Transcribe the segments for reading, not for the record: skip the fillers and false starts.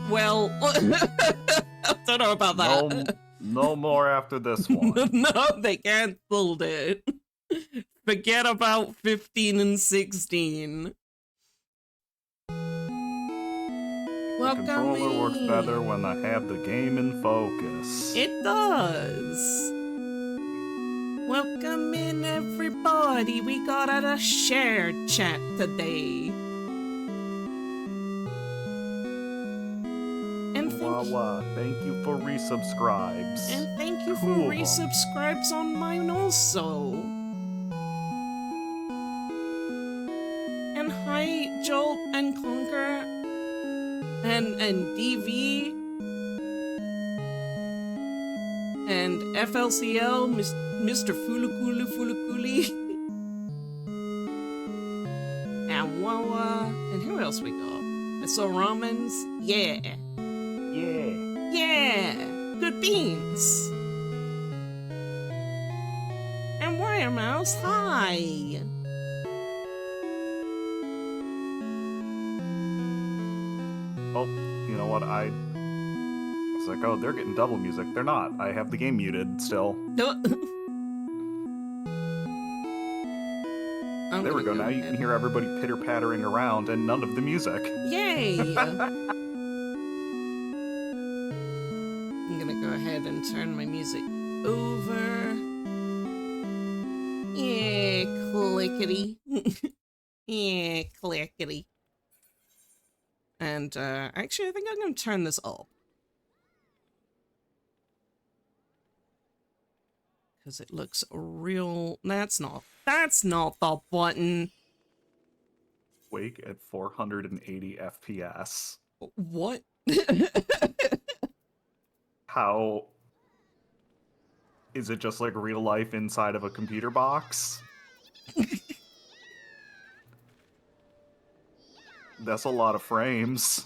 Well, I don't know about that. No more after this one. No, they canceled it. Forget about 15 and 16. The controller works better when I have the game in focus. It does. Welcome in, everybody. We got a shared chat today. And thank you for resubscribes. And thank you for resubscribes on mine also. And hi, Jolt and Conquer. And DV. And FLCL, Mr. Fulukuli. And Wawa. And who else we got? I saw Ramens. Yeah. Good beans. And Wire Mouse, hi. Oh, you know what? I was like, oh, they're getting double music. They're not. I have the game muted still. There we go. Now you can hear everybody pitter-pattering around and none of the music. Yay! I'm gonna go ahead and turn my music over. Yeah, clickety. Yeah, clickety. And actually, I think I'm gonna turn this up. Because it looks real... That's not the button. Wake at 480 FPS. What? How... Is it just like real life inside of a computer box? That's a lot of frames.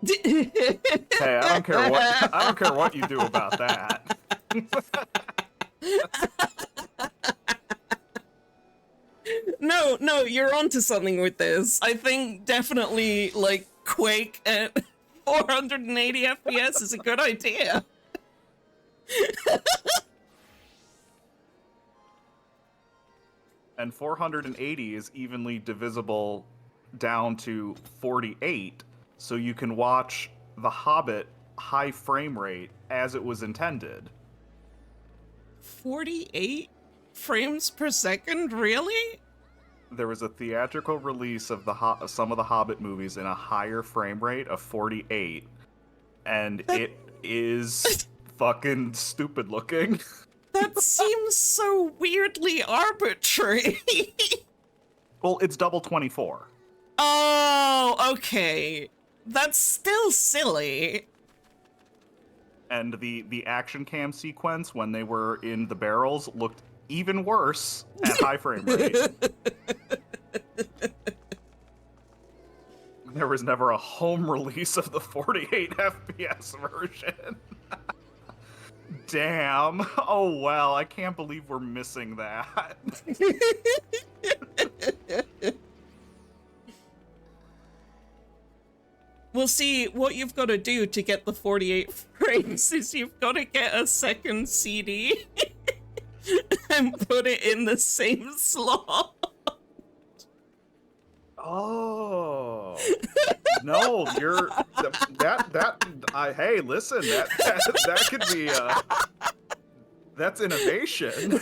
Hey, I don't care what you do about that. No, you're onto something with this. I think definitely, like, Quake at 480 FPS is a good idea. And 480 is evenly divisible down to 48, so you can watch The Hobbit high frame rate as it was intended. 48 frames per second? Really? There was a theatrical release of some of the Hobbit movies in a higher frame rate of 48, and it is fucking stupid looking. That seems so weirdly arbitrary. Well, it's double 24. Oh, okay. That's still silly. And the action cam sequence when they were in the barrels looked even worse at high frame rate. There was never a home release of the 48 FPS version. Damn. Oh, well, I can't believe we're missing that. Well, see, what you've got to do to get the 48 frames is you've got to get a second CD and put it in the same slot. Oh. No, you're... hey, listen, that could be, that's innovation.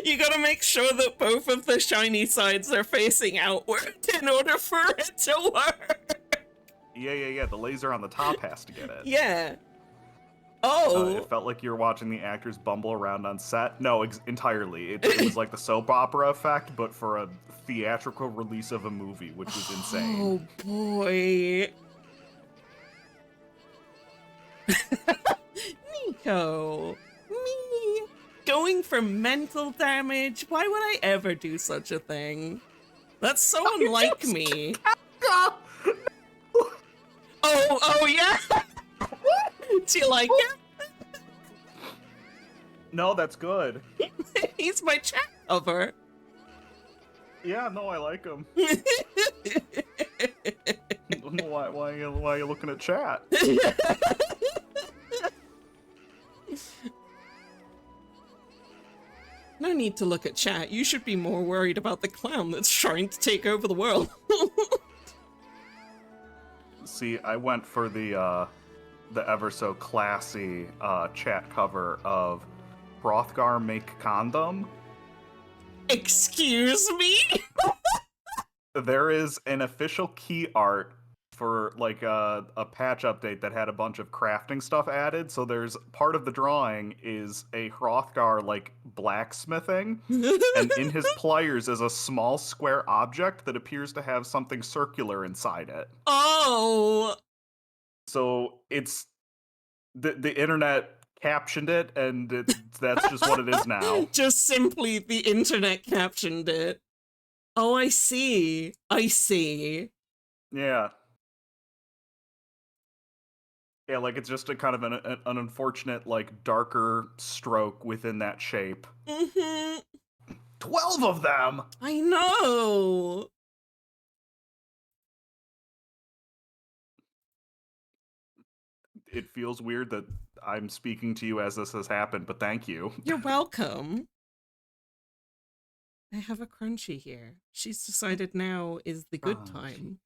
You gotta make sure that both of the shiny sides are facing outward in order for it to work. Yeah. The laser on the top has to get it. Yeah. Oh. It felt like you were watching the actors bumble around on set. No, entirely. It was like the soap opera effect, but for a theatrical release of a movie, which was insane. Oh, boy. Nico. Me. going for mental damage? Why would I ever do such a thing? That's so unlike me. Oh yeah. Do you like it? No, that's good. He's my chat cover. Yeah, no, I like him. Why are you looking at chat? No need to look at chat. You should be more worried about the clown that's trying to take over the world. See, I went for the ever so classy chat cover of Hrothgar make condom. Excuse me? There is an official key art for like a patch update that had a bunch of crafting stuff added. So there's part of the drawing is a Hrothgar like blacksmithing, and in his pliers is a small square object that appears to have something circular inside it. Oh. So it's the internet captioned it, and that's just what it is now. Just simply the internet captioned it. Oh, I see. I see. Yeah. Yeah, like it's just a kind of an unfortunate, like, darker stroke within that shape. Mm-hmm. 12 of them! I know! It feels weird that I'm speaking to you as this has happened, but thank you. You're welcome. I have a crunchy here. She's decided now is the good time.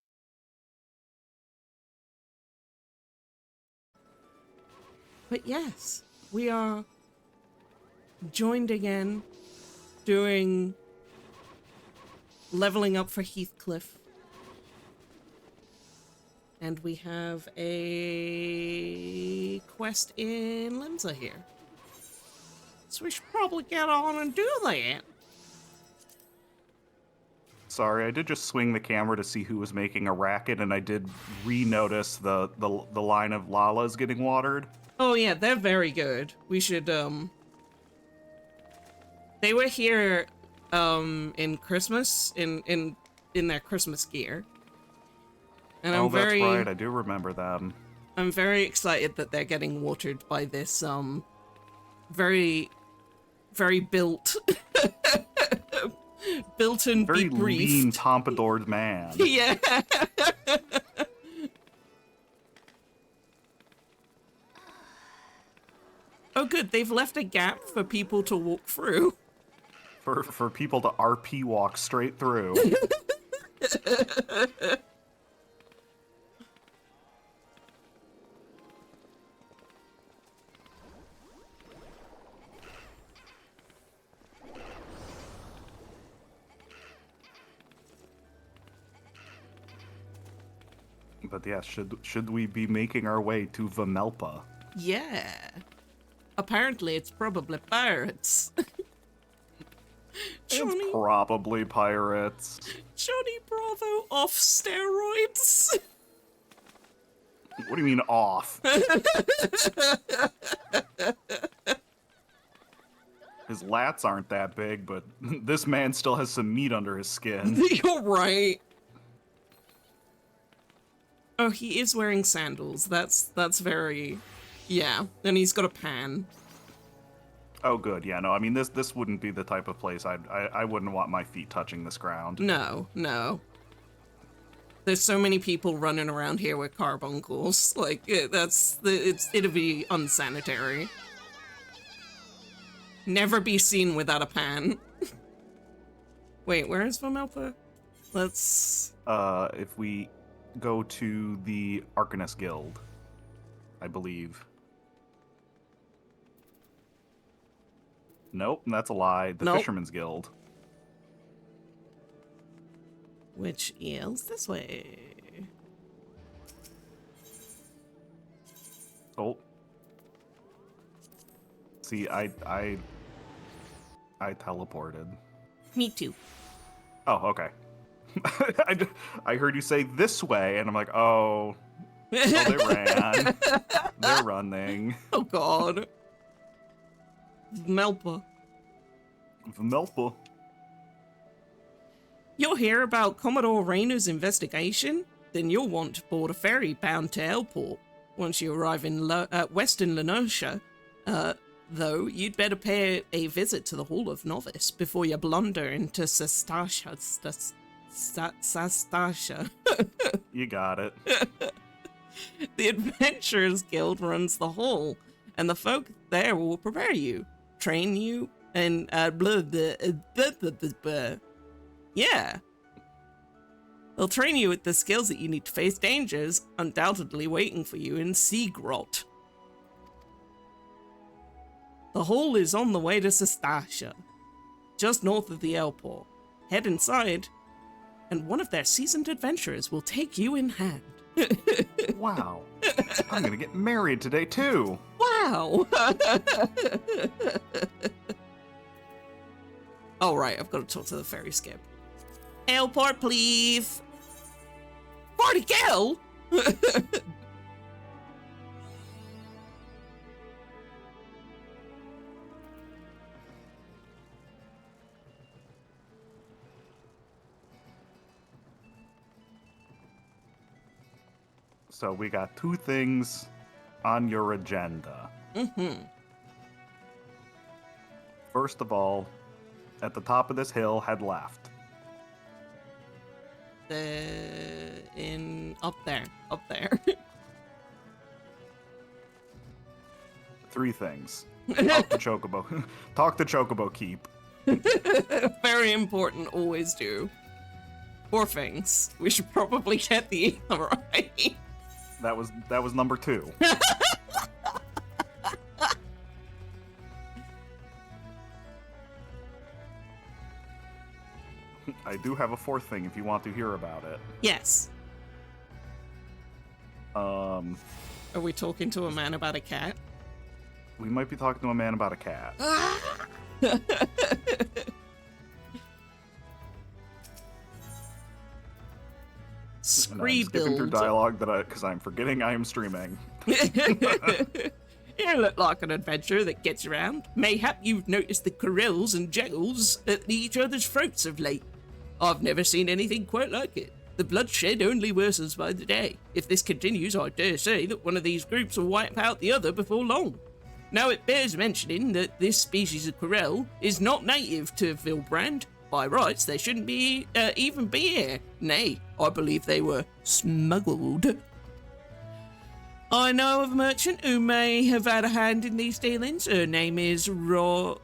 But yes, we are joined again doing leveling up for Heathcliff. And we have a quest in Limsa here. So we should probably get on and do that. Sorry, I did just swing the camera to see who was making a racket, and I did re-notice the line of Lalas getting watered. Oh yeah, they're very good. We should, they were here, in Christmas, in their Christmas gear. And that's right, I do remember them. I'm very excited that they're getting watered by this, very, very built, built and very bebriefed. lean, pompadoured man. Yeah. Oh good, they've left a gap for people to walk through. For people to RP walk straight through. But yeah, should we be making our way to Vamelpa? Yeah. Apparently it's probably pirates. It's probably pirates. Johnny Bravo off steroids. What do you mean off? His lats aren't that big, but this man still has some meat under his skin. You're right. Oh, he is wearing sandals. That's very... Yeah, and he's got a pan. Oh, good. Yeah, no, I mean, this wouldn't be the type of place I wouldn't want my feet touching this ground. No, no. There's so many people running around here with carbuncles. Like, it'd be unsanitary. Never be seen without a pan. Wait, where is Vamelpa? Let's... If we go to the Arcanist Guild, I believe. Nope, that's a lie. The Fisherman's Guild. Which is this way. Oh. See, I teleported. Me too. Oh, okay. I heard you say this way, and I'm like, oh, they ran. They're running. Oh god. Melpa. Melpa. You'll hear about Commodore Rayner's investigation? Then you'll want to board a ferry bound to Elport. Once you arrive in Western Lenosha, though, you'd better pay a visit to the Hall of Novice before you blunder into Sastasha. Sastasha. You got it. The Adventurers Guild runs the hall, and the folk there will prepare you, train you, and yeah. They'll train you with the skills that you need to face dangers undoubtedly waiting for you in Seagrot. The hall is on the way to Sastasha, just north of the airport. Head inside, and one of their seasoned adventurers will take you in hand. Wow. I'm gonna get married today, too. Wow! Oh, right, I've got to talk to the ferry skip. Airport, please. 40 gil? So we got 2 things on your agenda. First of all, at the top of this hill, head left. Up there. 3 things. Talk to Chocobo. Talk to Chocobo Keep. Very important, always do. 4 things. We should probably get the right. That was number 2. I do have a 4th thing if you want to hear about it. Yes. Are we talking to a man about a cat? We might be talking to a man about a cat. Scree skipping through dialogue because I'm forgetting I am streaming. You look like an adventurer that gets around. Mayhap you've noticed the Corells and Jackals at each other's throats of late. I've never seen anything quite like it. The bloodshed only worsens by the day. If this continues, I dare say that one of these groups will wipe out the other before long. Now it bears mentioning that this species of Corell is not native to Vilbrand. By rights, they shouldn't be even be here. Nay, I believe they were smuggled. I know of a merchant who may have had a hand in these dealings. Her name is Rakontai.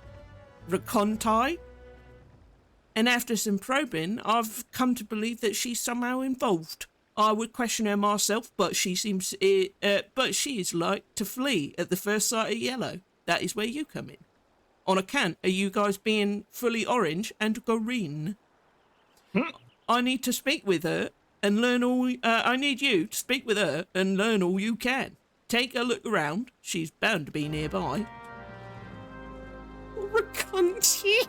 And after some probing, I've come to believe that she's somehow involved. I would question her myself, but she is like to flee at the first sight of yellow. That is where you come in. On account of you guys being fully orange and green. I need to speak with her and learn all. I need you to speak with her and learn all you can. Take a look around. She's bound to be nearby. Rakontai.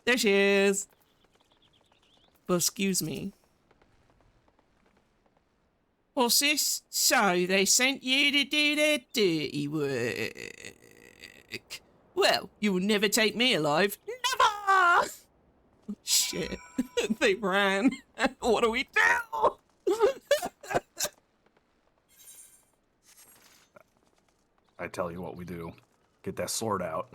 There she is. But excuse me. What's this? So they sent you to do their dirty work. Well, you will never take me alive. Never! Oh, shit. They ran. What do we do? I tell you what we do. Get that sword out.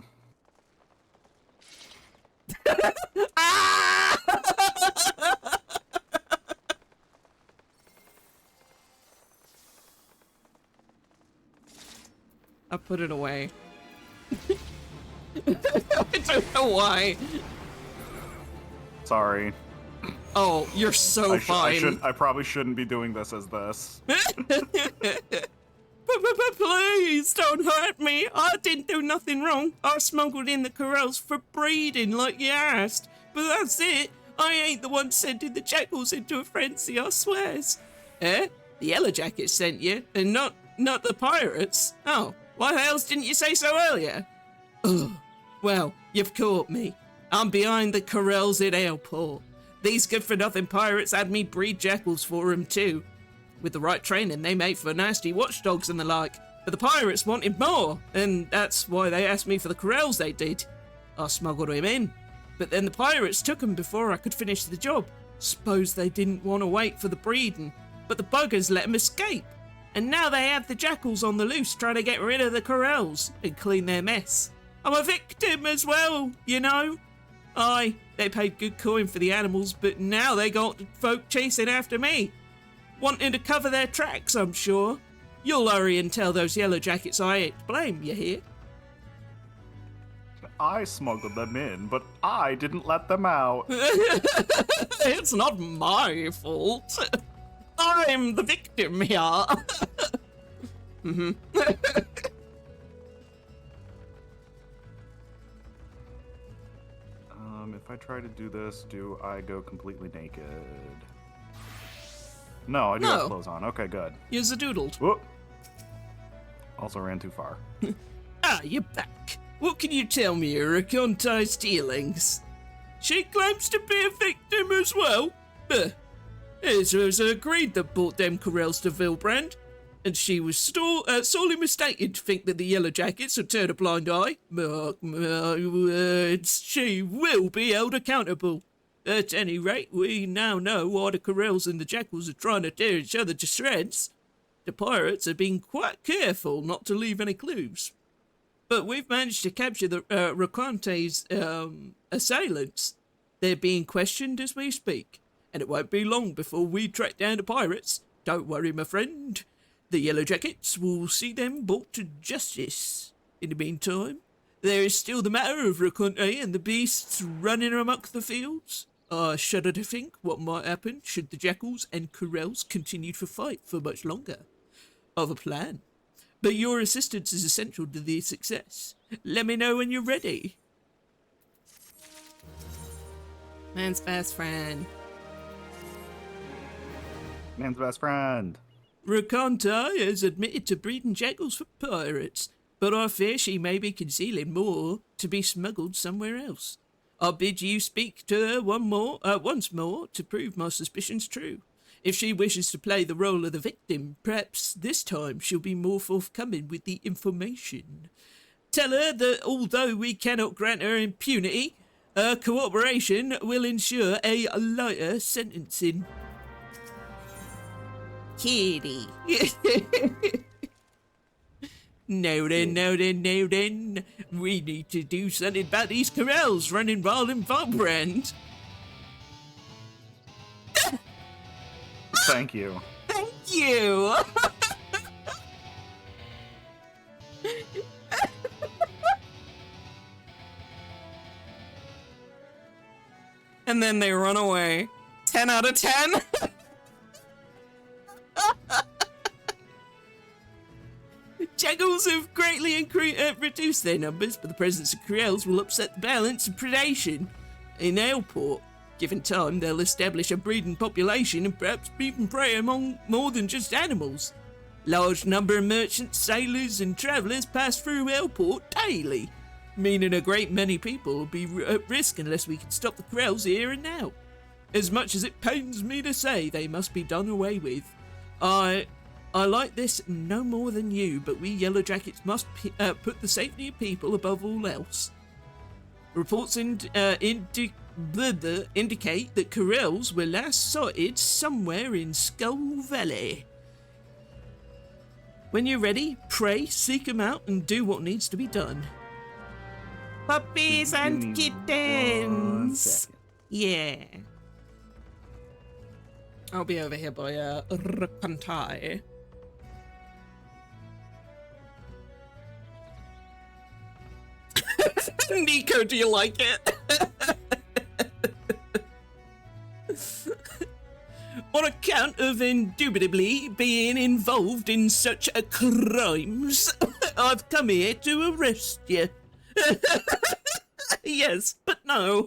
I put it away. I don't know why. Sorry. Oh, you're so fine. I probably shouldn't be doing this as this. Please don't hurt me. I didn't do nothing wrong. I smuggled in the Corells for breeding like you asked. But that's it. I ain't the one sending the Jackals into a frenzy, I swears. Eh? The Yellow Jackets sent you, and not the pirates? Oh, why the hell didn't you say so earlier? Ugh. Well, you've caught me. I'm behind the Corells at Airport. These good-for-nothing pirates had me breed Jackals for them too. With the right training, they make for nasty watchdogs and the like, But the pirates wanted more, and that's why they asked me for the corrals they did. I smuggled him in, but then the pirates took him before I could finish the job. Suppose they didn't want to wait for the breeding, but the buggers let him escape. And now they have the jackals on the loose trying to get rid of the corrals and clean their mess. I'm a victim as well, you know. Aye, they paid good coin for the animals, but now they got folk chasing after me, wanting to cover their tracks, I'm sure. You'll hurry and tell those yellow jackets I ain't to blame, you hear? I smuggled them in, but I didn't let them out. It's not my fault. I'm the victim here. Mm-hmm. If I try to do this, do I go completely naked? No, I do have clothes on. Okay, good. You're zadoodled. Whoop. Also ran too far. You're back. What can you tell me of Raconte's dealings? She claims to be a victim as well. It was agreed that brought them corrals to Vilbrand, and she was sorely mistaken to think that the Yellow Jackets would turn a blind eye. Mark my words, she will be held accountable. At any rate, we now know why the corrals and the jackals are trying to tear each other to shreds. The pirates have been quite careful not to leave any clues. But we've managed to capture the Raconte's assailants. They're being questioned as we speak, and it won't be long before we track down the pirates. Don't worry, my friend. The Yellow Jackets will see them brought to justice. In the meantime, there is still the matter of Raconte and the beasts running amok the fields. I shudder to think what might happen should the jackals and corrals continue to fight for much longer. I've a plan, but your assistance is essential to the success. Let me know when you're ready. Man's best friend. Man's best friend. Raconte has admitted to breeding jackals for pirates, but I fear she may be concealing more to be smuggled somewhere else. I'll bid you speak to her once more to prove my suspicions true. If she wishes to play the role of the victim, perhaps this time she'll be more forthcoming with the information. Tell her that although we cannot grant her impunity, her cooperation will ensure a lighter sentencing. Kitty. Now then. We need to do something about these corrals running wild in Vilbrand. Thank you. Thank you. And then they run away. 10 out of 10. Jackals have greatly reduced their numbers, but the presence of corrals will upset the balance of predation in Airport. Given time, they'll establish a breeding population and perhaps even prey among more than just animals. Large number of merchants, sailors, and travellers pass through Airport daily, meaning a great many people will be at risk unless we can stop the corrals here and now. As much as it pains me to say, they must be done away with. I like this no more than you, but we Yellow Jackets must put the safety of people above all else. Reports indicate that corrals were last sighted somewhere in Skull Valley. When you're ready, pray, seek them out, and do what needs to be done. Puppies and kittens! Yeah. I'll be over here by Raconte. Nico, do you like it? On account of indubitably being involved in such crimes, I've come here to arrest you. Yes, but no.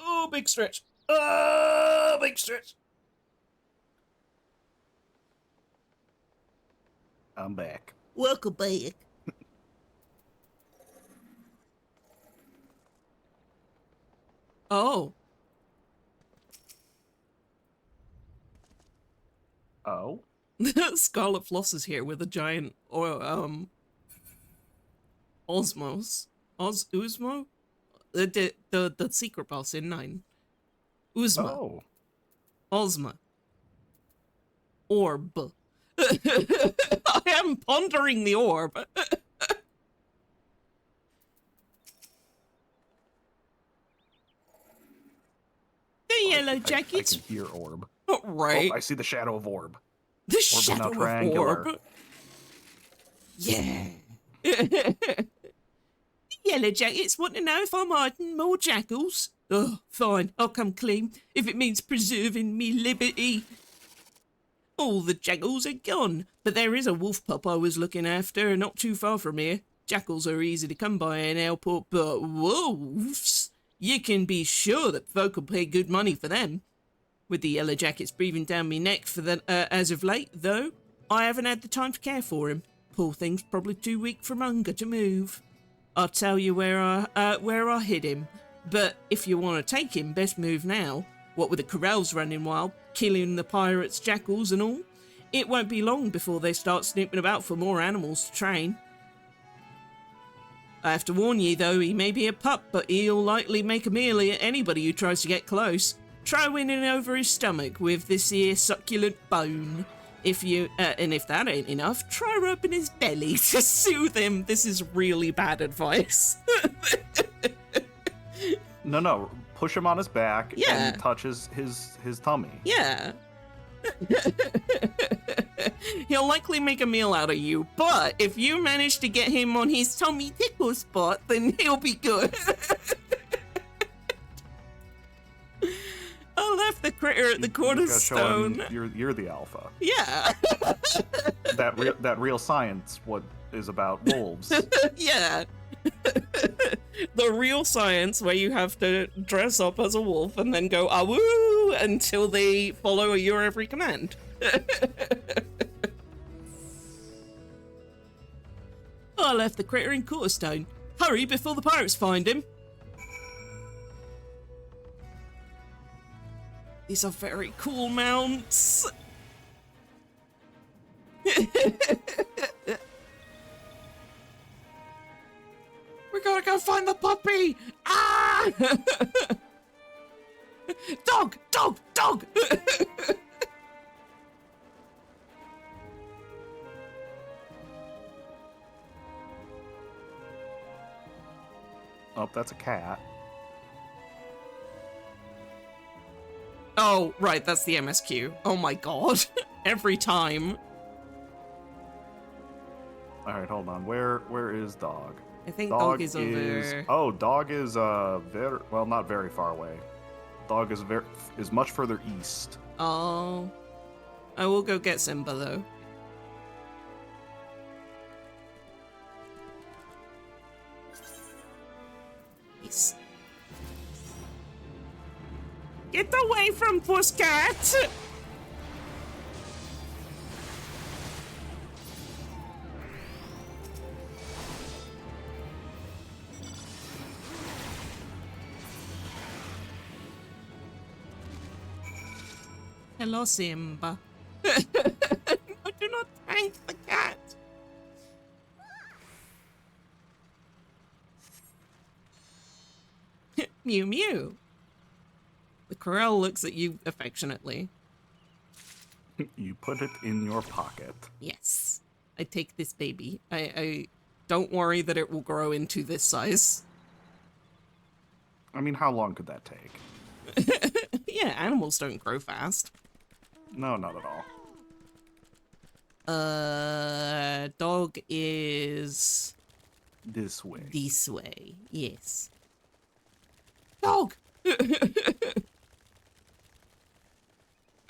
Oh, big stretch. Oh, big stretch. I'm back. Welcome back. Oh. Oh? Scarlet Floss is here with a giant Osmos. Uzmo? The secret boss in 9. Uzma. Oh. Ozma. Orb. I am pondering the orb. The Yellow Jackets. I can hear orb. Right. Oh, I see the shadow of orb. The Orb is now shadow of triangular. orb. Yeah. Yellow Jackets want to know if I'm hiding more jackals. Oh, fine, I'll come clean if it means preserving me liberty. All the jackals are gone, but there is a wolf pup I was looking after not too far from here. Jackals are easy to come by in airport, but wolves? You can be sure that folk will pay good money for them. With the Yellow Jackets breathing down me neck for the, as of late, though, I haven't had the time to care for him. Poor thing's probably too weak from hunger to move. I'll tell you where I hid him, but if you want to take him, best move now. What with the corrals running wild, killing the pirates, jackals and all, it won't be long before they start snooping about for more animals to train. I have to warn ye though, he may be a pup, but he'll likely make a meal at anybody who tries to get close. Try winning over his stomach with this here succulent bone. If you, and if that ain't enough, try rubbing his belly to soothe him. This is really bad advice. No. Push him on his back Yeah. and touch his tummy. Yeah. He'll likely make a meal out of you, but if you manage to get him on his tummy tickle spot, then he'll be good. I left the critter at the cornerstone. You're the alpha. Yeah. that real science what is about wolves. Yeah. The real science where you have to dress up as a wolf and then go awoo until they follow your every command. I left the critter in Quarterstone. Hurry before the pirates find him. These are very cool mounts. We gotta go find the puppy! Ah! Dog! Dog! Dog! Oh, that's a cat. Oh, right, that's the MSQ. Oh my god. Every time. Alright, hold on. Where is dog? I think dog is over. Oh, dog is very well, not very far away. Dog is much further east. Oh. I will go get Simba though. Peace. Get away from Pusscat! Hello, Simba. No, do not thank the cat. Mew mew. The corral looks at you affectionately. You put it in your pocket. Yes. I take this baby. I don't worry that it will grow into this size. I mean, how long could that take? Yeah, animals don't grow fast. No, not at all. Dog is This way. this way. Yes. Dog!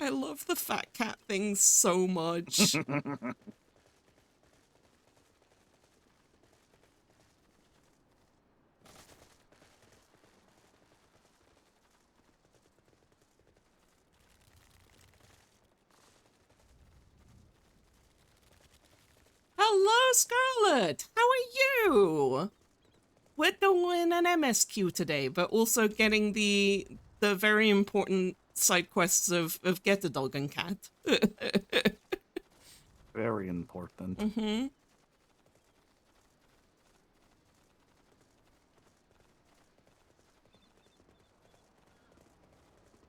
I love the fat cat thing so much. Hello, Scarlet! How are you? we're doing an MSQ today, but also getting the very important side quests of Get a Dog and Cat. Very important. Mm-hmm.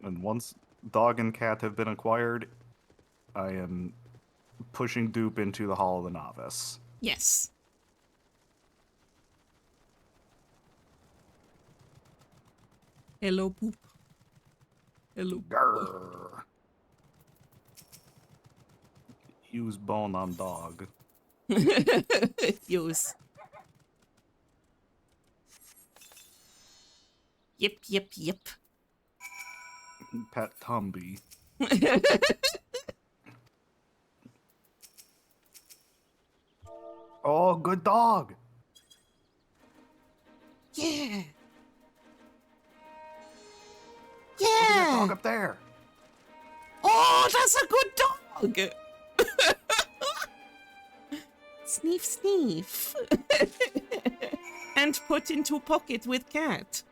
And once dog and cat have been acquired, I am pushing Dupe into the Hall of the Novice. Yes. Hello, Poop. Hello. Grrr. Use bone on dog. Use. Yep, yep, yep. Pet Tumby. Oh, good dog. Yeah. Look at that Yeah. dog up there. Oh, that's a good dog. Sniff, sniff. And put into pocket with cat.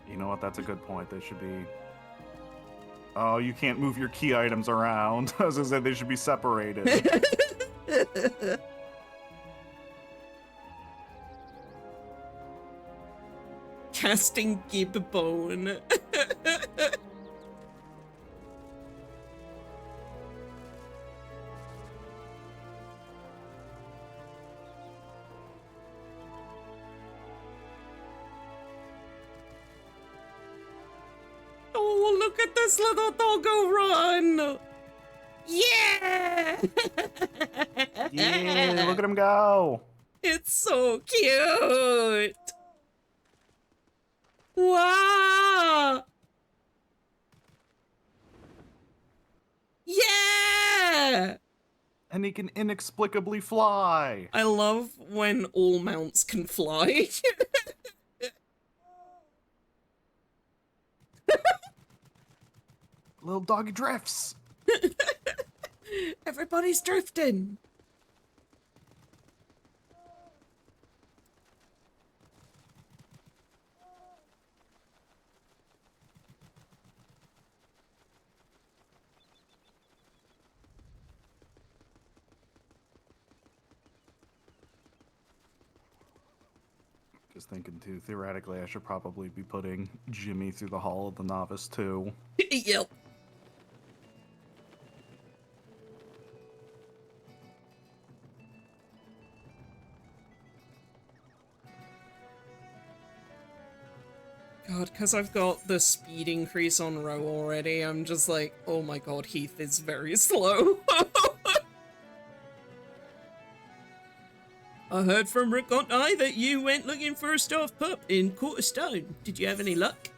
You know what? That's a good point. They should be... Oh, you can't move your key items around. As I said, they should be separated. Casting Gibbone. Oh, look at this little doggo run! Yeah! Yeah, look at him go. It's so cute! Wow! Yeah! And he can inexplicably fly. I love when all mounts can fly. Little doggy drifts. Everybody's drifting. Just thinking too, theoretically I should probably be putting Jimmy through the Hall of the Novice too. Yep. God, because I've got the speed increase on Row already, I'm just like, oh my god, Heath is very slow. I heard from Rick on I that you went looking for a stuffed pup in Quarter Stone. Did you have any luck?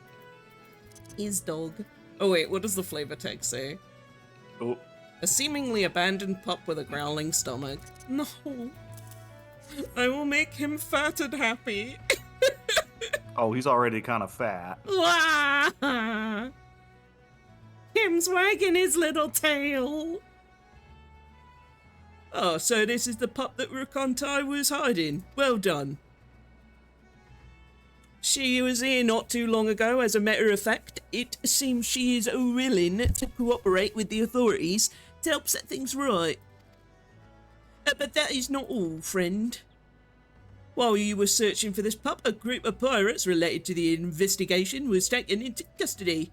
His dog. Oh wait, what does the flavor text say? Oh, A seemingly abandoned pup with a growling stomach. No. I will make him fat and happy. oh, he's already kind of fat. Wah! Him's wagging his little tail. Oh, so this is the pup that Rakontai was hiding. Well done. She was here not too long ago. As a matter of fact, it seems she is willing to cooperate with the authorities to help set things right. But that is not all, friend. While you were searching for this pup, a group of pirates related to the investigation was taken into custody.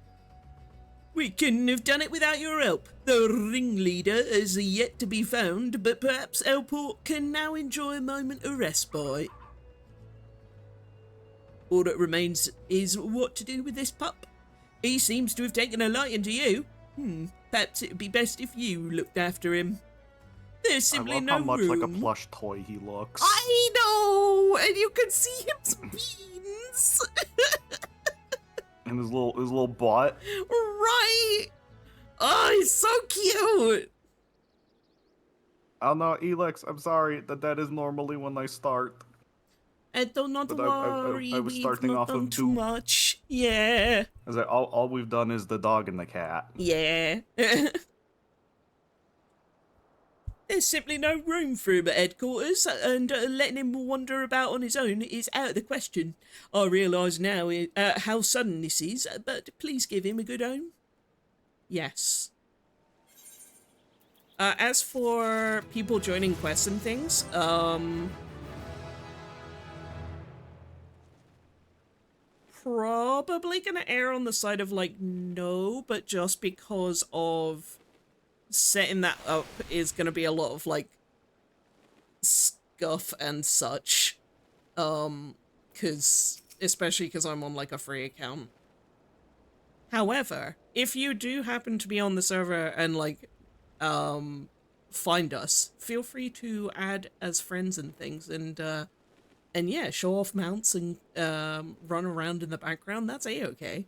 We couldn't have done it without your help. The ringleader is yet to be found, but perhaps Elport can now enjoy a moment of respite. All that remains is what to do with this pup. He seems to have taken a liking to you. Perhaps it would be best if you looked after him. There's simply I love no how much room. like a plush toy he looks. I know, and you can see him's beans. And his little butt. Right. Oh, he's so cute. Oh no, Elex, I'm sorry, that is normally when I start. And do not But worry, I was we've starting not off done of too two. much. Yeah. As all we've done is the dog and the cat. Yeah. There's simply no room for him at headquarters, and letting him wander about on his own is out of the question. I realise now how sudden this is, but please give him a good home. Yes. As for people joining quests and things, probably gonna err on the side of, like, no, but just because of setting that up is gonna be a lot of, like, scuff and such. Especially because I'm on, like, a free account. However, if you do happen to be on the server and, like, find us, feel free to add as friends and things, and yeah, show off mounts and run around in the background. That's a-okay.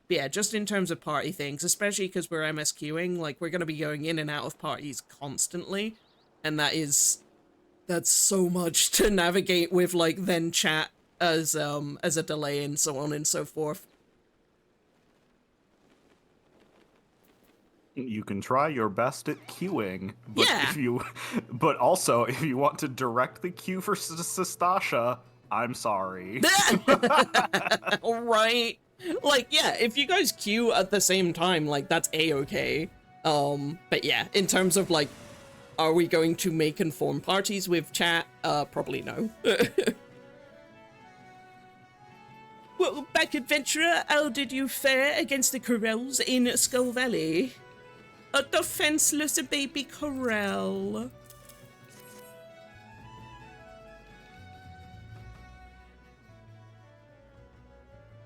But yeah, just in terms of party things, especially because we're MSQing, like, we're going to be going in and out of parties constantly, and that's so much to navigate with, like, then chat as a delay and so on and so forth. You can try your best at queuing, but Yeah. but also if you want to directly queue for Sastasha, I'm sorry. Right. Like, yeah, if you guys queue at the same time, like, that's a-okay. But yeah, in terms of, like, are we going to make and form parties with chat? Probably no. Well, back adventurer, how did you fare against the Corels in Skull Valley? A defenseless baby Corel.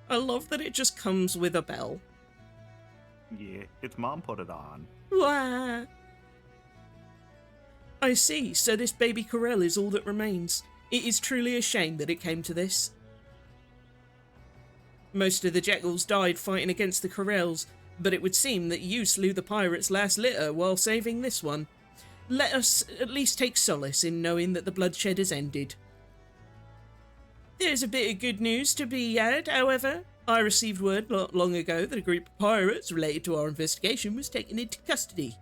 I love that it just comes with a bell. Yeah, its mom put it on. Wah. I see, so this baby Corel is all that remains. It is truly a shame that it came to this. Most of the Jackals died fighting against the Corels, but it would seem that you slew the pirate's last litter while saving this one. Let us at least take solace in knowing that the bloodshed has ended. There's a bit of good news to be had, however. I received word not long ago that a group of pirates related to our investigation was taken into custody.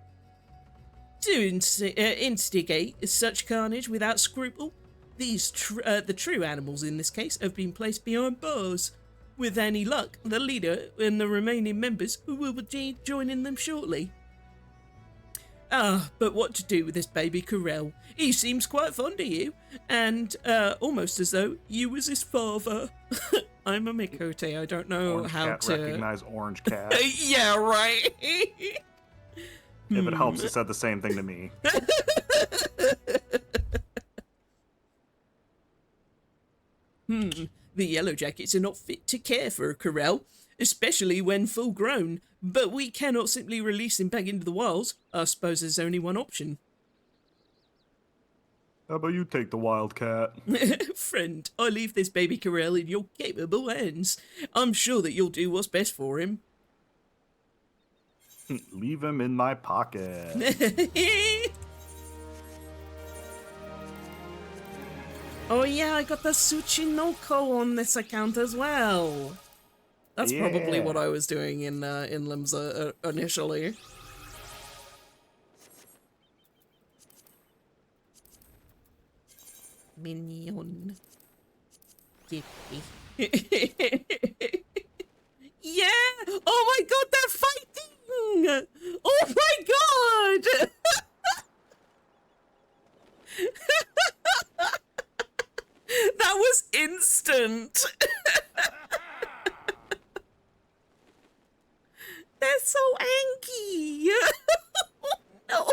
To instigate such carnage without scruple, these the true animals in this case have been placed behind bars. With any luck, the leader and the remaining members will be joining them shortly. But what to do with this baby Corel? He seems quite fond of you, and almost as though you was his father. I'm a Mikote, I don't know Orange how cat to... recognize orange cat. Yeah, right. If it helps, he said the same thing to me. The Yellow Jackets are not fit to care for a Corel, especially when full grown, but we cannot simply release him back into the wilds. I suppose there's only one option. How about you take the wildcat? Friend, I leave this baby Corel in your capable hands. I'm sure that you'll do what's best for him. Leave him in my pocket. Oh yeah, I got the Tsuchinoko on this account as well. That's probably what I was doing in Limsa initially. Minion. Kitty. Yeah! Oh my god, they're fighting! Oh my god! That was instant! They're so angry! No!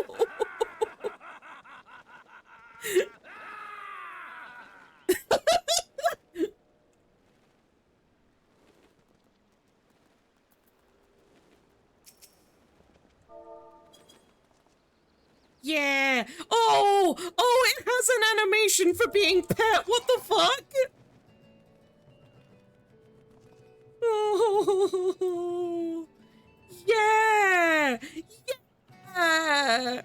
Yeah! Oh! Oh, it has an animation for being pet! What the fuck? Oh! Yeah! Yeah!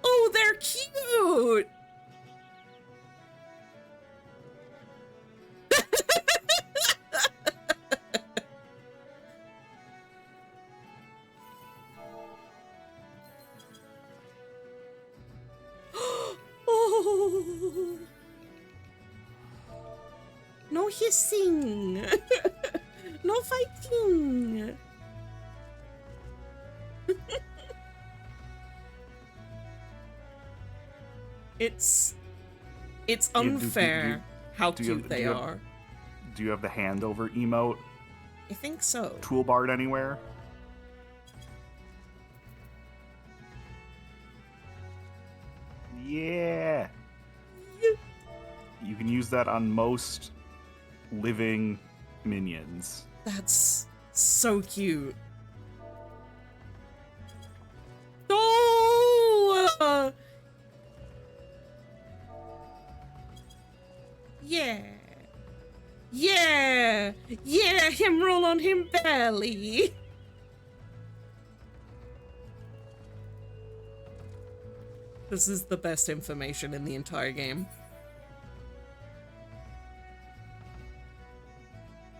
Oh, they're cute! hissing. No fighting. It's unfair how cute they are. Do you have the hand over emote I think so. toolbar anywhere? Yeah. You can use that on most living minions. That's so cute. Oh! Yeah. Yeah! Yeah, him roll on him belly. This is the best information in the entire game.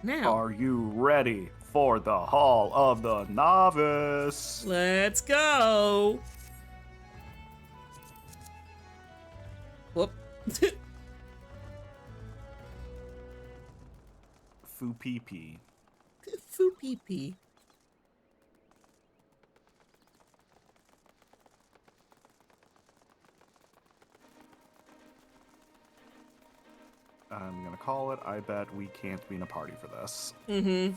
Now, Are you ready for the Hall of the Novice? let's go. Whoop. Foo pee pee. Foo pee pee. I'm gonna call it. I bet we can't be in a party for this. Mm-hmm.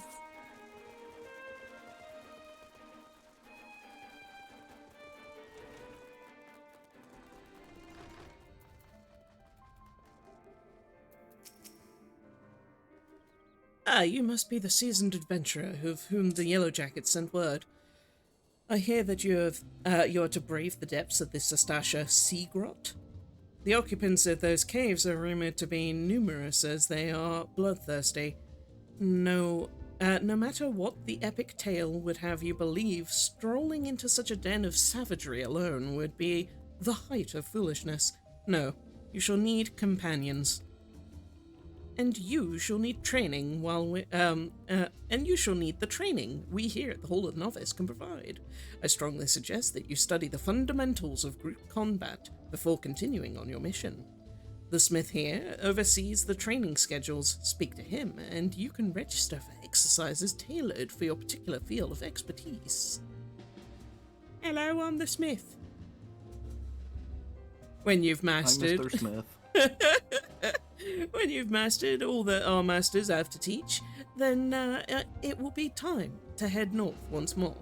Ah, you must be the seasoned adventurer of whom the Yellow Jackets sent word. I hear that you are to brave the depths of the Sastasha Sea Grot. The occupants of those caves are rumored to be numerous as they are bloodthirsty. No matter what the epic tale would have you believe, strolling into such a den of savagery alone would be the height of foolishness. No, you shall need companions. And you shall need training and you shall need the training we here at the Hall of the Novice can provide. I strongly suggest that you study the fundamentals of group combat before continuing on your mission. The smith here oversees the training schedules. Speak to him, and you can register for exercises tailored for your particular field of expertise. Hello, I'm the smith. When you've mastered... I'm Mr. Smith. When you've mastered all that our masters have to teach, then it will be time to head north once more.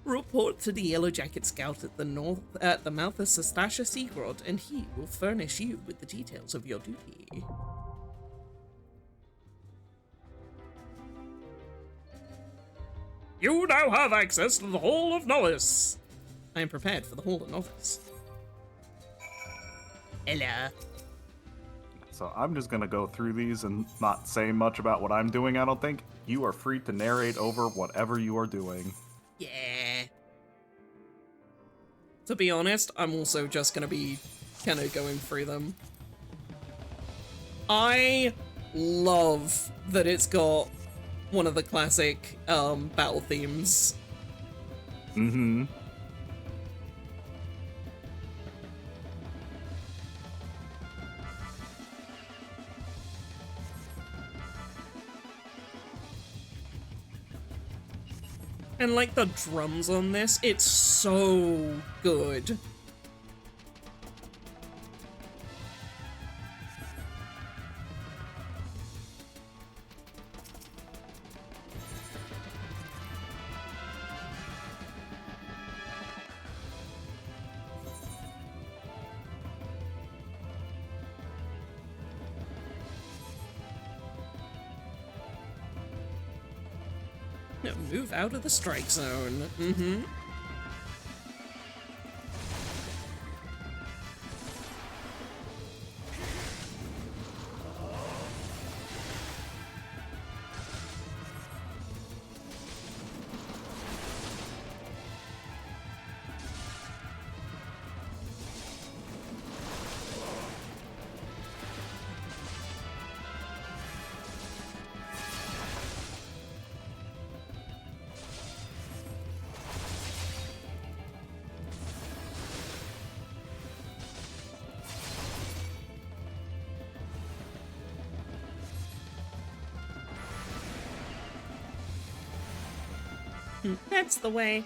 Report to the Yellow Jacket Scout at the mouth of Sastasha Seagrod, and he will furnish you with the details of your duty. You now have access to the Hall of Novice. I am prepared for the Hall of Novice. Hello. So I'm just gonna go through these and not say much about what I'm doing, I don't think. You are free to narrate over whatever you are doing. Yeah. To be honest, I'm also just gonna be kind of going through them. I love that it's got one of the classic battle themes. Mm-hmm. And like the drums on this, it's so good. No, move out of the strike zone. Mm-hmm. That's the way.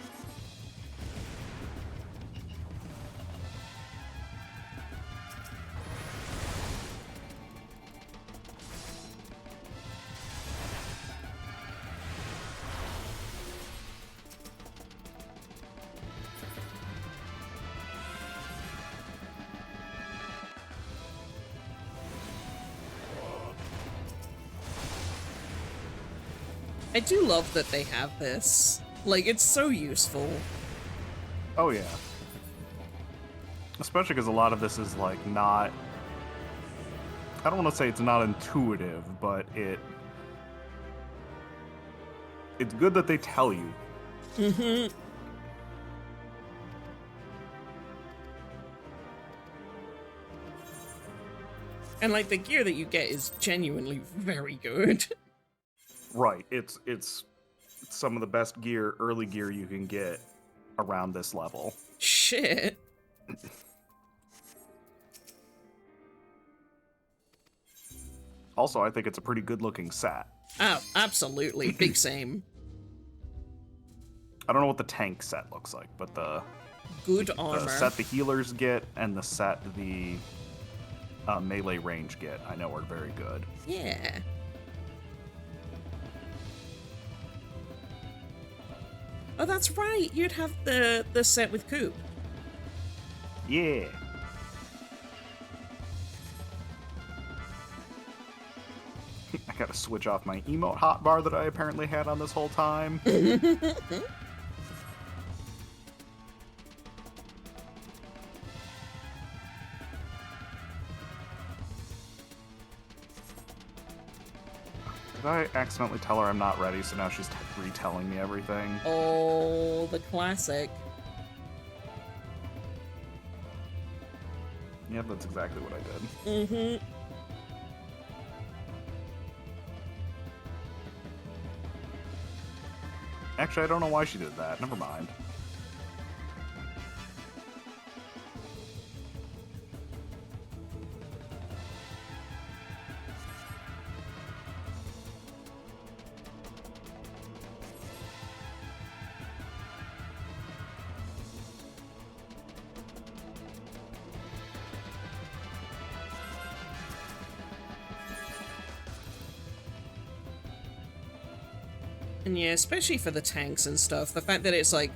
I do love that they have this. Like, it's so useful. Oh, yeah. Especially because a lot of this is, like, not... I don't want to say it's not intuitive, but it's good that they tell you. Mm-hmm. And, like, the gear that you get is genuinely very good. Right. It's some of the best gear, early gear you can get around this level. Shit. Also, I think it's a pretty good-looking set. Oh, absolutely. Big same. I don't know what the tank set looks like, but the Good armor. the set the healers get and the set the melee range get, I know are very good. Yeah. Oh, that's right. You'd have the set with Coop. Yeah. I gotta switch off my emote hotbar that I apparently had on this whole time. Did I accidentally tell her I'm not ready, so now she's retelling me everything? Oh, the classic. Yep, that's exactly what I did. Mm-hmm. Actually, I don't know why she did that. Never mind. And yeah, especially for the tanks and stuff, the fact that it's like,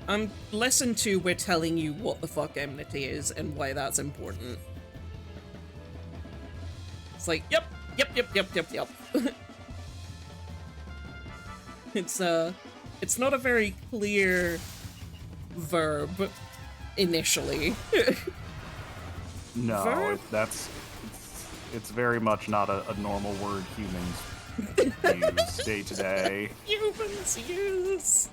lesson 2, we're telling you what the fuck enmity is and why that's important. It's like, yep. It's not a very clear verb initially. No, Verb? it's very much not a normal word humans use day to day. Humans use.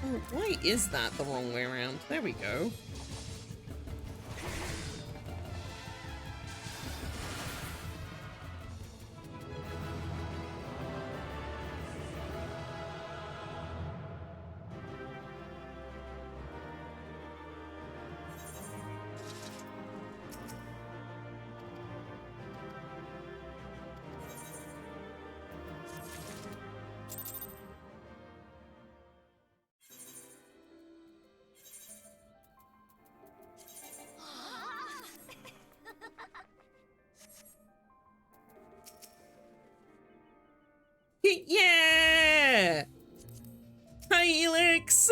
Oh, why is that the wrong way around? There we go. Yeah! Hi, Elix!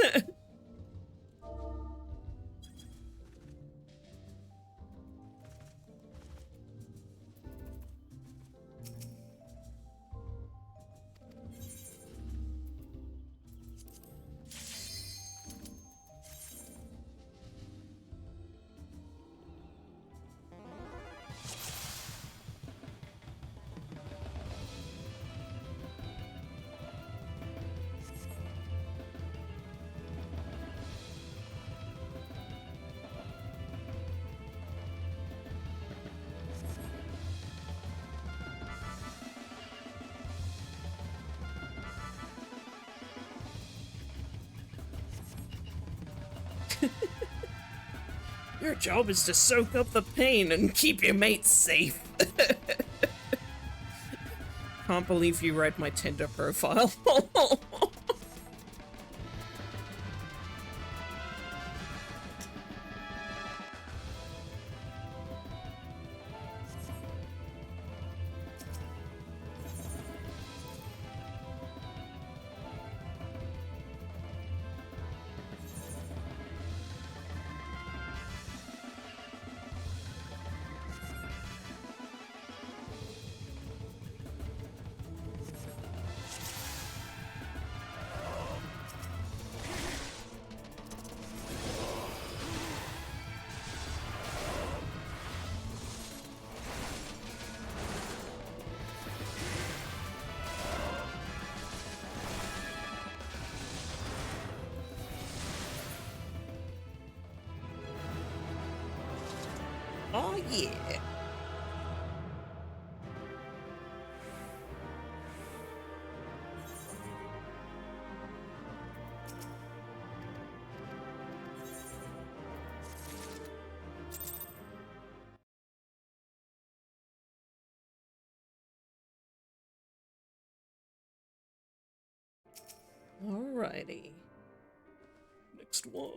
Your job is to soak up the pain and keep your mates safe. Can't believe you read my Tinder profile. Oh yeah. Alrighty. Next one.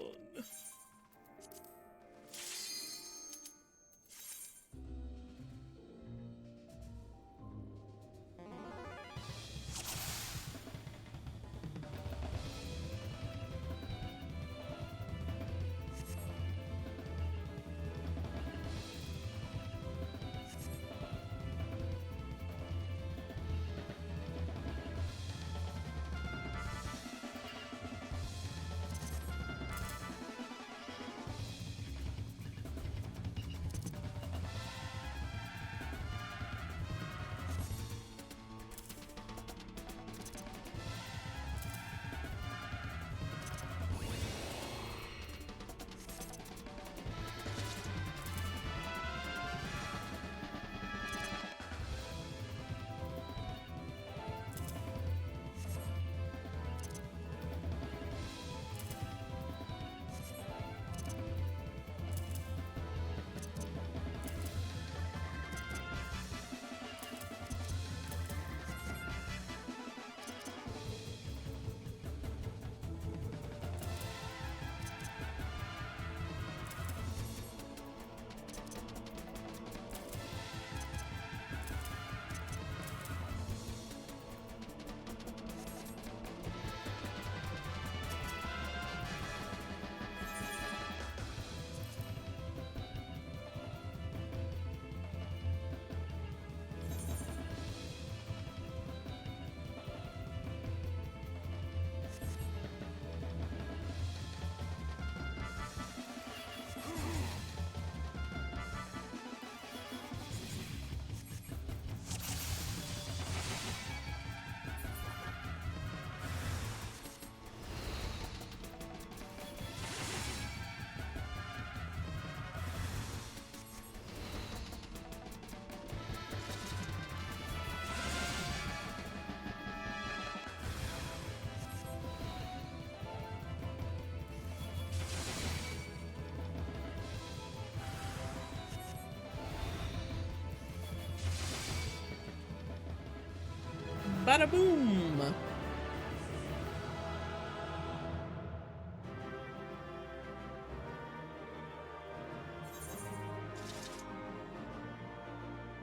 Bada boom!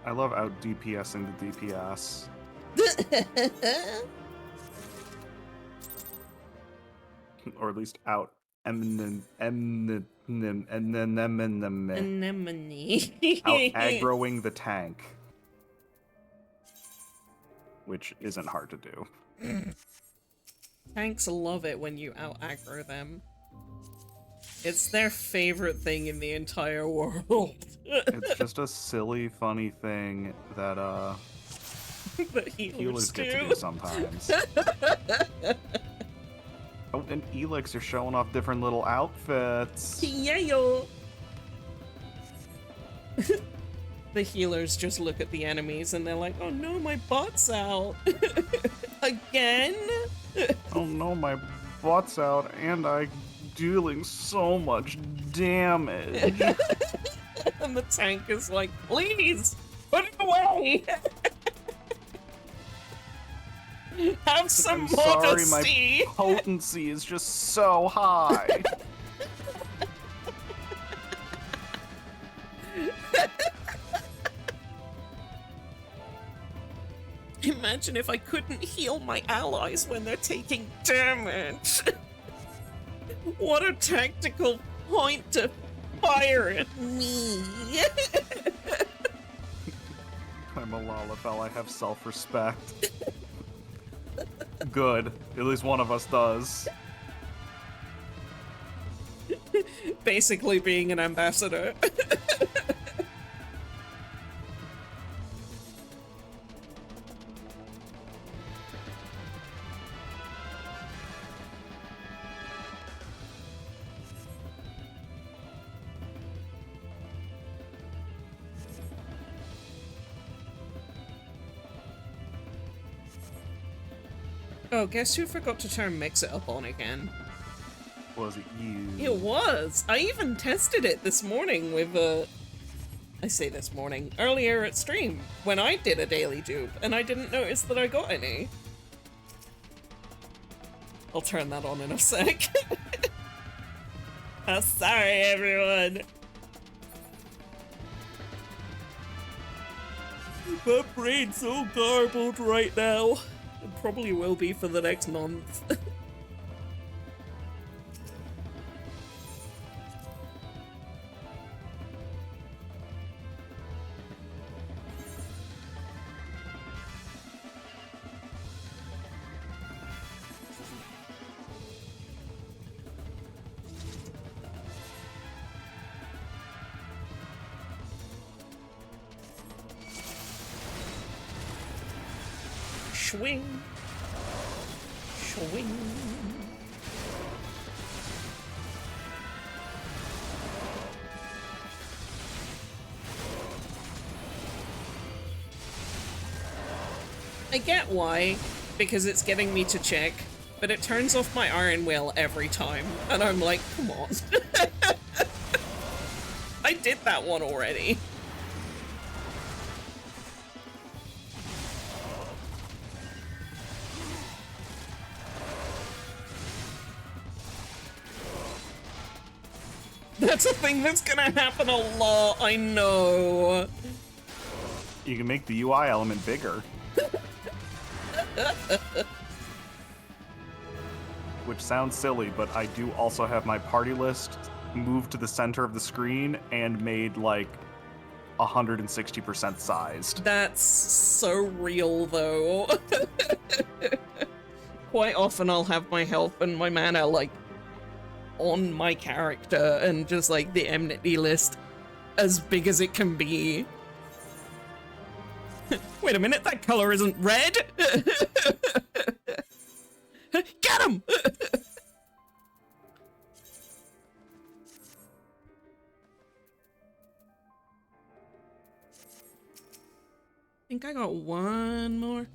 I love out DPSing the DPS. Or at least out Anemone. out aggroing the tank. Which isn't hard to do. Tanks love it when you out-aggro them. It's their favorite thing in the entire world. It's just a silly, funny thing that that healers get to do sometimes. Oh, and Elix are showing off different little outfits. Yeah. The healers just look at the enemies and they're like, oh no, my bot's out. Again? Oh no, my bot's out and I dealing so much damage. And the tank is like, please, put it away! Have some I'm sorry, modesty! my potency is just so high. Imagine if I couldn't heal my allies when they're taking damage. What a tactical point to fire at me. I'm a Lalafell, I have self-respect. Good. At least one of us does. Basically being an ambassador. Oh, guess who forgot to turn Mix It Up on again? Was it you? It was! I even tested it this morning with, I say this morning, earlier at stream, when I did a daily dupe, and I didn't notice that I got any. I'll turn that on in a sec. Oh, sorry, everyone! My brain's so garbled right now. It probably will be for the next month. Swing. Swing. I get why, because it's getting me to check, but it turns off my iron will every time, and I'm like, come on. I did that one already. That's a thing that's gonna happen a lot, I know. You can make the UI element bigger. Which sounds silly, but I do also have my party list moved to the center of the screen and made like 160% sized. That's so real, though. Quite often I'll have my health and my mana, like, on my character, and just, like, the enmity list as big as it can be. Wait a minute, that color isn't red! Get him! I think I got one more.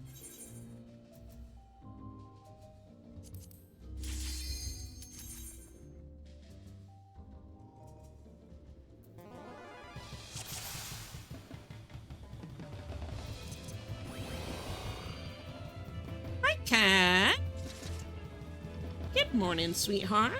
Hi, Cat. Good morning, sweetheart.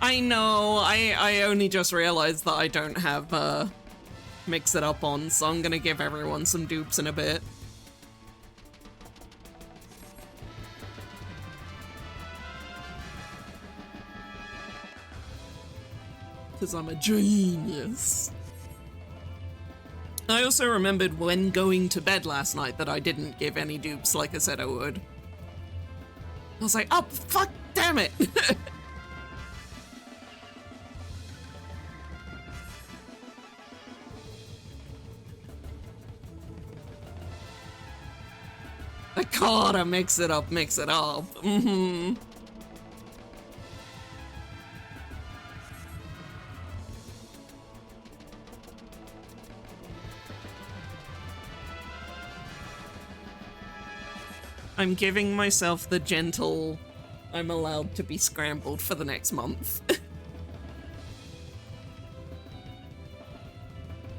I know, I only just realized that I don't have, Mix It Up on, so I'm gonna give everyone some dupes in a bit. Because I'm a genius. I also remembered when going to bed last night that I didn't give any dupes like I said I would. I was like, oh, fuck, damn it! I gotta mix it up, mix it up. Mm-hmm. I'm giving myself the gentle, I'm allowed to be scrambled for the next month.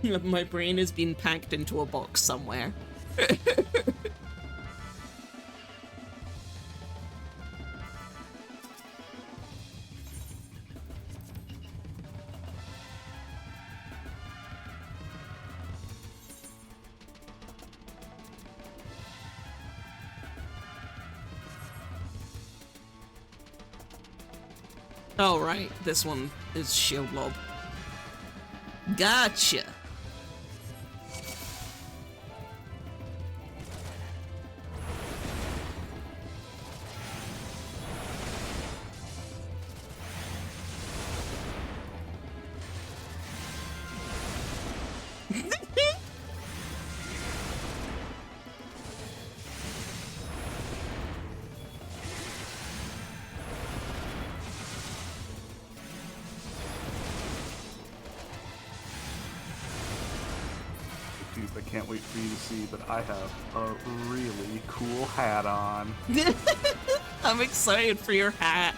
My brain has been packed into a box somewhere. Oh, right. This one is Shield Lob. Gotcha. I can't wait for you to see that I have a really cool hat on. I'm excited for your hat.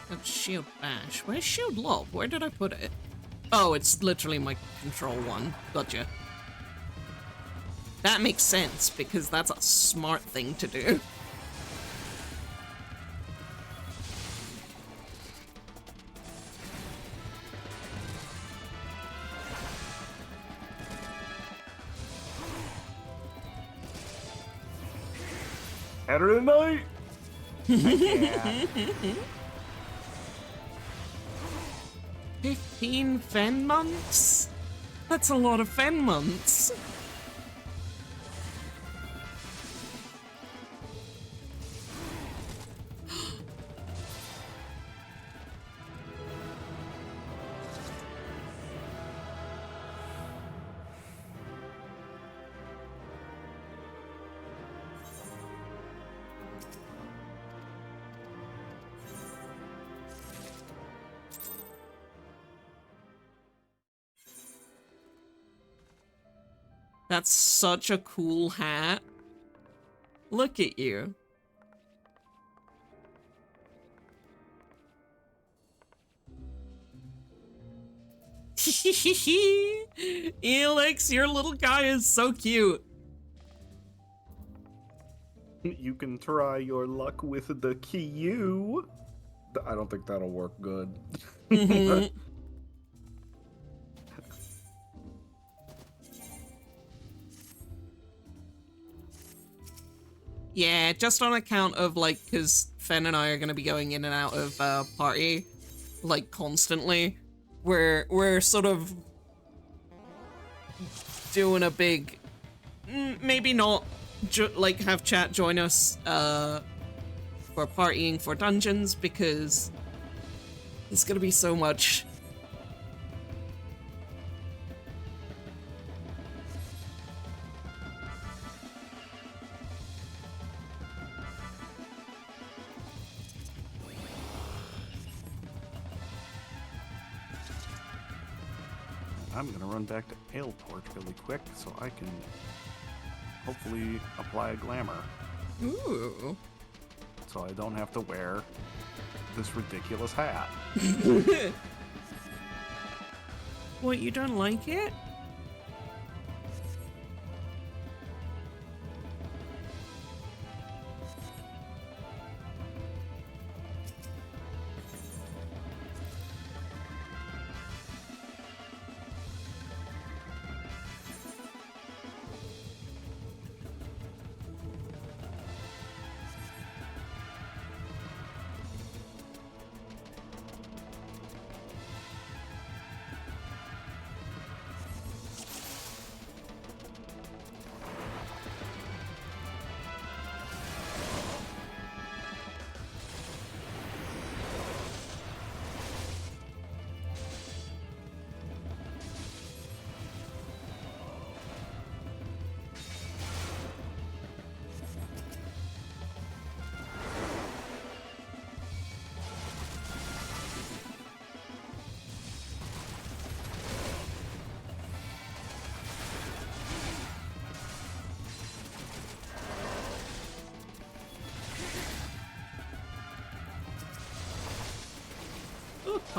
That's Shield Bash. Where's Shield Lob? Where did I put it? Oh, it's literally my control one. Gotcha. That makes sense, because that's a smart thing to do. Saturday night! Yeah. 15 Fen months? That's a lot of Fen months. That's such a cool hat. Look at you. Elix, your little guy is so cute. You can try your luck with the Kyu. I don't think that'll work good. Mm-hmm. Yeah, just on account of, like, because Fen and I are going to be going in and out of party, like, constantly. We're sort of doing a big, maybe not, like, have chat join us for partying for dungeons, because there's going to be so much. I'm gonna run back to Aleport really quick so I can hopefully apply a glamour. Ooh. So I don't have to wear this ridiculous hat. What, you don't like it?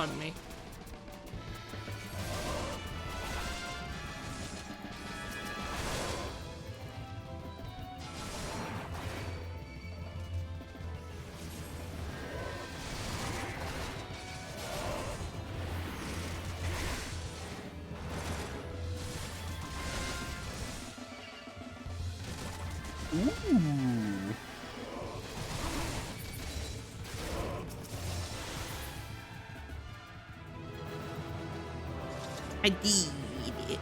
Pardon me. Ooh. I did it.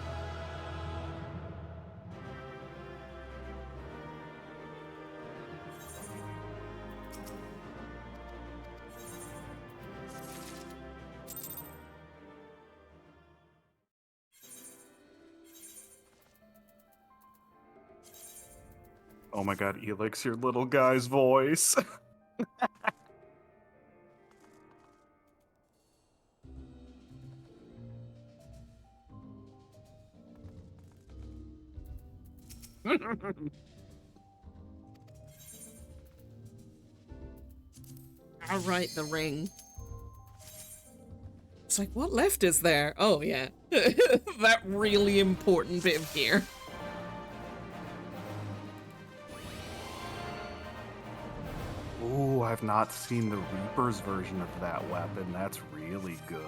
Oh my god, Elix, your little guy's voice. All right, the ring. It's like, what left is there? Oh, yeah. That really important bit of gear. Ooh, I've not seen the Reaper's version of that weapon. That's really good.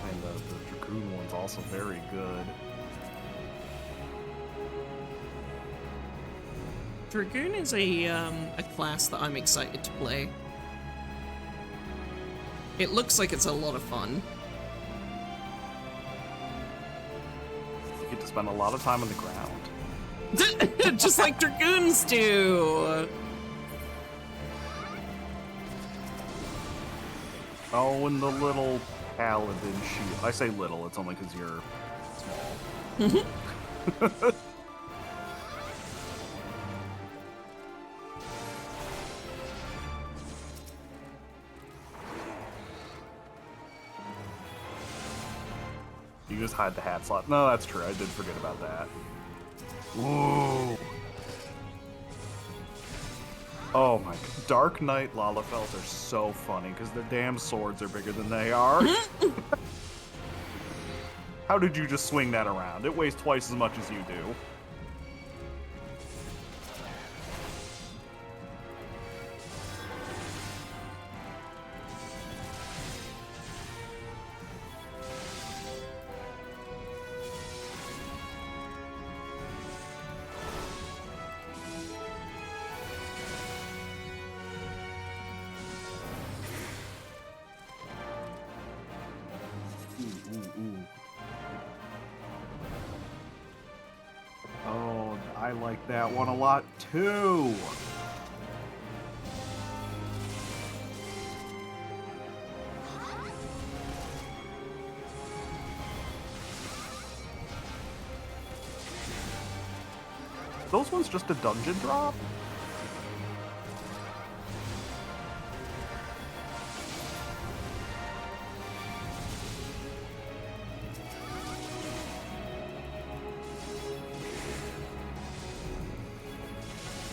And the Dragoon one's also very good. Dragoon is a class that I'm excited to play. It looks like it's a lot of fun. You get to spend a lot of time on the ground. Just like Dragoons do! Oh, and the little paladin shield. I say little, it's only because you're small. You just hide the hat slot. No, that's true. I did forget about that. Ooh. Oh my god. Dark Knight Lalafels are so funny because their damn swords are bigger than they are. How did you just swing that around? It weighs twice as much as you do. Oh, I like that one a lot too. Those ones just a dungeon drop?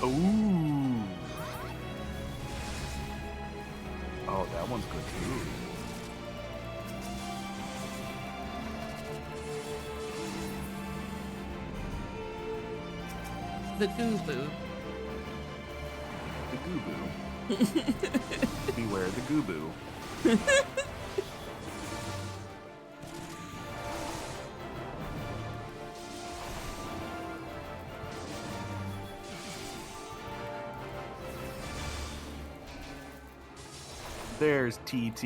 Ooh. Oh, that one's good too. The Gooboo. The Gooboo. Beware the Gooboo. There's TT.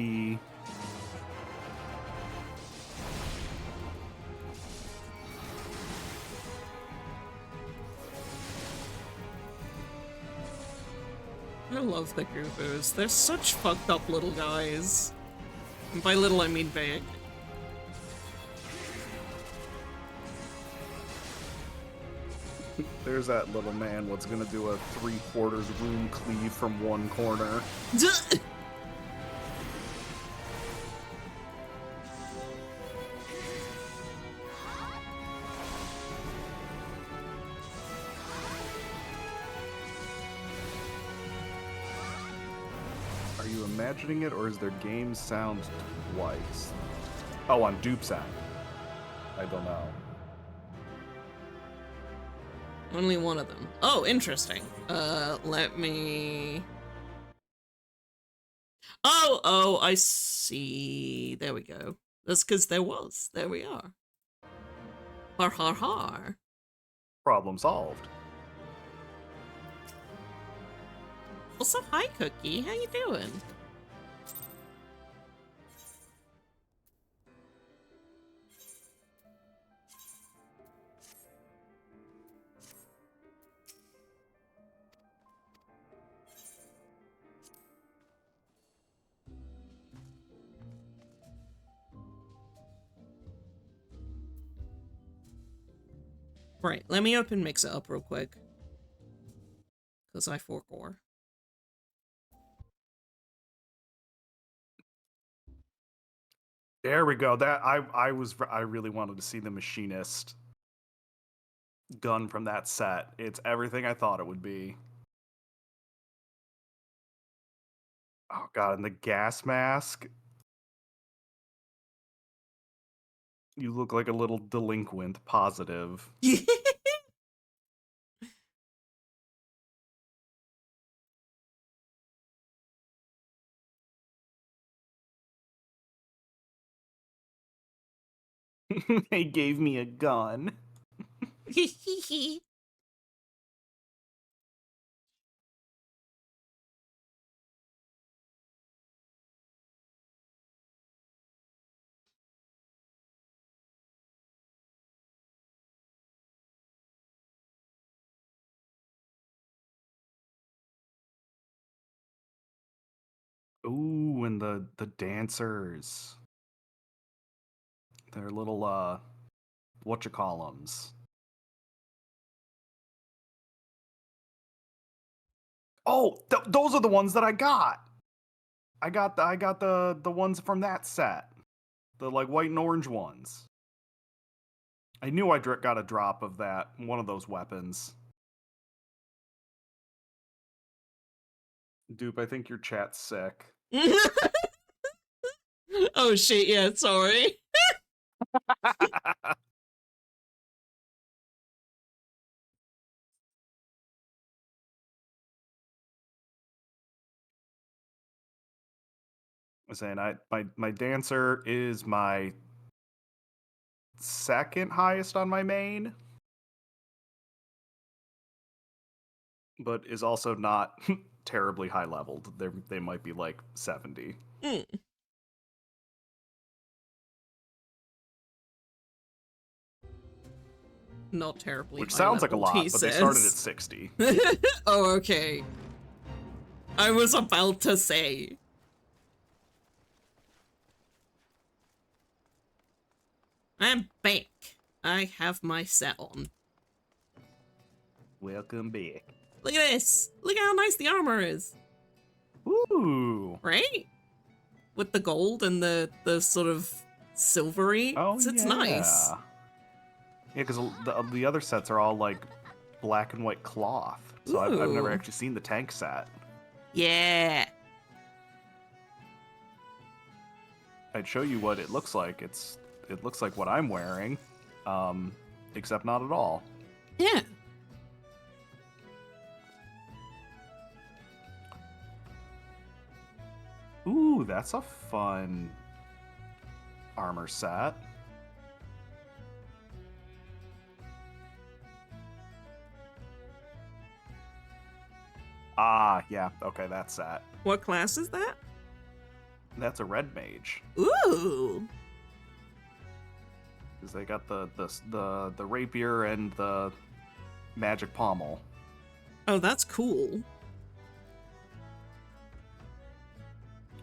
I love the Gooboos. They're such fucked up little guys. And by little, I mean big. There's that little man what's gonna do a 3/4 room cleave from one corner. Are you imagining it, or is their game sound twice? Oh, on Dupe's end. I don't know. Only one of them. Oh, interesting. Let me... Oh, I see. There we go. That's because there was. There we are. Har har har. Problem solved. What's up, hi Cookie? How you doing? Right, let me open Mix It Up real quick. Because I forgot. There we go. That I really wanted to see the machinist gun from that set. It's everything I thought it would be. Oh god, and the gas mask. You look like a little delinquent, positive. They gave me a gun. Ooh, and the dancers. They're little whatchamacallums. Oh, those are the ones that I got. I got the ones from that set. The like white and orange ones. I knew I got a drop of that, one of those weapons. Dupe, I think your chat's sick. Oh shit, yeah, sorry. I'm saying my dancer is my second highest on my main, but is also not terribly high leveled. They might be like 70. Mm. Not terribly. Which sounds like a lot, but they started at 60. Oh, okay. I was about to say. I'm back. I have my set on. Welcome back. Look at this. Look how nice the armor is. Ooh. Right? With the gold and the sort of silvery. Oh, it's yeah. Nice. Yeah, because the other sets are all like black and white cloth. So I've never Ooh. actually seen the tank set. Yeah. I'd show you what it looks like. It looks like what I'm wearing, except not at all. Yeah. Ooh, that's a fun armor set. Ah, yeah, okay, that's that. What class is that? That's a red mage. Ooh. Because they got the rapier and the magic pommel. Oh, that's cool.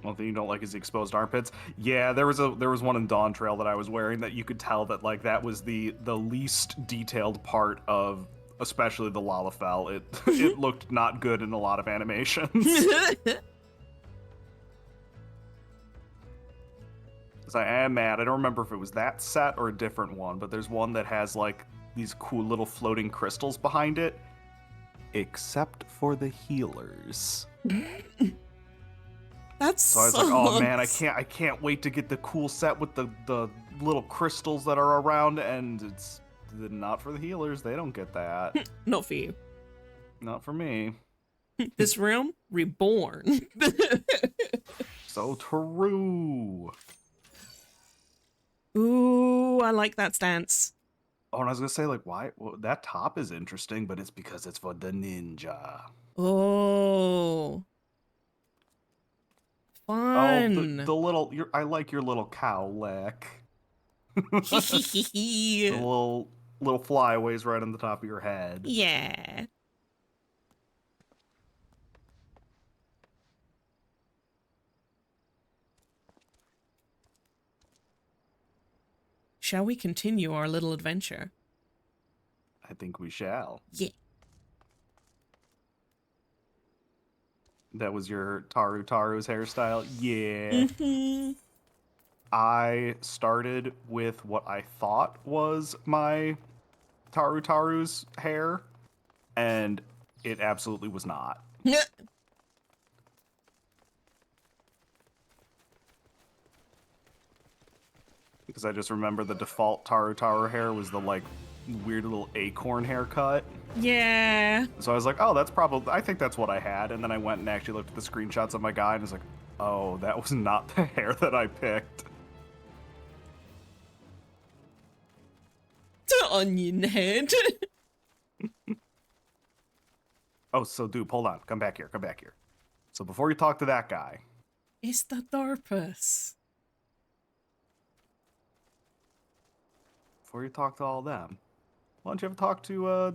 One thing you don't like is the exposed armpits. Yeah, there was one in Dawn Trail that I was wearing that you could tell that like that was the least detailed part of especially the Lalafell. It looked not good in a lot of animations. So I am mad. I don't remember if it was that set or a different one, but there's one that has like these cool little floating crystals behind it, except for the healers. That's so I was like, oh man, I can't wait to get the cool set with the little crystals that are around, and it's not for the healers. They don't get that. Not for you. Not for me. This realm reborn. So true. Ooh, I like that stance. Oh, and I was gonna say, like, why? Well, that top is interesting, but it's because it's for the ninja. Oh, fun. Oh, the little. I like your little cow lick. The little flyaways right on the top of your head. Yeah. Shall we continue our little adventure? I think we shall. Yeah. That was your Taru's hairstyle? Yeah. Mm-hmm. I started with what I thought was my Taru's hair, and it absolutely was not. Because I just remember the default Taru hair was the, like, weird little acorn haircut. Yeah. So I was like, oh, I think that's what I had. And then I went and actually looked at the screenshots of my guy and was like, oh, that was not the hair that I picked. The onion head. Oh, so dude, hold on. Come back here. So before you talk to that guy. It's the Darpus. Before you talk to all them, why don't you ever talk to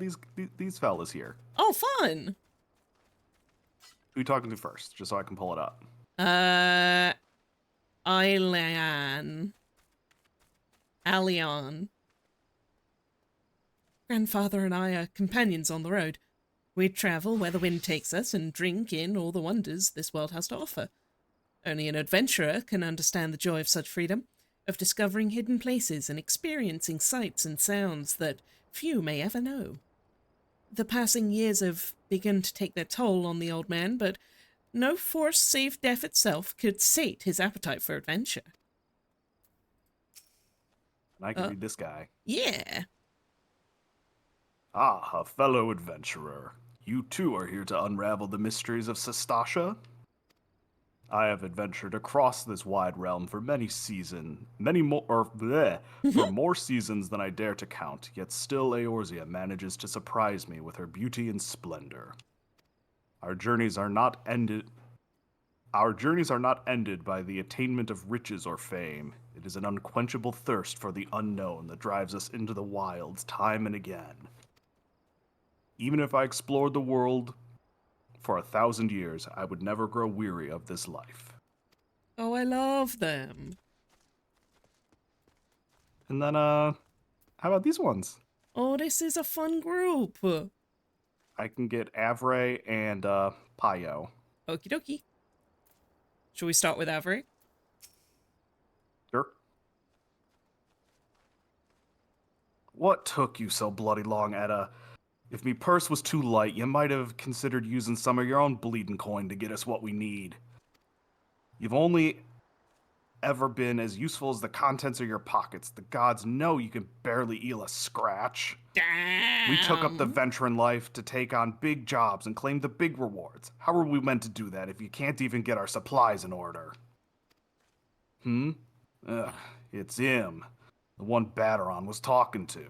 these fellas here? Oh, fun. Who you talking to first, just so I can pull it up? Alion. Grandfather and I are companions on the road. We travel where the wind takes us and drink in all the wonders this world has to offer. Only an adventurer can understand the joy of such freedom, of discovering hidden places and experiencing sights and sounds that few may ever know. The passing years have begun to take their toll on the old man, but no force save death itself could sate his appetite for adventure. And I can read this guy. Yeah. Ah, a fellow adventurer. You too are here to unravel the mysteries of Sestasha? I have adventured across this wide realm for for more seasons than I dare to count, yet still Eorzea manages to surprise me with her beauty and splendor. Our journeys are not ended by the attainment of riches or fame. It is an unquenchable thirst for the unknown that drives us into the wilds time and again. Even if I explored the world for 1,000 years, I would never grow weary of this life. Oh, I love them. And then, how about these ones? Oh, this is a fun group. I can get Avray and, Payo. Okie dokie. Shall we start with Avery? Sure. What took you so bloody long, Etta? If me purse was too light, you might have considered using some of your own bleeding coin to get us what we need. You've only ever been as useful as the contents of your pockets. The gods know you can barely eel a scratch. Damn. We took up the venturing life to take on big jobs and claim the big rewards. How are we meant to do that if you can't even get our supplies in order? It's him. The one Bateron was talking to.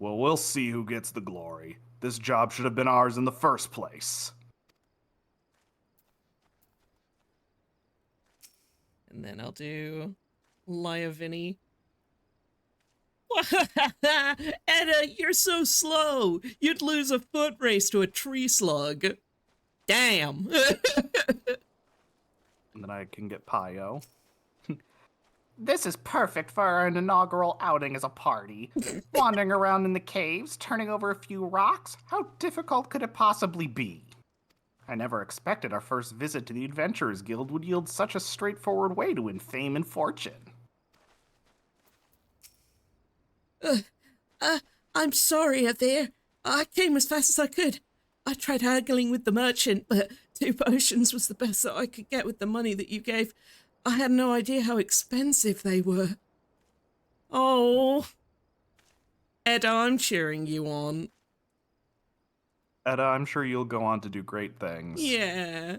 Well, we'll see who gets the glory. This job should have been ours in the first place. And then I'll do Lyavini. Etta, you're so slow. You'd lose a foot race to a tree slug. Damn. And then I can get Payo. This is perfect for an inaugural outing as a party. Wandering around in the caves, turning over a few rocks, how difficult could it possibly be? I never expected our first visit to the Adventurers Guild would yield such a straightforward way to win fame and fortune. I'm sorry, Adair. I came as fast as I could. I tried haggling with the merchant, but 2 potions was the best that I could get with the money that you gave. I had no idea how expensive they were. Oh. Ed, I'm cheering you on. Edda, I'm sure you'll go on to do great things. Yeah.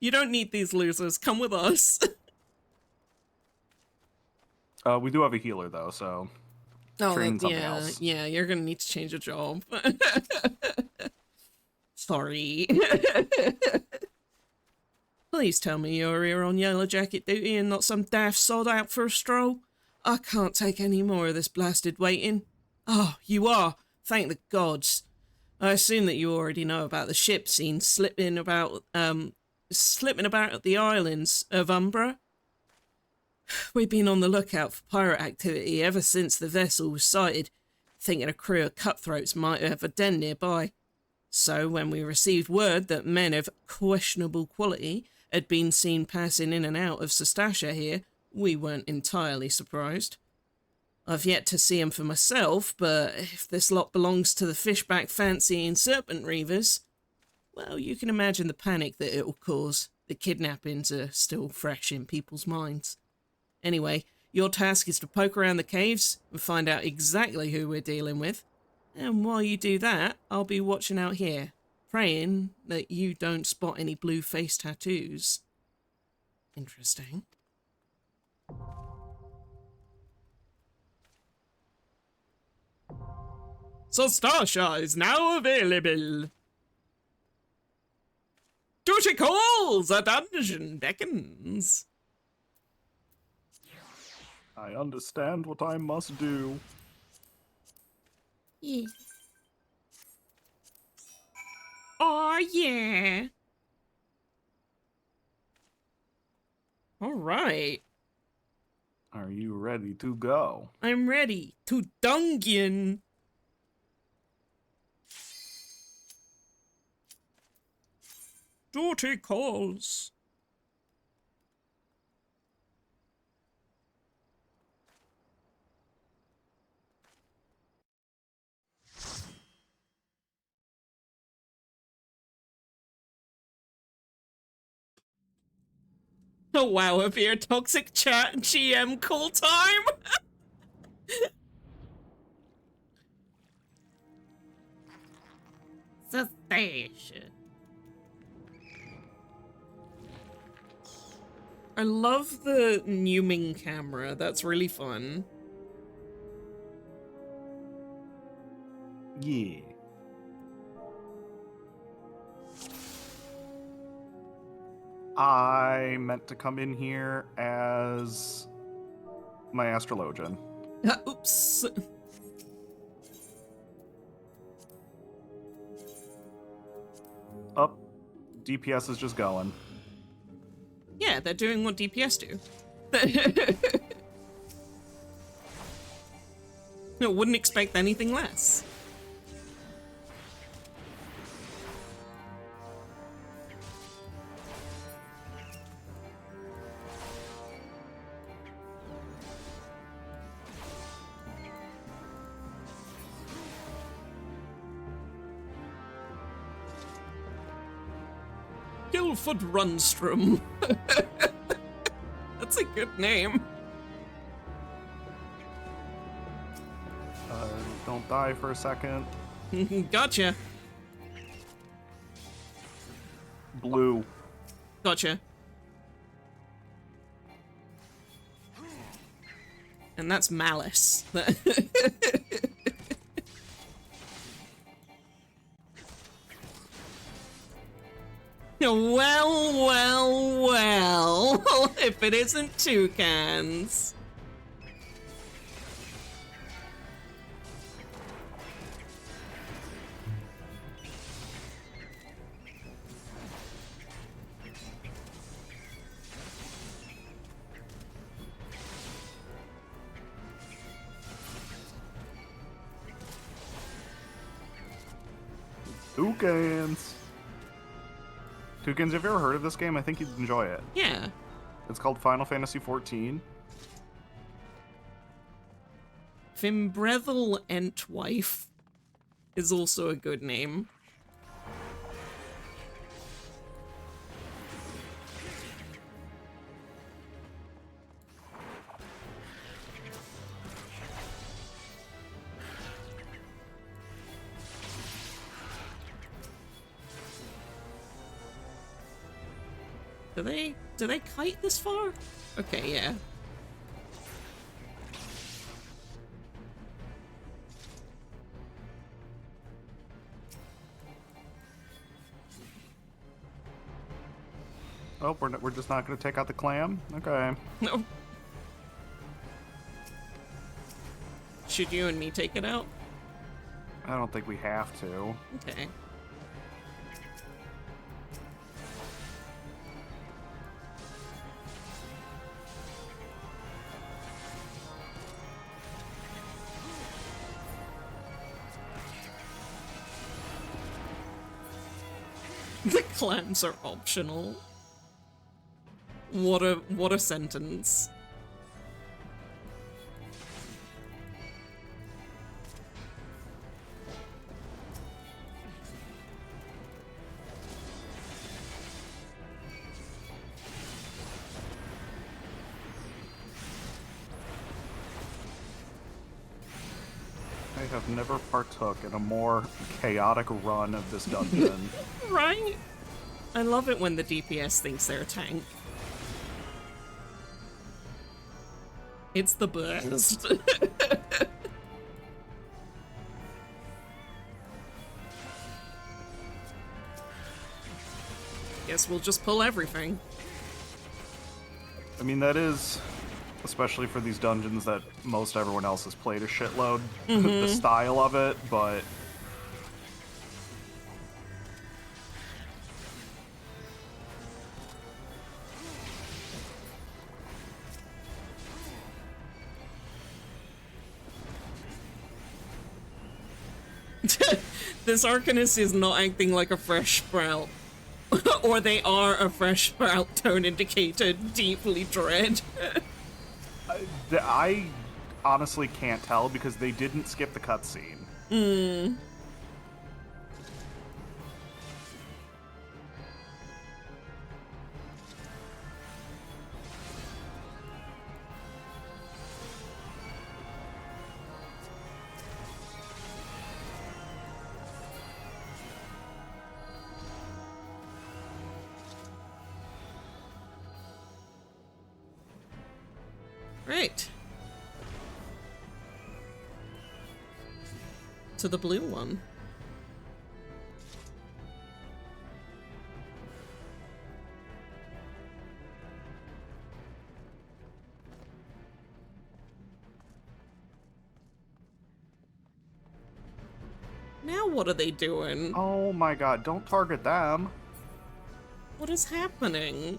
You don't need these losers. Come with us. We do have a healer, though, so... train something else. Yeah, you're gonna need to change your job. Sorry. Please tell me you're here on Yellow Jacket duty and not some daft sod out for a stroll. I can't take any more of this blasted waiting. Oh, you are. Thank the gods. I assume that you already know about the ship scene slipping about at the islands of Umbra. We've been on the lookout for pirate activity ever since the vessel was sighted, thinking a crew of cutthroats might have a den nearby. So when we received word that men of questionable quality had been seen passing in and out of Sestasha here, we weren't entirely surprised. I've yet to see 'em for myself, but if this lot belongs to the fishback fancying serpent reavers, well, you can imagine the panic that it'll cause. The kidnappings are still fresh in people's minds. Anyway, your task is to poke around the caves and find out exactly who we're dealing with. And while you do that, I'll be watching out here, praying that you don't spot any blue face tattoos. Interesting. Sestasha is now available. Duty calls, a dungeon beckons. I understand what I must do. Yeah. Oh, yeah. All right. Are you ready to go? I'm ready to dungeon. Duty calls. Oh wow, a beer toxic chat GM call time. Sestasha. I love the Newming camera. That's really fun. Yeah. I meant to come in here as my astrologian. Oops. Up. DPS is just going. Yeah, they're doing what DPS do. I wouldn't expect anything less. Guildford Runstrom. That's a good name. Don't die for a second. Gotcha. Blue. Gotcha. And that's Malice. Well, well, well. If it isn't toucans. Toucans. Toucans, have you ever heard of this game? I think you'd enjoy it. Yeah. It's called Final Fantasy XIV. Fimbrethel Entwife is also a good name. Do they kite this far? Okay, yeah. Oh, we're just not going to take out the clam? Okay. No. Should you and me take it out? I don't think we have to. Okay. The clams are optional. What a sentence. I have never partook in a more chaotic run of this dungeon. Right? I love it when the DPS thinks they're a tank. It's the best. Guess we'll just pull everything. I mean, that is, especially for these dungeons that most everyone else has played a shitload, the style of it, but... This Arcanist is not acting like a fresh sprout. Or they are a fresh sprout, tone indicated, deeply dread. I honestly can't tell because they didn't skip the cutscene. Right. To the blue one. Now what are they doing? Oh my god, don't target them. What is happening?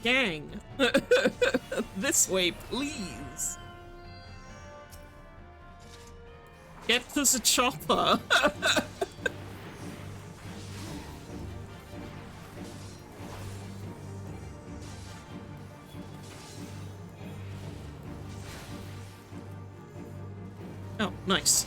Gang! This way, please! Get to the chopper! Oh, nice.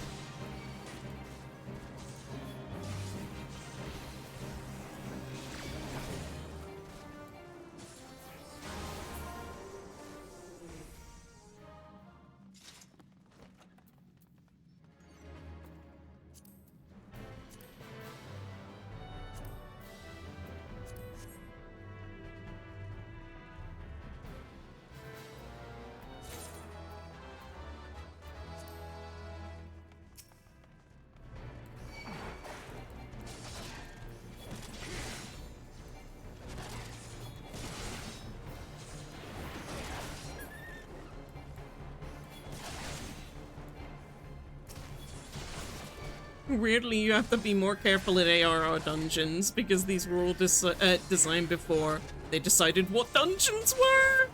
Weirdly, you have to be more careful in ARR dungeons, because these were all designed before they decided what dungeons were!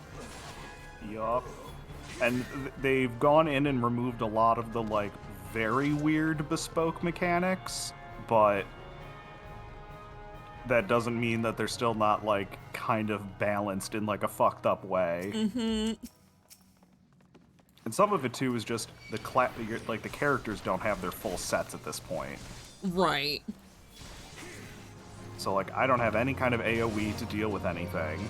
Yup. And they've gone in and removed a lot of the, like, very weird bespoke mechanics, but that doesn't mean that they're still not, like, kind of balanced in, like, a fucked up way. Mm-hmm. And some of it, too, is just the characters don't have their full sets at this point. Right. So, like, I don't have any kind of AoE to deal with anything.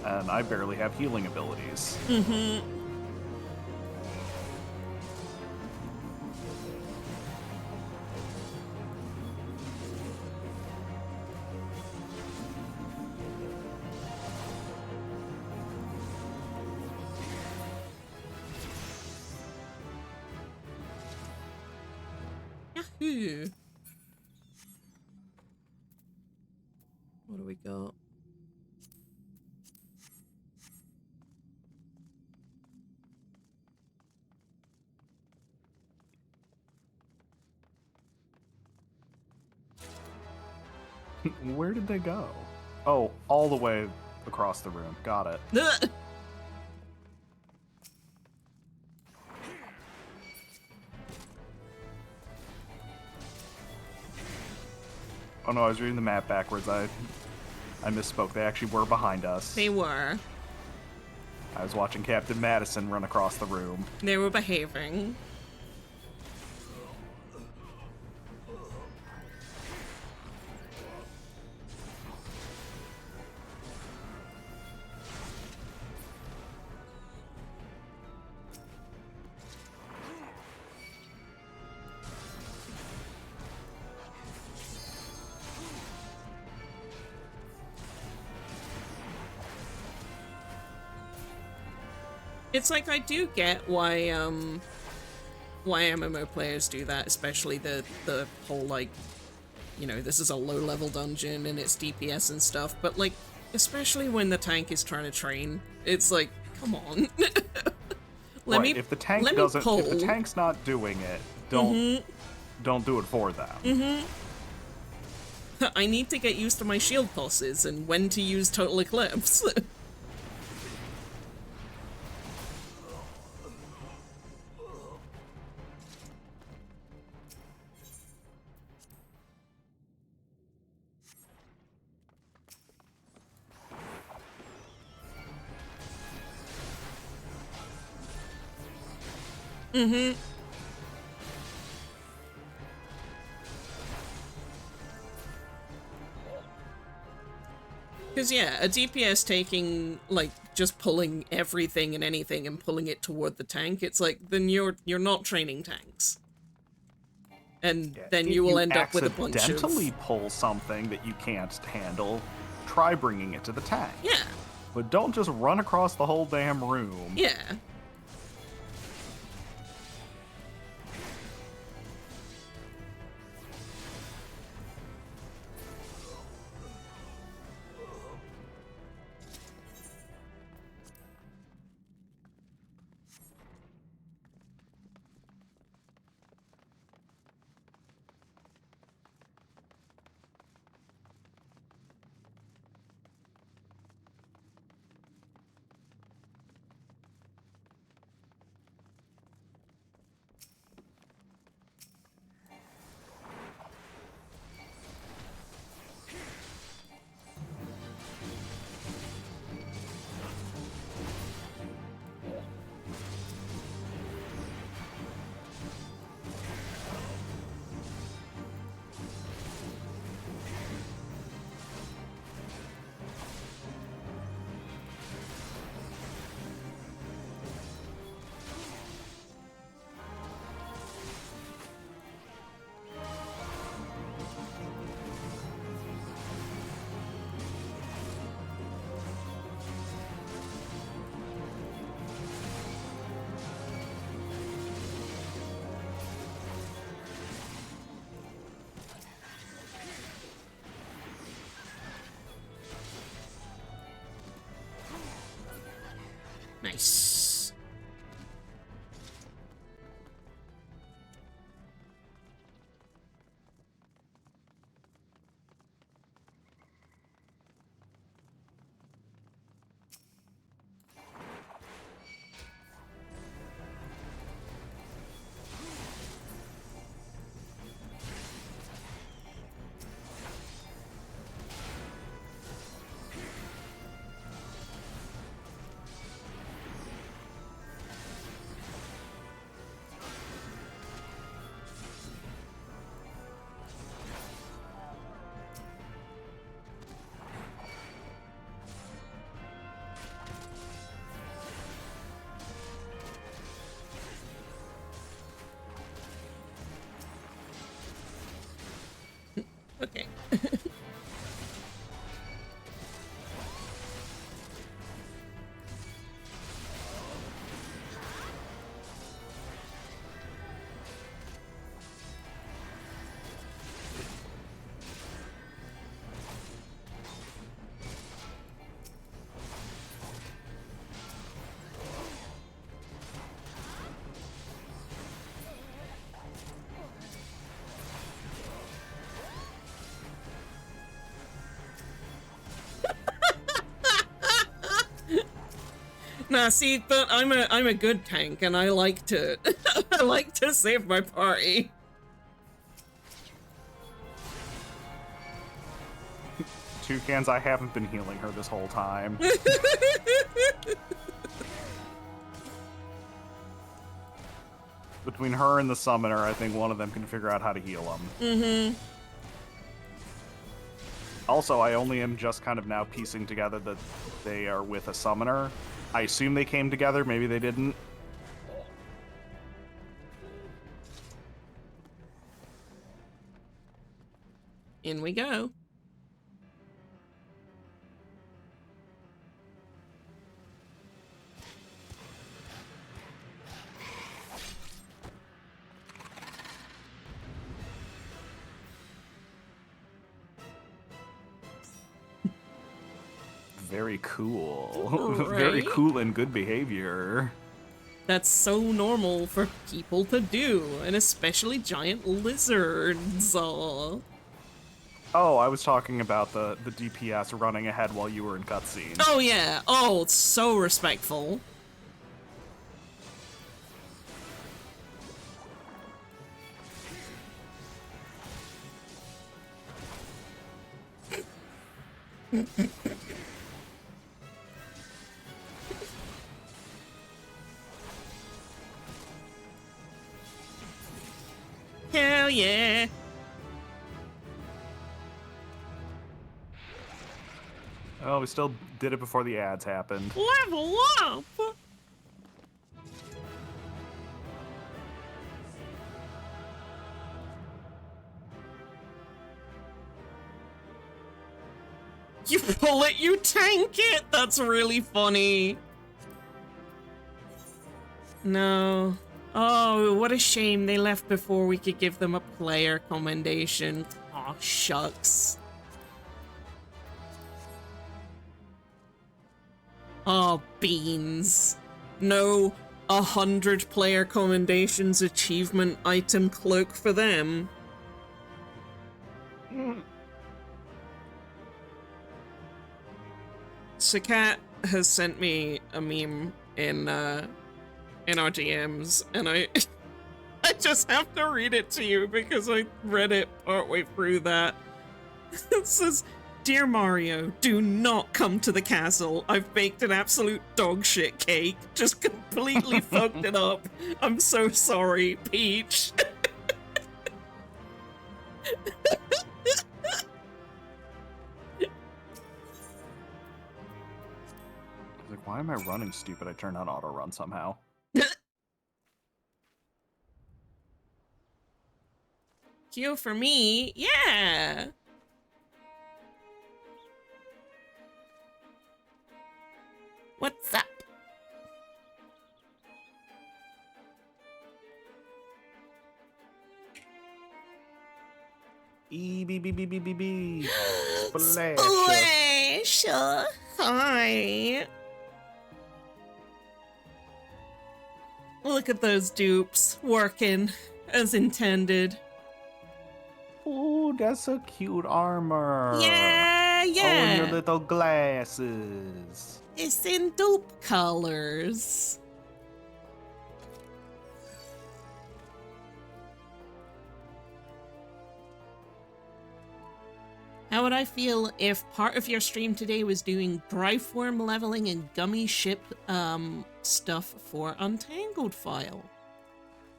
And I barely have healing abilities. Mm-hmm. Yahoo! What do we got? Where did they go? Oh, all the way across the room. Got it. Oh no, I was reading the map backwards. I misspoke. They actually were behind us. They were. I was watching Captain Madison run across the room. They were behaving. It's like, I do get why MMO players do that, especially the whole, like, you know, this is a low-level dungeon and it's DPS and stuff, but, like, especially when the tank is trying to train, it's like, come on. If the tank doesn't, if the tank's not doing it, don't do it for them. I need to get used to my shield pulses and when to use Total Eclipse. Mm-hmm. Because, yeah, a DPS taking, like, just pulling everything and anything and pulling it toward the tank, it's like, then you're not training tanks. And then you will end up with a bunch of... accidentally pull something that you can't handle, try bringing it to the tank. Yeah. But don't just run across the whole damn room. Yeah. Okay. Nah, see, but I'm a good tank, and I like to I like to save my party. Toucans, I haven't been healing her this whole time. Between her and the summoner, I think one of them can figure out how to heal him. Mm-hmm. Also, I only am just kind of now piecing together that they are with a summoner. I assume they came together, maybe they didn't. In we go. Very cool. Right? Very cool and good behavior. That's so normal for people to do, and especially giant lizards. Oh, I was talking about the DPS running ahead while you were in cutscene. Oh yeah. Oh, it's so respectful. Hell yeah. Oh, we still did it before the ads happened. Level up. You pull it, you tank it! That's really funny. No. Oh, what a shame they left before we could give them a player commendation. Aw, shucks. Oh, beans. No 100 player commendations achievement item cloak for them. Sakat has sent me a meme in our DMs, and I I just have to read it to you because I read it partway through that. It says, "Dear Mario, do not come to the castle. I've baked an absolute dog shit cake. Just completely fucked it up. I'm so sorry, Peach." Like, why am I running stupid? I turned on auto run somehow. Q for me, yeah. What's up? E-B-B-B-B-B-B. Splash. Splash. Hi. Look at those dupes working as intended. Oh, that's so cute armor. Yeah, Oh, and yeah. your little glasses. It's in dupe colors. How would I feel if part of your stream today was doing dry form leveling and gummy ship stuff for Untangled File?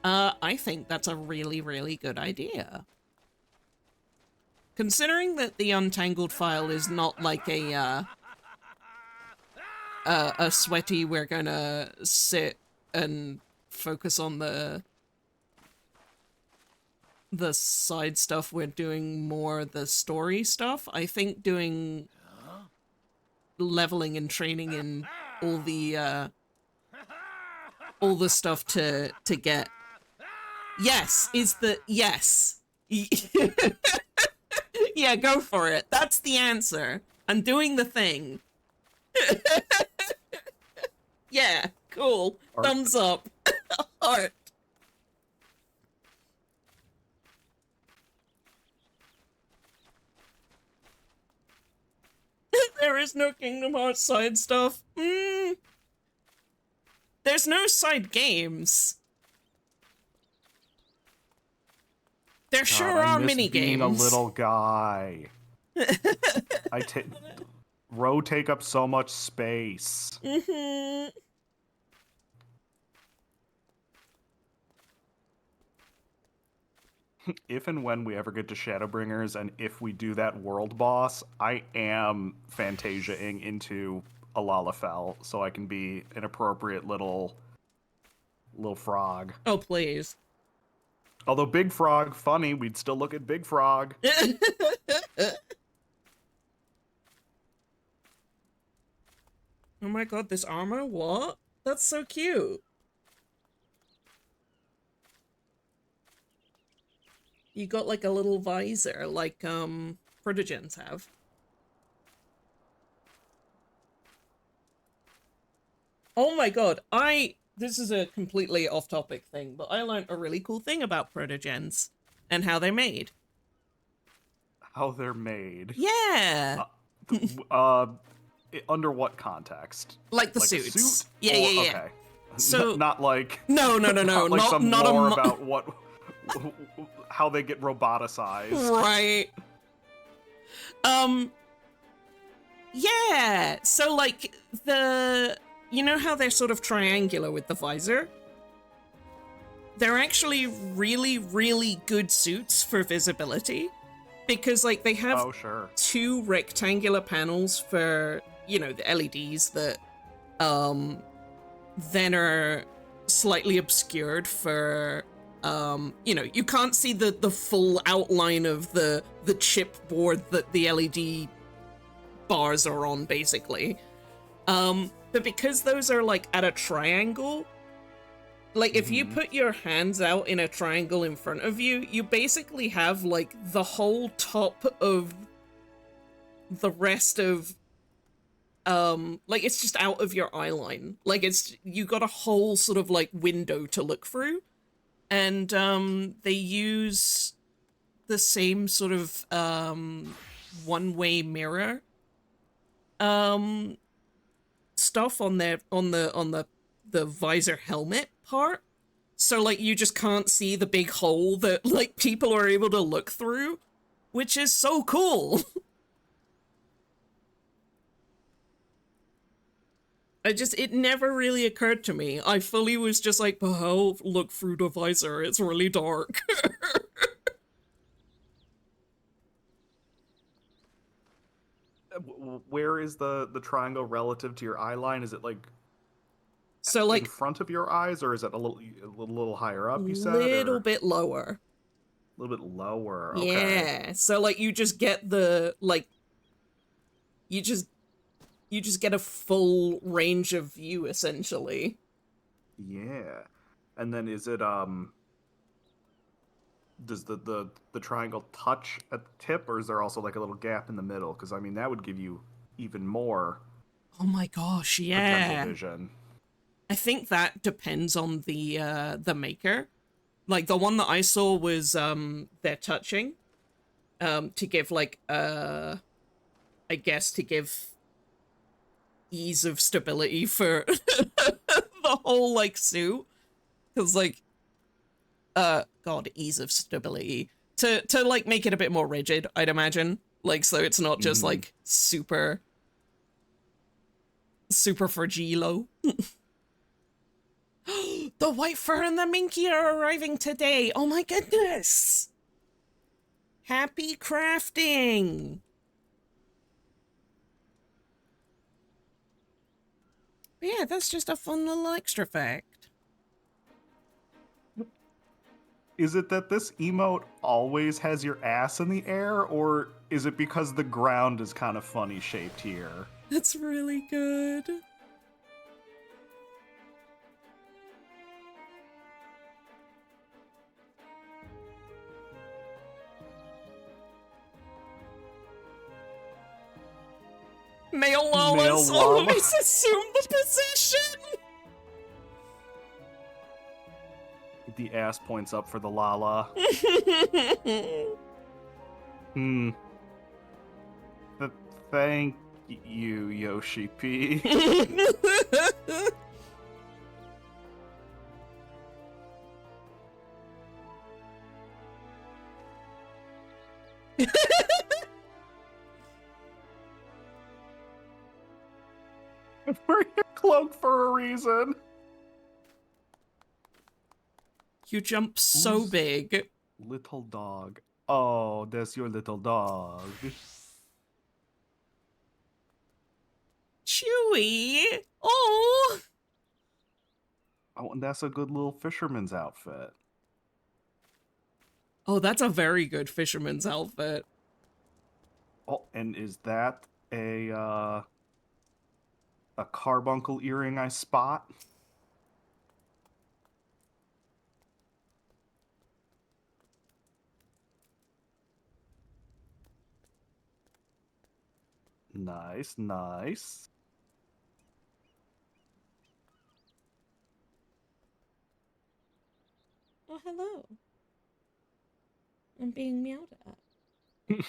I think that's a really, really good idea. Considering that the Untangled File is not like a sweaty, we're gonna sit and focus on the the side stuff, we're doing more the story stuff. I think doing leveling and training and all the stuff to get yes is the yes. Yeah, go for it. That's the answer. I'm doing the thing. Yeah, cool. Art. Thumbs up. Art. There is no Kingdom Hearts side stuff. There's no side games. There sure are mini being games. a little guy. Row take up so much space. If and when we ever get to Shadowbringers, and if we do that world boss, I am Fantasiaing into a Lalafell, so I can be an appropriate little frog. Oh, please. Although Big Frog, funny, we'd still look at Big Frog. Oh my god, this armor? What? That's so cute. You got like a little visor, like, Protogens have. Oh my god, this is a completely off-topic thing, but I learned a really cool thing about Protogens and how they're made. How they're made. Yeah! Under what context? Like the like suits. A suit? Yeah. Okay. So not like no, not like some not lore about how they get roboticized. Right. Yeah. So like you know how they're sort of triangular with the visor? They're actually really, really good suits for visibility because like they have two rectangular panels for, you know, the LEDs that then are slightly obscured for you know, you can't see the full outline of the chipboard that the LED bars are on, basically. But because those are like at a triangle, like if you put your hands out in a triangle in front of you, you basically have like the whole top of the rest of like it's just out of your eye line. Like you got a whole sort of like window to look through. And they use the same sort of one-way mirror stuff on the visor helmet part. So like you just can't see the big hole that like people are able to look through, which is so cool. It never really occurred to me. I fully was just like, but I'll look through the visor, it's really dark. Where is the triangle relative to your eye line? Is it like so like in front of your eyes, or is it a little higher up, you said? A little bit lower. A little bit lower, okay. Yeah, so like you just get the, like, you just get a full range of view, essentially. Yeah. And then is it, does the triangle touch at the tip, or is there also like a little gap in the middle? Because, I mean, that would give you even more oh my gosh, potential yeah. vision. I think that depends on the maker. Like, the one that I saw was, they're touching, to give, like, I guess to give ease of stability for the whole, like, suit. Because, like, God, ease of stability. To, like, make it a bit more rigid, I'd imagine. Like, so it's not just, like, super fragile. The white fur and the minky are arriving today. Oh my goodness. Happy crafting. But yeah, that's just a fun little extra fact. Is it that this emote always has your ass in the air, or is it because the ground is kind of funny shaped here? That's really good. Male llamas llama. always assume the position. The ass points up for the Lala. Thank you, Yoshi P. Wear your cloak for a reason. You jump so Who's- big. Little dog. Oh, that's your little dog. Chewy. Oh. Oh, and that's a good little fisherman's outfit. Oh, that's a very good fisherman's outfit. Oh, and is that a carbuncle earring I spot? Nice, nice. Oh, hello. I'm being meowed at.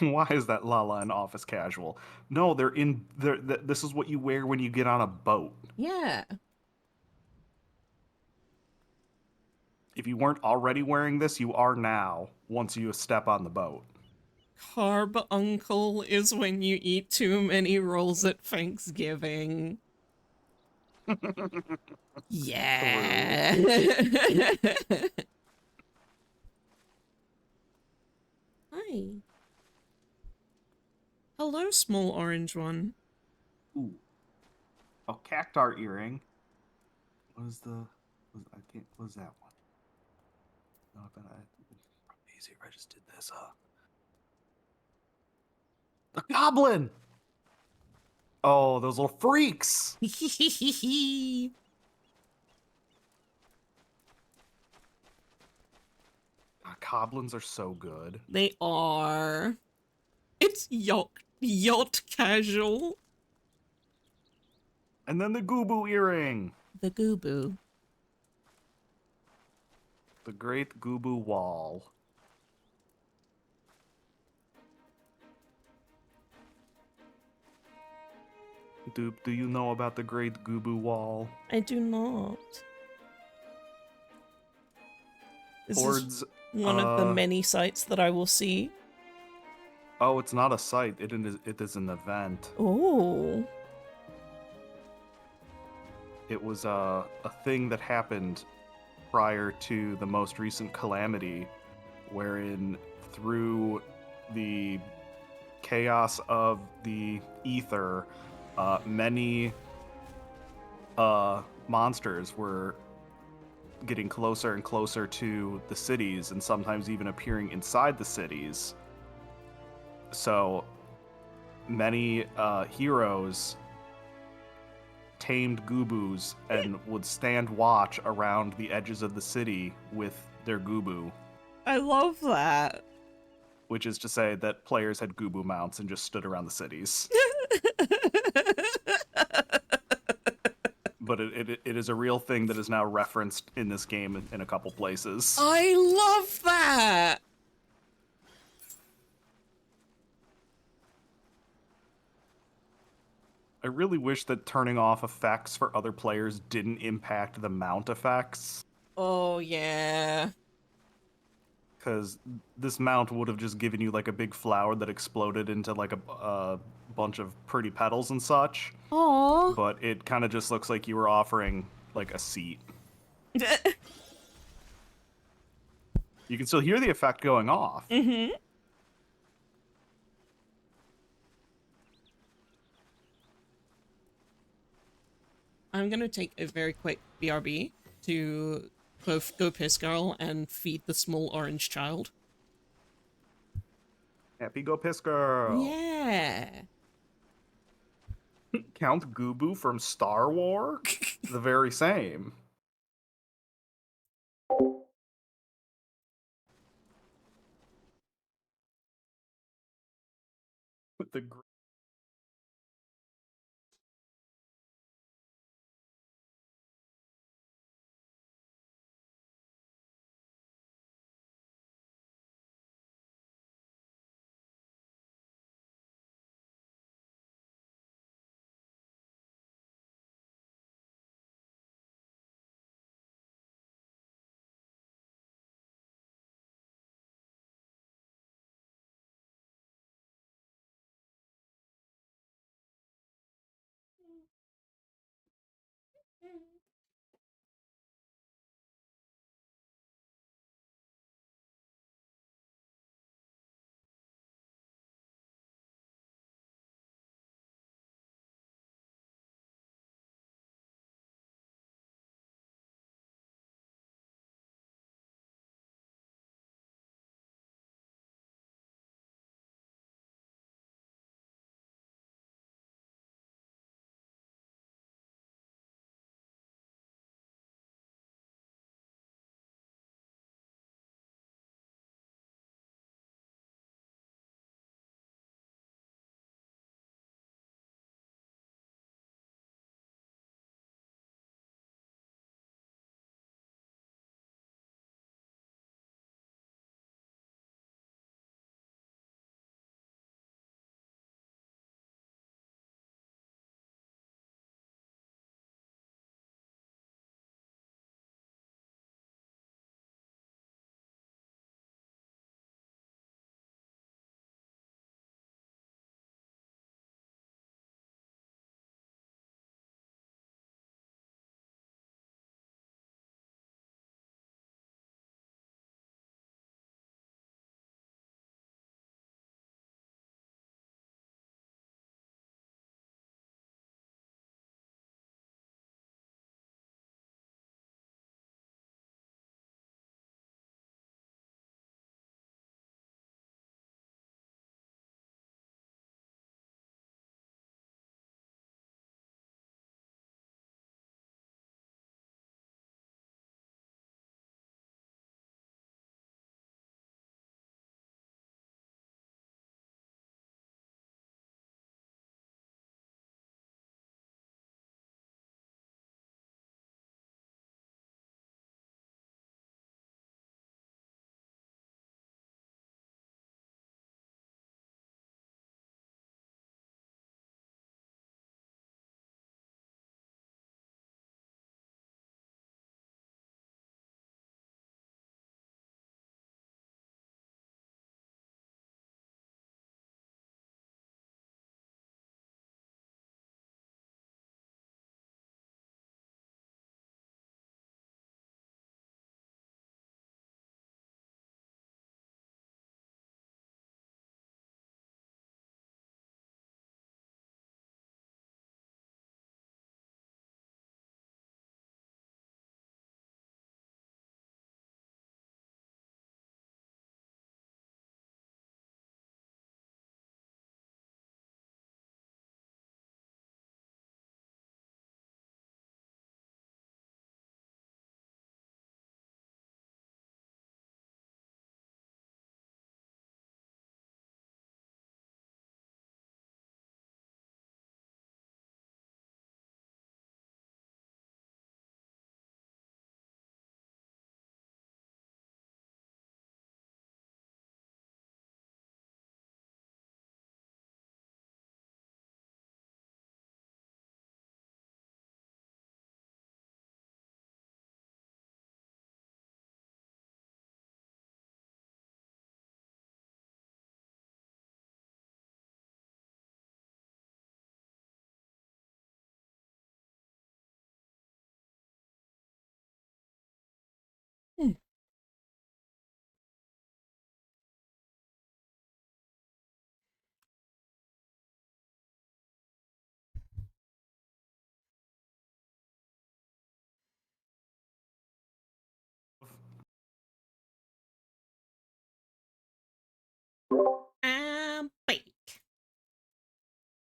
Why is that Lala in office casual? No, this is what you wear when you get on a boat. Yeah. If you weren't already wearing this, you are now, once you step on the boat. Carbuncle is when you eat too many rolls at Thanksgiving. Yeah. Hi. Hello, small orange one. Ooh. A cactar earring. What is that one? No, I bet easy if I just did this, The goblin! Oh, those little freaks! Goblins are so good. They are. It's yacht casual. And then the Goobboo earring. The Gooboo. The Great Goobboo Wall. Do you know about the Great Goobboo Wall? I do not. This Hordes, is one of the many sites that I will see. Oh, it's not a site. It is an event. Oh. It was a thing that happened prior to the most recent calamity, wherein through the chaos of the ether, many monsters were getting closer and closer to the cities, and sometimes even appearing inside the cities. So many heroes tamed Goobboos and would stand watch around the edges of the city with their Goobboo. I love that. Which is to say that players had Goobboo mounts and just stood around the cities. But it is a real thing that is now referenced in this game in a couple places. I love that. I really wish that turning off effects for other players didn't impact the mount effects. Oh, yeah. Because this mount would have just given you like a big flower that exploded into like a bunch of pretty petals and such. Aww. But it kind of just looks like you were offering like a seat. You can still hear the effect going off. Mm-hmm. I'm gonna take a very quick BRB to both go piss girl and feed the small orange child. Happy Go Piss Girl. Yeah. Count Goobu from Star Wars? The very same. With the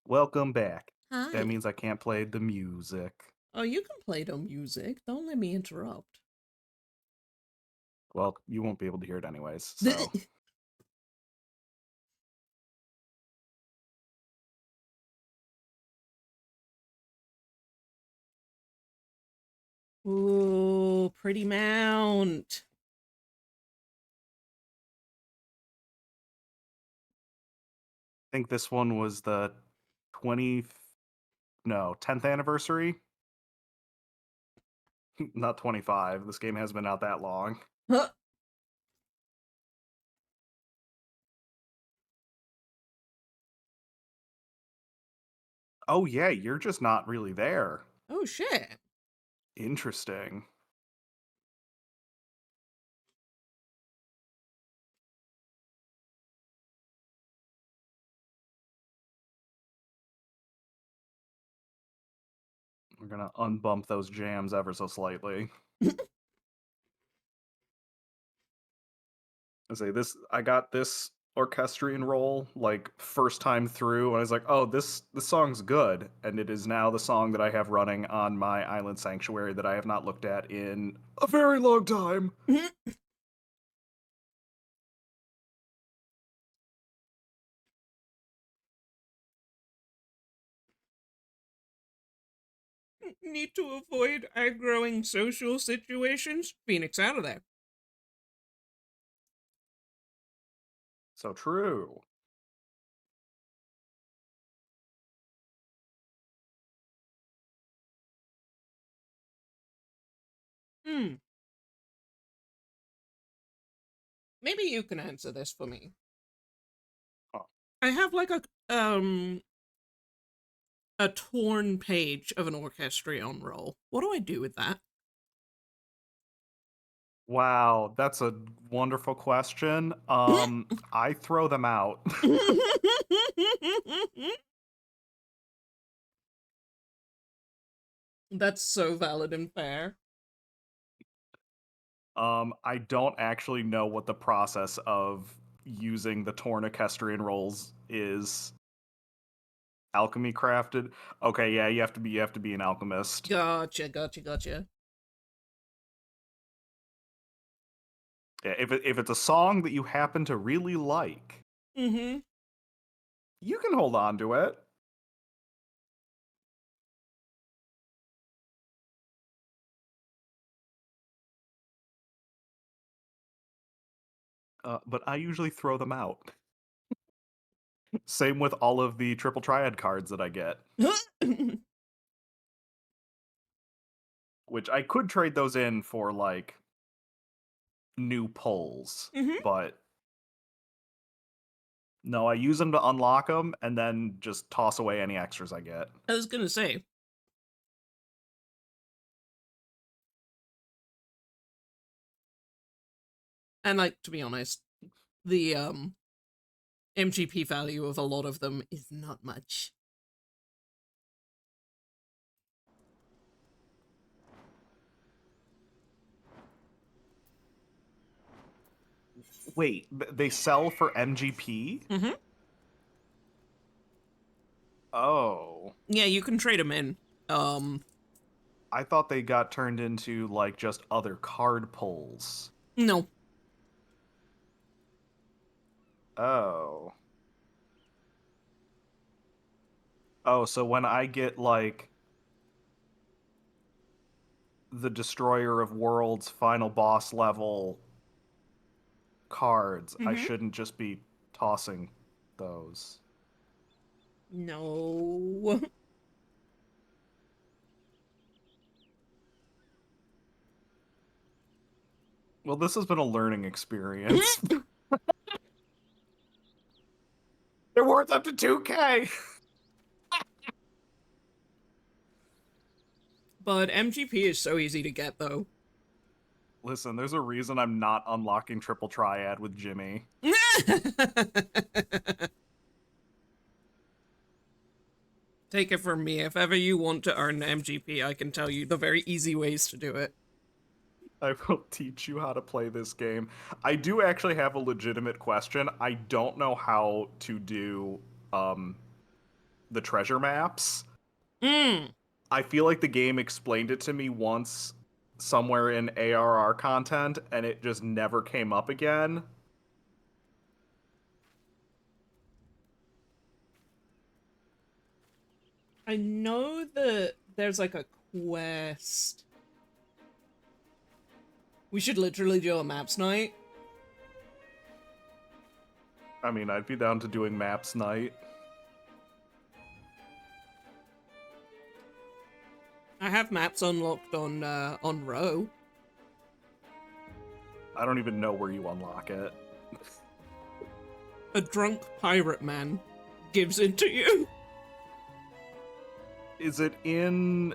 Welcome back. Hi. That means I can't play the music. Oh, you can play the music. Don't let me interrupt. Well, you won't be able to hear it anyways, so. Ooh, pretty mount. I think this one was the 10th anniversary? Not 25. This game hasn't been out that long. Huh. Oh yeah, you're just not really there. Oh, shit. Interesting. We're gonna unbump those jams ever so slightly. I got this orchestrion roll like first time through, and I was like, oh, this song's good, and it is now the song that I have running on my Island Sanctuary that I have not looked at in a very long time. Need to avoid aggroing social situations. Phoenix out of there. So true. Maybe you can answer this for me. Oh. I have like a torn page of an orchestrion roll. What do I do with that? Wow, that's a wonderful question. I throw them out. That's so valid and fair. I don't actually know what the process of using the torn orchestrion rolls is. Alchemy crafted. Okay, yeah, you have to be an alchemist. Gotcha. Yeah, if it's a song that you happen to really like, Mm-hmm. you can hold on to it. But I usually throw them out. Same with all of the triple triad cards that I get, which I could trade those in for like new pulls, Mm-hmm. but no, I use them to unlock them and then just toss away any extras I get. I was gonna say. And like, to be honest, the MGP value of a lot of them is not much. Wait, they sell for MGP? Mm-hmm. Oh. Yeah, you can trade them in. I thought they got turned into like just other card pulls. No. Oh. Oh, so when I get like the Destroyer of Worlds final boss level cards, I Mm-hmm. shouldn't just be tossing those. No. Well, this has been a learning experience. They're worth up to 2K. But MGP is so easy to get, though. Listen, there's a reason I'm not unlocking triple triad with Jimmy. Take it from me, if ever you want to earn MGP, I can tell you the very easy ways to do it. I will teach you how to play this game. I do actually have a legitimate question. I don't know how to do the treasure maps. Mm. I feel like the game explained it to me once somewhere in ARR content, and it just never came up again. I know that there's like a quest. We should literally do a maps night. I mean, I'd be down to doing maps night. I have maps unlocked on Row. I don't even know where you unlock it. A drunk pirate man gives it to you. Is it in...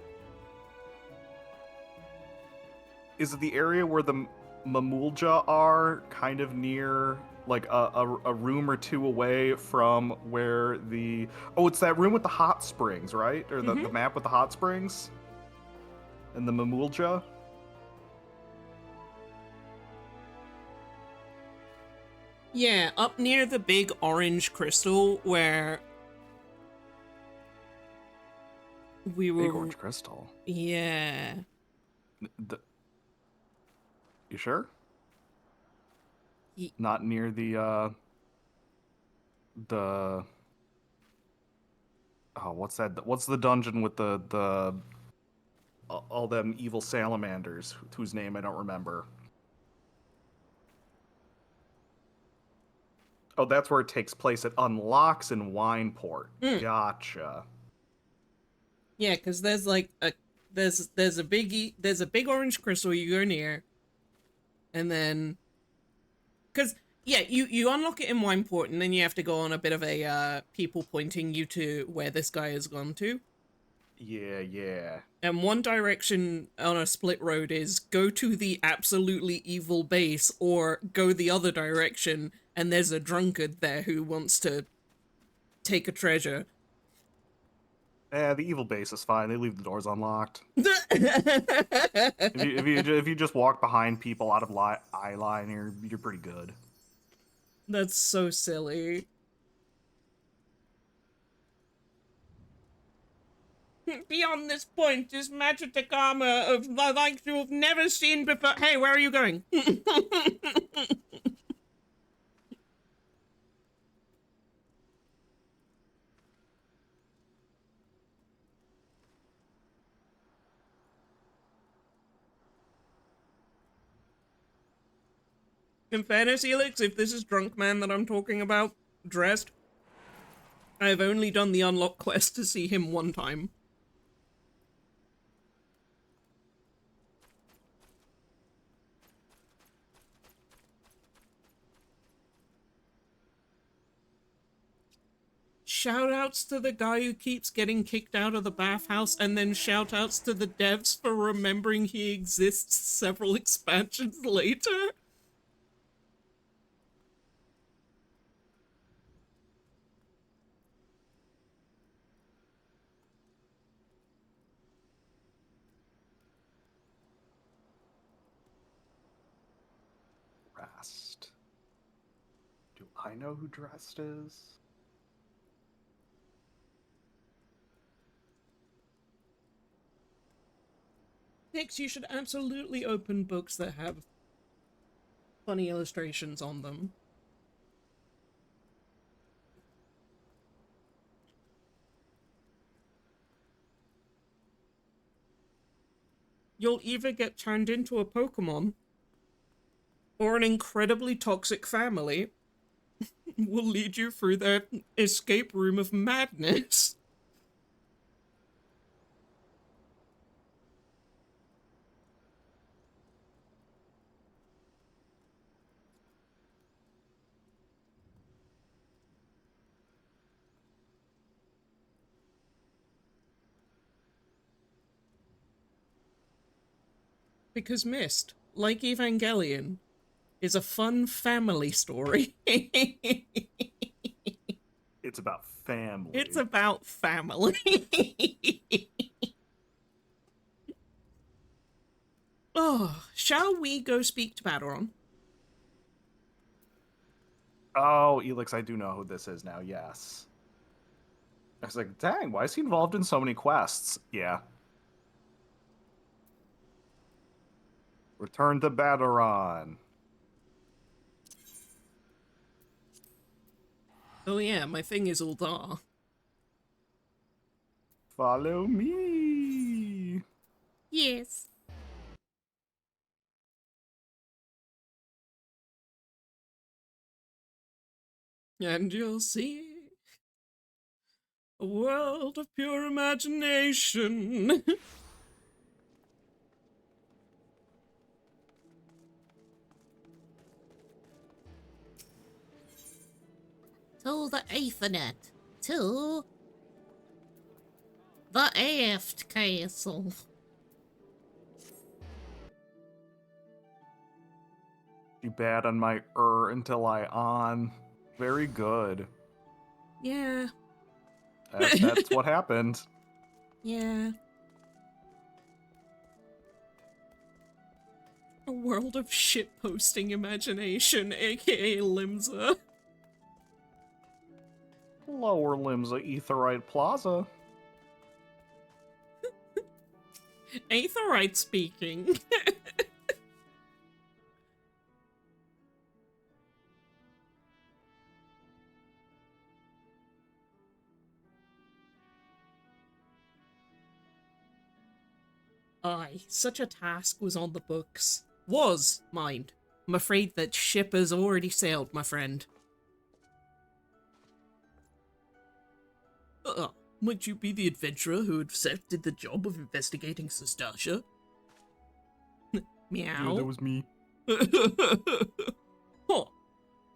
Is it the area where the Mamulja are, kind of near, like, a room or two away from where the... Oh, it's that room with the hot springs, right? Or the map with the hot springs? And the Mamulja? Yeah, up near the big orange crystal where we were... Big orange crystal? Yeah. You sure? Ye- Not near the... Oh, what's that? What's the dungeon with the all them evil salamanders whose name I don't remember? Oh, that's where it takes place. It unlocks in Wineport. Gotcha. Yeah, because there's like there's a big orange crystal you go near, and then because yeah, you unlock it in Wineport, and then you have to go on a bit of a people pointing you to where this guy has gone to. Yeah. And one direction on a split road is go to the absolutely evil base, or go the other direction, and there's a drunkard there who wants to take a treasure. The evil base is fine. They leave the doors unlocked. if you just walk behind people out of eye line, you're pretty good. That's so silly. Beyond this point is magic armor of the like you've never seen before. Hey, where are you going? In fairness, Elix, if this is drunk man that I'm talking about, dressed, I've only done the unlock quest to see him one time. Shoutouts to the guy who keeps getting kicked out of the bathhouse, and then shoutouts to the devs for remembering he exists several expansions later. Dressed. Do I know who Dressed is? Nix, you should absolutely open books that have funny illustrations on them. You'll either get turned into a Pokemon, or an incredibly toxic family will lead you through their escape room of madness. Because Myst, like Evangelion, is a fun family story. It's about family. It's about family. Oh, shall we go speak to Baderon? Oh, Elix, I do know who this is now, yes. I was like, dang, why is he involved in so many quests? Yeah. Return to Baderon. Oh yeah, my thing is all there. Follow me. Yes. And you'll see a world of pure imagination. To the Ethernet. To the Aft Castle. Be bad on my until I on. Very good. Yeah, That's what happened. yeah. A world of shitposting imagination, aka Limsa. Lower limbs of Aetheryte Plaza. Aetherite speaking. Aye, such a task was on the books. Was, mind. I'm afraid that ship has already sailed, my friend. Might you be the adventurer who accepted the job of investigating Sestasha? Meow. Yeah, that was me. Huh.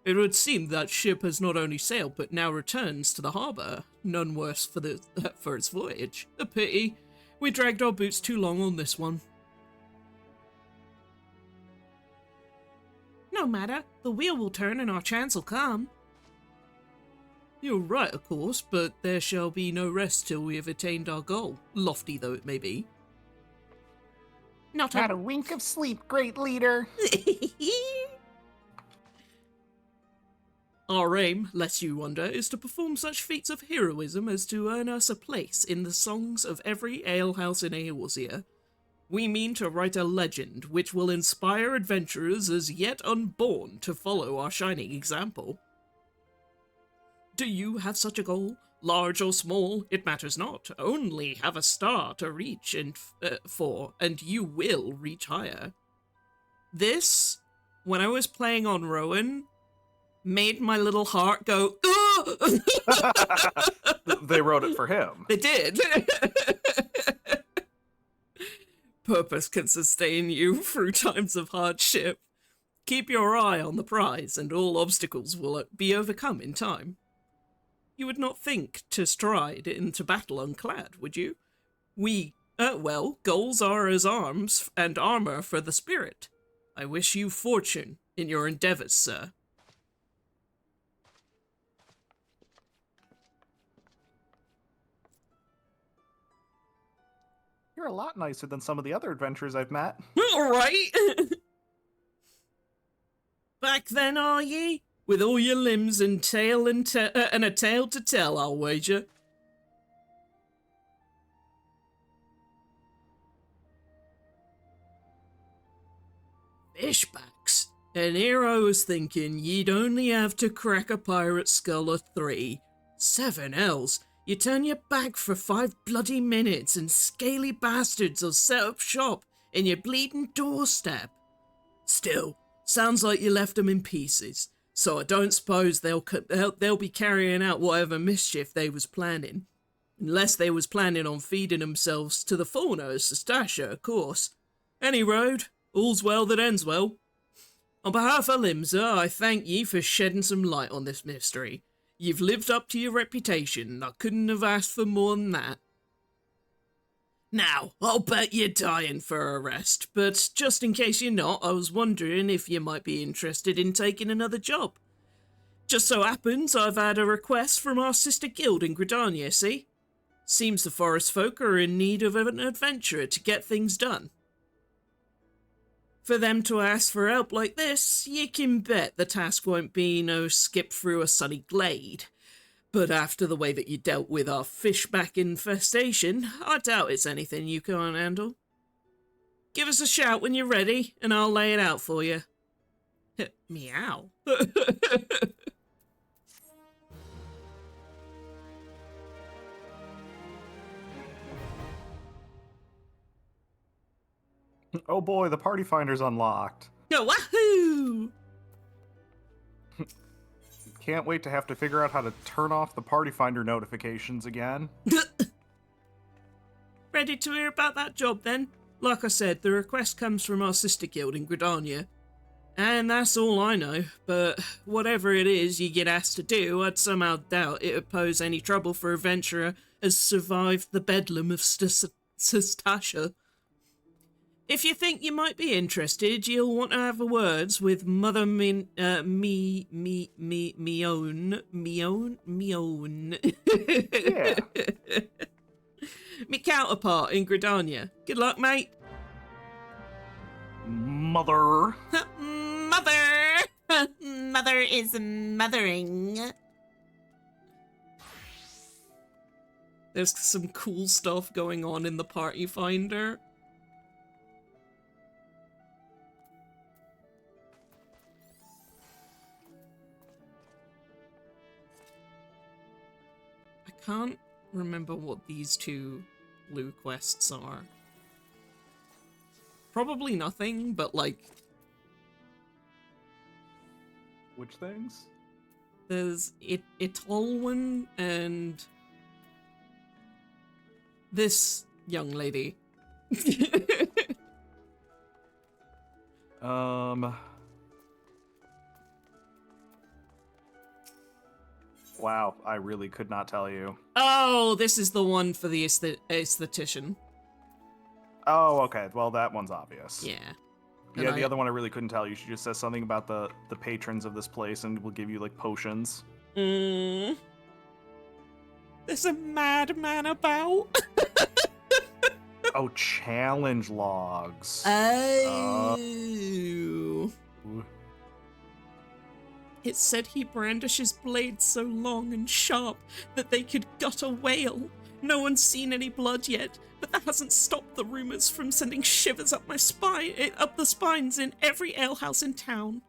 It would seem that ship has not only sailed, but now returns to the harbour. None worse for its voyage. A pity. We dragged our boots too long on this one. No matter. The wheel will turn and our chance will come. You're right, of course, but there shall be no rest till we have attained our goal, lofty though it may be. Not a wink of sleep, great leader. Our aim, lest you wonder, is to perform such feats of heroism as to earn us a place in the songs of every alehouse in Eorzea. We mean to write a legend which will inspire adventurers as yet unborn to follow our shining example. Do you have such a goal? Large or small, it matters not. Only have a star to reach for, and you will reach higher. This, when I was playing on Rowan, made my little heart go, "Ugh!" They wrote it for him. They did. Purpose can sustain you through times of hardship. Keep your eye on the prize, and all obstacles will be overcome in time. You would not think to stride into battle unclad, would you? Goals are as arms and armor for the spirit. I wish you fortune in your endeavors, sir. You're a lot nicer than some of the other adventurers I've met. All right. Back then, are ye? With all your limbs and tail and a tale to tell, I'll wager. Fishbacks. And here I was thinking you'd only have to crack a pirate skull or 3. 7 L's. You turn your back for 5 bloody minutes and scaly bastards will set up shop in your bleeding doorstep. Still, sounds like you left them in pieces, so I don't suppose they'll be carrying out whatever mischief they was planning. Unless they was planning on feeding themselves to the fauna of Sestasha, of course. Any road, all's well that ends well. On behalf of Limsa, I thank ye for shedding some light on this mystery. You've lived up to your reputation, I couldn't have asked for more than that. Now, I'll bet you're dying for a rest, but just in case you're not, I was wondering if you might be interested in taking another job. Just so happens I've had a request from our sister guild in Gridania, see? Seems the forest folk are in need of an adventurer to get things done. For them to ask for help like this, you can bet the task won't be no skip through a sunny glade. But after the way that you dealt with our fishback infestation, I doubt it's anything you can't handle. Give us a shout when you're ready, and I'll lay it out for you. Meow. Oh boy, the party finder's unlocked. Wahoo! Can't wait to have to figure out how to turn off the party finder notifications again. Ready to hear about that job then? Like I said, the request comes from our sister guild in Gridania. And that's all I know, but whatever it is you get asked to do, I'd somehow doubt it would pose any trouble for a venturer has survived the bedlam of Stastasha. If you think you might be interested, you'll want to have words with Mother me own. Yeah. Me counterpart in Gridania. Good luck, mate. Mother. Mother! Mother is mothering. There's some cool stuff going on in the party finder. I can't remember what these two blue quests are. Probably nothing, but like, Which things? there's Itolwyn and this young lady. Wow, I really could not tell you. Oh, this is the one for the aesthetician. Oh, okay. Well, that one's obvious. Yeah. Yeah, And the other one I really couldn't tell you. She just says something about the patrons of this place and will give you, like, potions. There's a madman about. Oh, challenge logs. Oh. Ooh. It said he brandishes blades so long and sharp that they could gut a whale. No one's seen any blood yet, but that hasn't stopped the rumors from sending shivers up my spine, up the spines in every alehouse in town.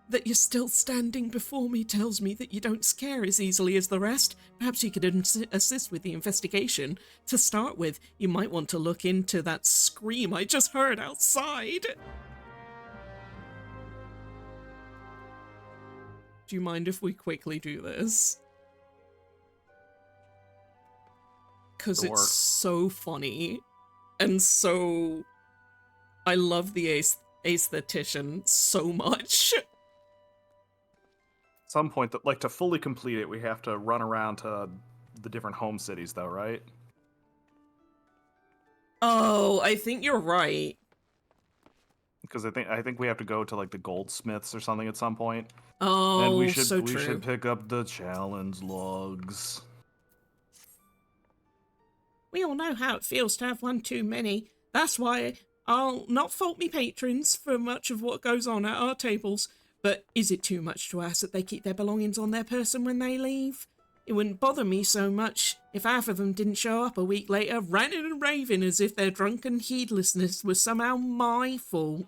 That you're still standing before me tells me that you don't scare as easily as the rest. Perhaps you could assist with the investigation. To start with, you might want to look into that scream I just heard outside. Do you mind if we quickly do this? Because Sure. it's so funny. And so... I love the aesthetician so much. At some point, like, to fully complete it, we have to run around to the different home cities, though, right? Oh, I think you're right. Because I think we have to go to, like, the goldsmiths or something at some point. Oh, And we so we true. should pick up the challenge logs. We all know how it feels to have one too many. That's why I'll not fault me patrons for much of what goes on at our tables. But is it too much to ask that they keep their belongings on their person when they leave? It wouldn't bother me so much if half of them didn't show up a week later, ranting and raving as if their drunken heedlessness was somehow my fault.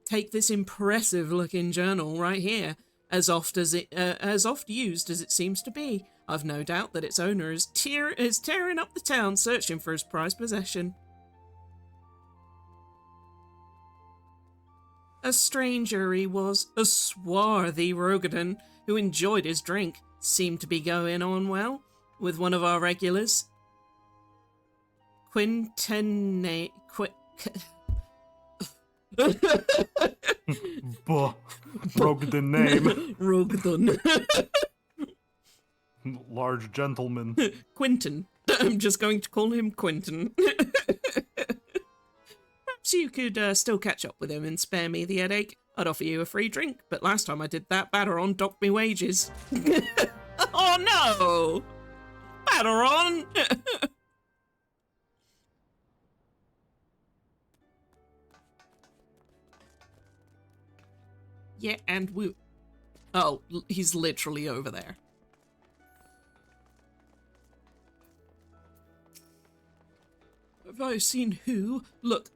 Take this impressive-looking journal right here, as oft used as it seems to be. I've no doubt that its owner is tearing up the town searching for his prized possession. A stranger he was, a swarthy Rogadon who enjoyed his drink. Seemed to be going on well with one of our regulars. Quintene... Broke the name. Rogadon. Large gentleman. Quinton. I'm just going to call him Quinton. Perhaps you could still catch up with him and spare me the headache. I'd offer you a free drink, but last time I did that, Batteron docked me wages. Oh no! Batteron! Yeah, and we... Oh, he's literally over there. have I seen who? Look,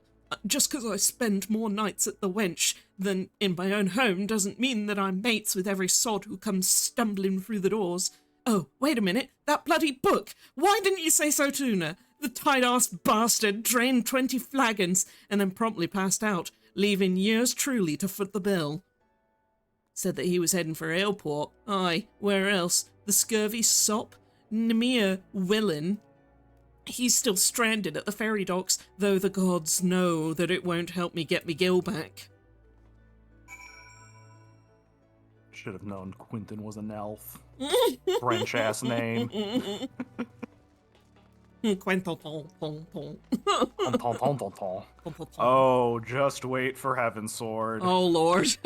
just 'cause I spend more nights at the wench than in my own home doesn't mean that I'm mates with every sod who comes stumbling through the doors. Oh, wait a minute, that bloody book! Why didn't you say so sooner? The tight-ass bastard drained 20 flagons and then promptly passed out, leaving yours truly to foot the bill. Said that he was heading for airport. Aye, where else? The scurvy sop? Nemir Willen. He's still stranded at the ferry docks, though the gods know that it won't help me get me gill back. Should have known Quentin was an elf. French-ass name. Quentin. Oh, just wait for Heaven's Sword. Oh, Lord.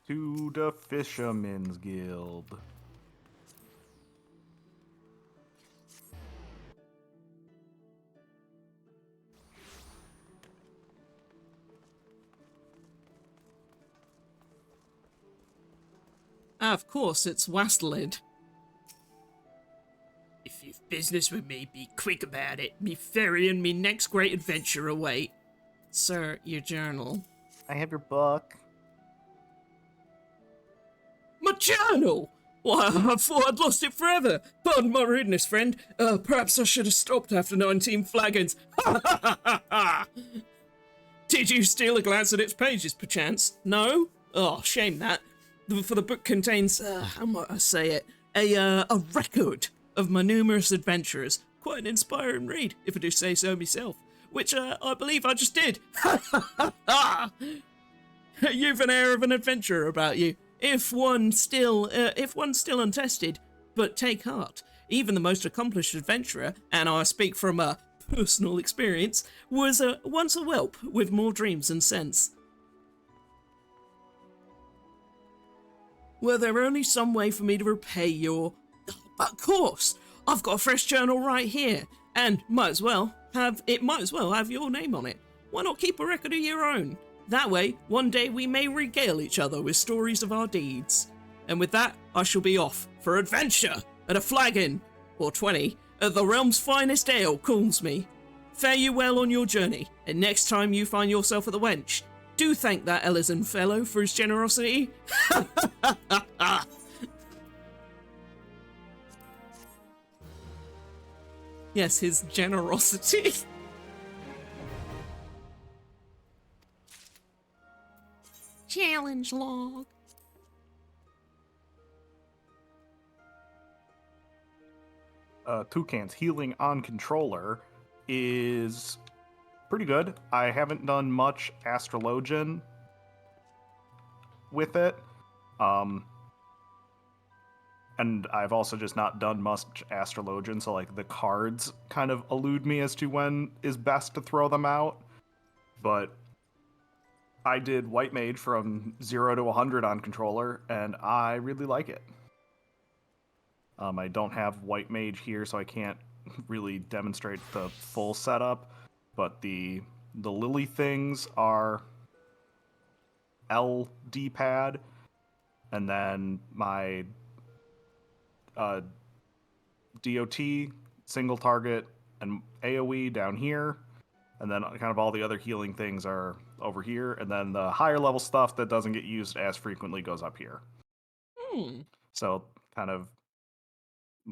To the Fisherman's Guild. Of course, it's Wastelid. If you've business with me, be quick about it. Me ferry and me next great adventure await. Sir, your journal. I have your book. My journal! Why, I thought I'd lost it forever. Pardon my rudeness, friend. Perhaps I should have stopped after 19 flagons. Did you steal a glance at its pages, perchance? No? Oh, shame that. For the book contains, how might I say it, a record of my numerous adventures. Quite an inspiring read, if I do say so myself. Which, I believe I just did. You've an air of an adventurer about you. If one still untested, but take heart. Even the most accomplished adventurer, and I speak from personal experience, was once a whelp with more dreams than sense. Were there only some way for me to repay your... Of course! I've got a fresh journal right here, and might as well have your name on it. Why not keep a record of your own? That way, one day we may regale each other with stories of our deeds. And with that, I shall be off for adventure at a flagon, or 20, at the realm's finest ale calls me. Fare you well on your journey, and next time you find yourself at the wench, do thank that Ellison fellow for his generosity. Yes, his generosity. Challenge log. Toucan's healing on controller is pretty good. I haven't done much Astrologian with it. And I've also just not done much Astrologian, so like the cards kind of elude me as to when is best to throw them out. But I did White Mage from 0 to 100 on controller, and I really like it. I don't have White Mage here, so I can't really demonstrate the full setup, but the Lily things are L D-pad, and then my DOT, single target, and AoE down here, and then kind of all the other healing things are over here, and then the higher level stuff that doesn't get used as frequently goes up here. So kind of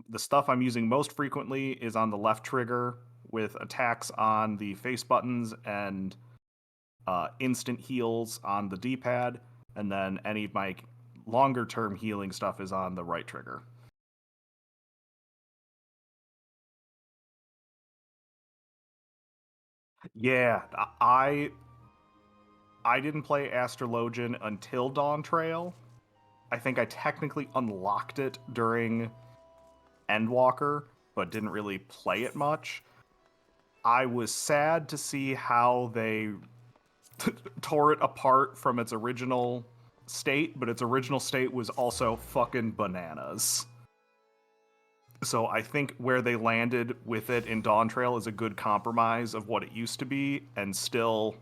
the stuff I'm using most frequently is on the left trigger with attacks on the face buttons and instant heals on the D-pad, and then any of my longer term healing stuff is on the right trigger. Yeah, I didn't play Astrologian until Dawn Trail. I think I technically unlocked it during Endwalker, but didn't really play it much. I was sad to see how they tore it apart from its original state, but its original state was also fucking bananas. So I think where they landed with it in Dawn Trail is a good compromise of what it used to be, and still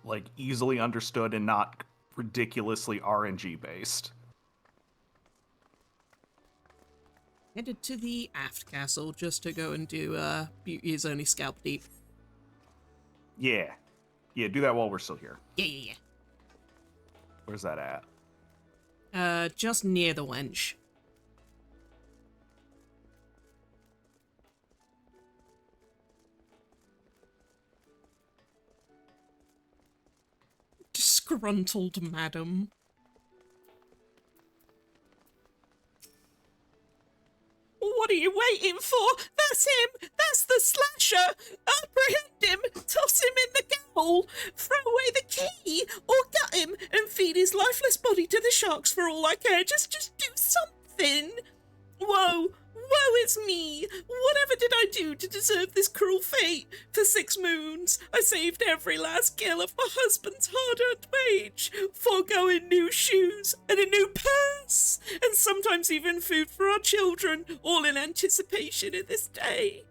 like easily understood and not ridiculously RNG based. headed to the aft castle just to go and do Beauty is Only Scalp Deep. Yeah. Yeah, do that while we're still here. Yeah. Where's that at? Just near the wench. Disgruntled madam. What are you waiting for? That's him! That's the slasher! Apprehend him! Toss him in the gaol! Throw away the key! Or gut him and feed his lifeless body to the sharks for all I care! Just do something! Woe! Woe is me! Whatever did I do to deserve this cruel fate? For 6 moons, I saved every last gill of my husband's hard-earned wage, foregoing new shoes and a new purse, and sometimes even food for our children, all in anticipation of this day.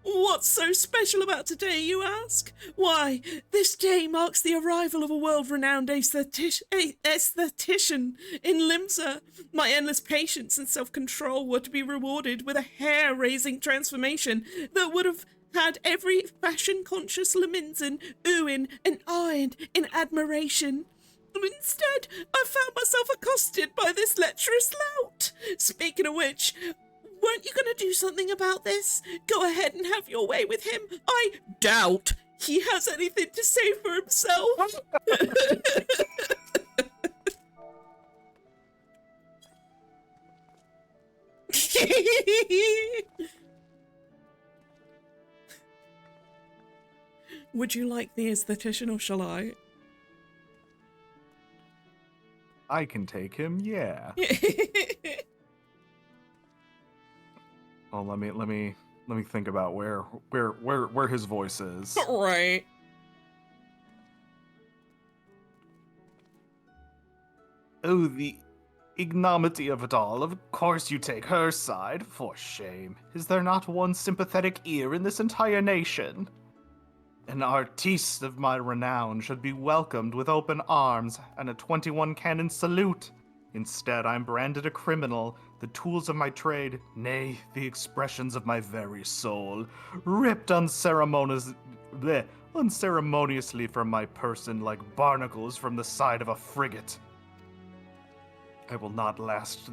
What's so special about today, you ask? Why, this day marks the arrival of a world-renowned aesthetician in Limsa. My endless patience and self-control were to be rewarded with a hair-raising transformation that would have had every fashion-conscious Leminson oohing and eyeing in admiration. Instead, I found myself accosted by this lecherous lout. Speaking of which, weren't you going to do something about this? Go ahead and have your way with him. I doubt he has anything to say for himself. Would you like the aesthetician or shall I? I can take him, yeah. Oh, let me think about where his voice is. Right. Oh, the ignominy of it all. Of course you take her side. For shame. Is there not one sympathetic ear in this entire nation? An artiste of my renown should be welcomed with open arms and a 21 cannon salute. Instead, I'm branded a criminal, the tools of my trade, nay, the expressions of my very soul, ripped unceremoniously from my person like barnacles from the side of a frigate. I will not last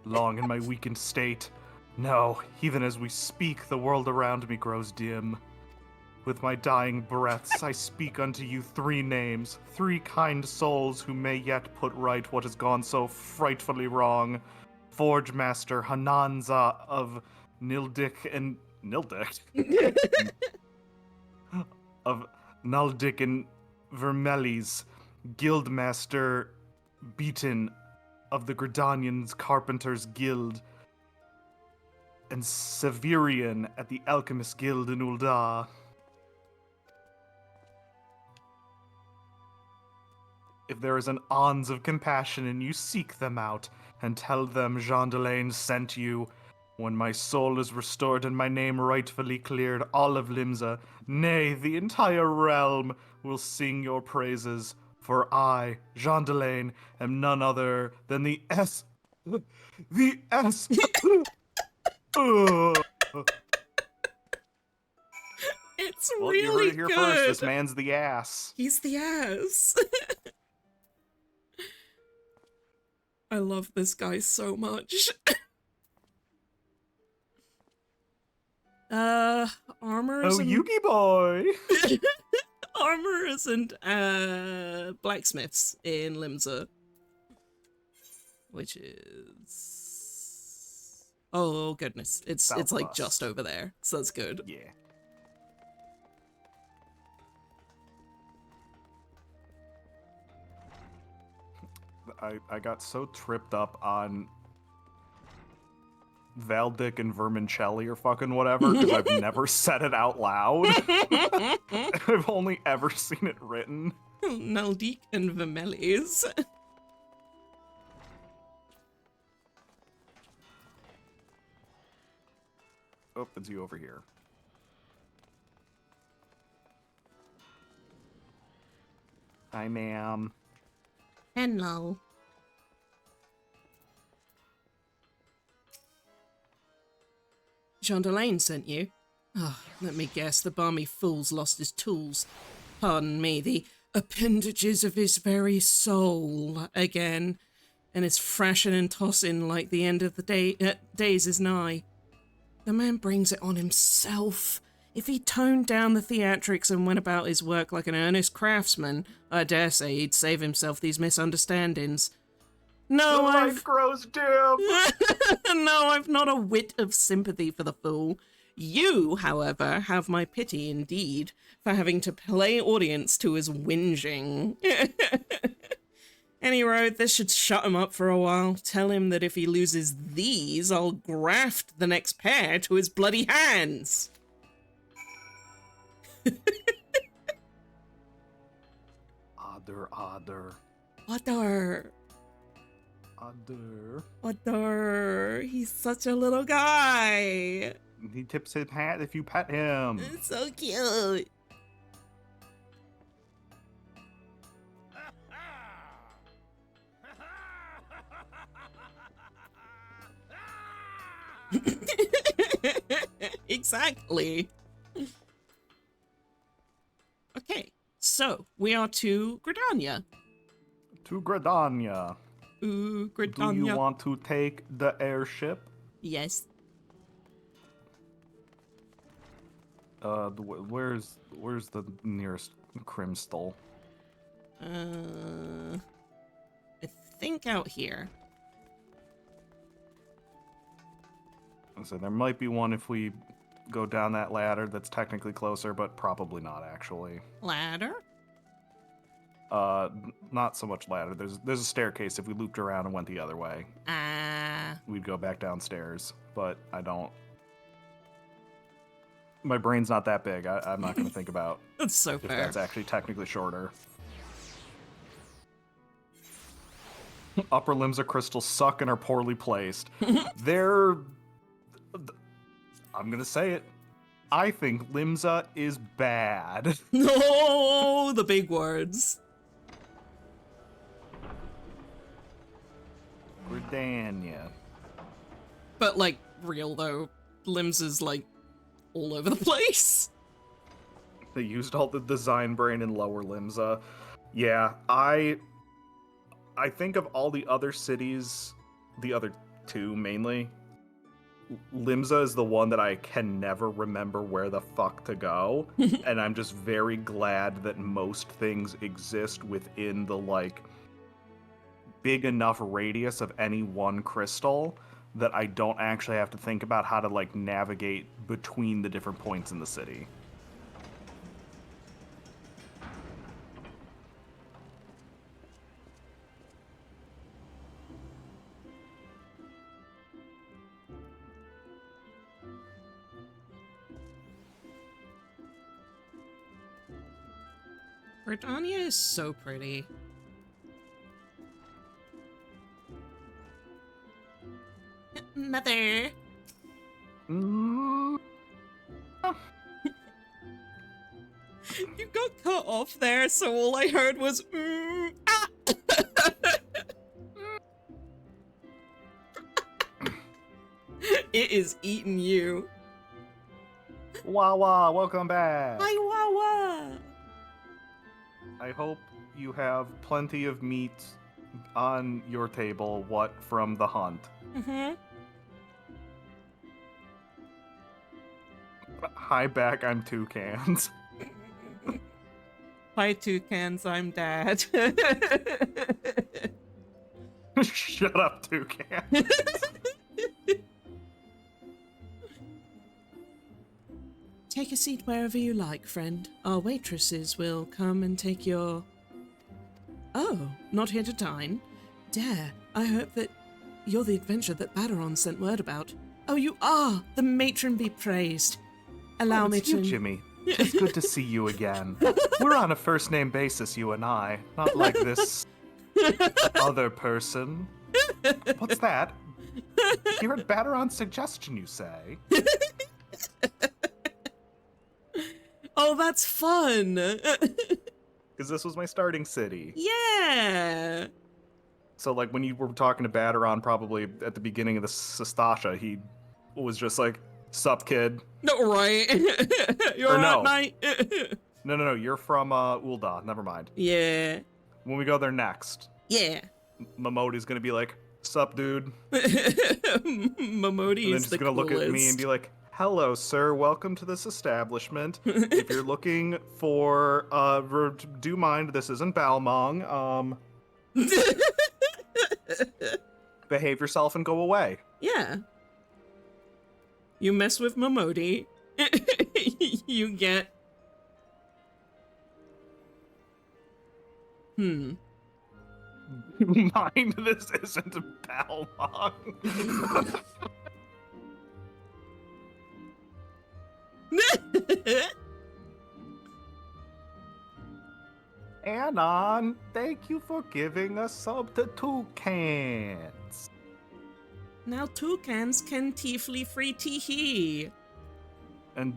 long in my weakened state. No, even as we speak, the world around me grows dim. With my dying breaths, I speak unto you 3 names, 3 kind souls who may yet put right what has gone so frightfully wrong. Forge Master Hananza of Nildik and Naldik and Vermelis, Guildmaster Beaton of the Gridanians Carpenters Guild, and Severian at the Alchemist Guild in Ul'dah. If there is an ounce of compassion in you, seek them out, and tell them Jean Delane sent you. When my soul is restored and my name rightfully cleared, all of Limsa, nay, the entire realm, will sing your praises. For I, Jean Delane, am none other than the S... The S... It's Well, really you heard it here good. first. This man's the ass. He's the ass. I love this guy so much. Armors Oh, and... Yugi boy! Armorers and blacksmiths in Limsa. Which is... Oh goodness. It's South like of us. just over there. So that's good. Yeah. I got so tripped up on Valdic and Vermicelli or fucking whatever because I've never said it out loud. I've only ever seen it written. Naldik and Vermelis. Oh, it's you over here. Hi, ma'am. Hello. Chandelaine sent you? Oh, let me guess, the balmy fool's lost his tools. Pardon me, the appendages of his very soul again, and is thrashing and tossing like the end of the days is nigh. The man brings it on himself. If he toned down the theatrics and went about his work like an earnest craftsman, I dare say he'd save himself these misunderstandings. No, light grows dim. No, I've not a whit of sympathy for the fool. You, however, have my pity indeed for having to play audience to his whinging. Anyway, this should shut him up for a while. Tell him that if he loses these, I'll graft the next pair to his bloody hands. Other. He's such a little guy. He tips his hat if you pet him. It's so cute. Exactly. Okay, so we are to Gridania. To Gridania. Ooh, Do Gridania. you want to take the airship? Yes. Where's the nearest Crimstal? I think out here. So there might be one if we go down that ladder that's technically closer, but probably not actually. Ladder? Not so much ladder. There's a staircase. If we looped around and went the other way, we'd go back downstairs. But I don't. My brain's not that big. I'm not going to think about That's so if fair. that's actually technically shorter. Upper limbs of crystal suck and are poorly placed. They're... I'm going to say it. I think Limsa is bad. No, the big words. Gridania. But, like, real, though. Limbs is, like, all over the place. They used all the design brain in lower Limsa. Yeah, I think of all the other cities, the other two mainly, Limsa is the one that I can never remember where the fuck to go. And I'm just very glad that most things exist within the, like, big enough radius of any one crystal that I don't actually have to think about how to, like, navigate between the different points in the city. Gridania is so pretty. Mother. Mm. You got cut off there, so all I heard was, ah! It is eating you. Wawa, welcome back. Hi, Wawa. I hope you have plenty of meat on your table, what from the hunt. Mm-hmm. Hi back, I'm Toucans. Hi, Toucans, I'm Dad. Shut up, Toucan. Take a seat wherever you like, friend. Our waitresses will come and take your... Oh, not here to dine? Dare, I hope that you're the adventure that Baderon sent word about. Oh, you are! The matron be praised. Allow me It's you, to... Jimmy. It's good to see you again. We're on a first-name basis, you and I. Not like this other person. What's that? You're at Baderon's suggestion, you say? Oh, that's fun! Because this was my starting city. Yeah! So, like, when you were talking to Baderon probably at the beginning of the Sestasha, he was just like, Sup, kid? No, right. You're Or right, no. mate. No. You're from Ulda. Never mind. Yeah. When we go there next, Yeah. Momodi's gonna be like, "Sup, dude?" Momodi And then is she's the gonna coolest. look at me and be like, "Hello, sir. Welcome to this establishment. If you're looking for, do mind, this isn't Balmong. Behave yourself and go away." Yeah. You mess with Momodi, you get... Mind, this isn't Balmong. Anon, thank you for giving a sub to Toucans. Now toucans can tiefly free teehee. And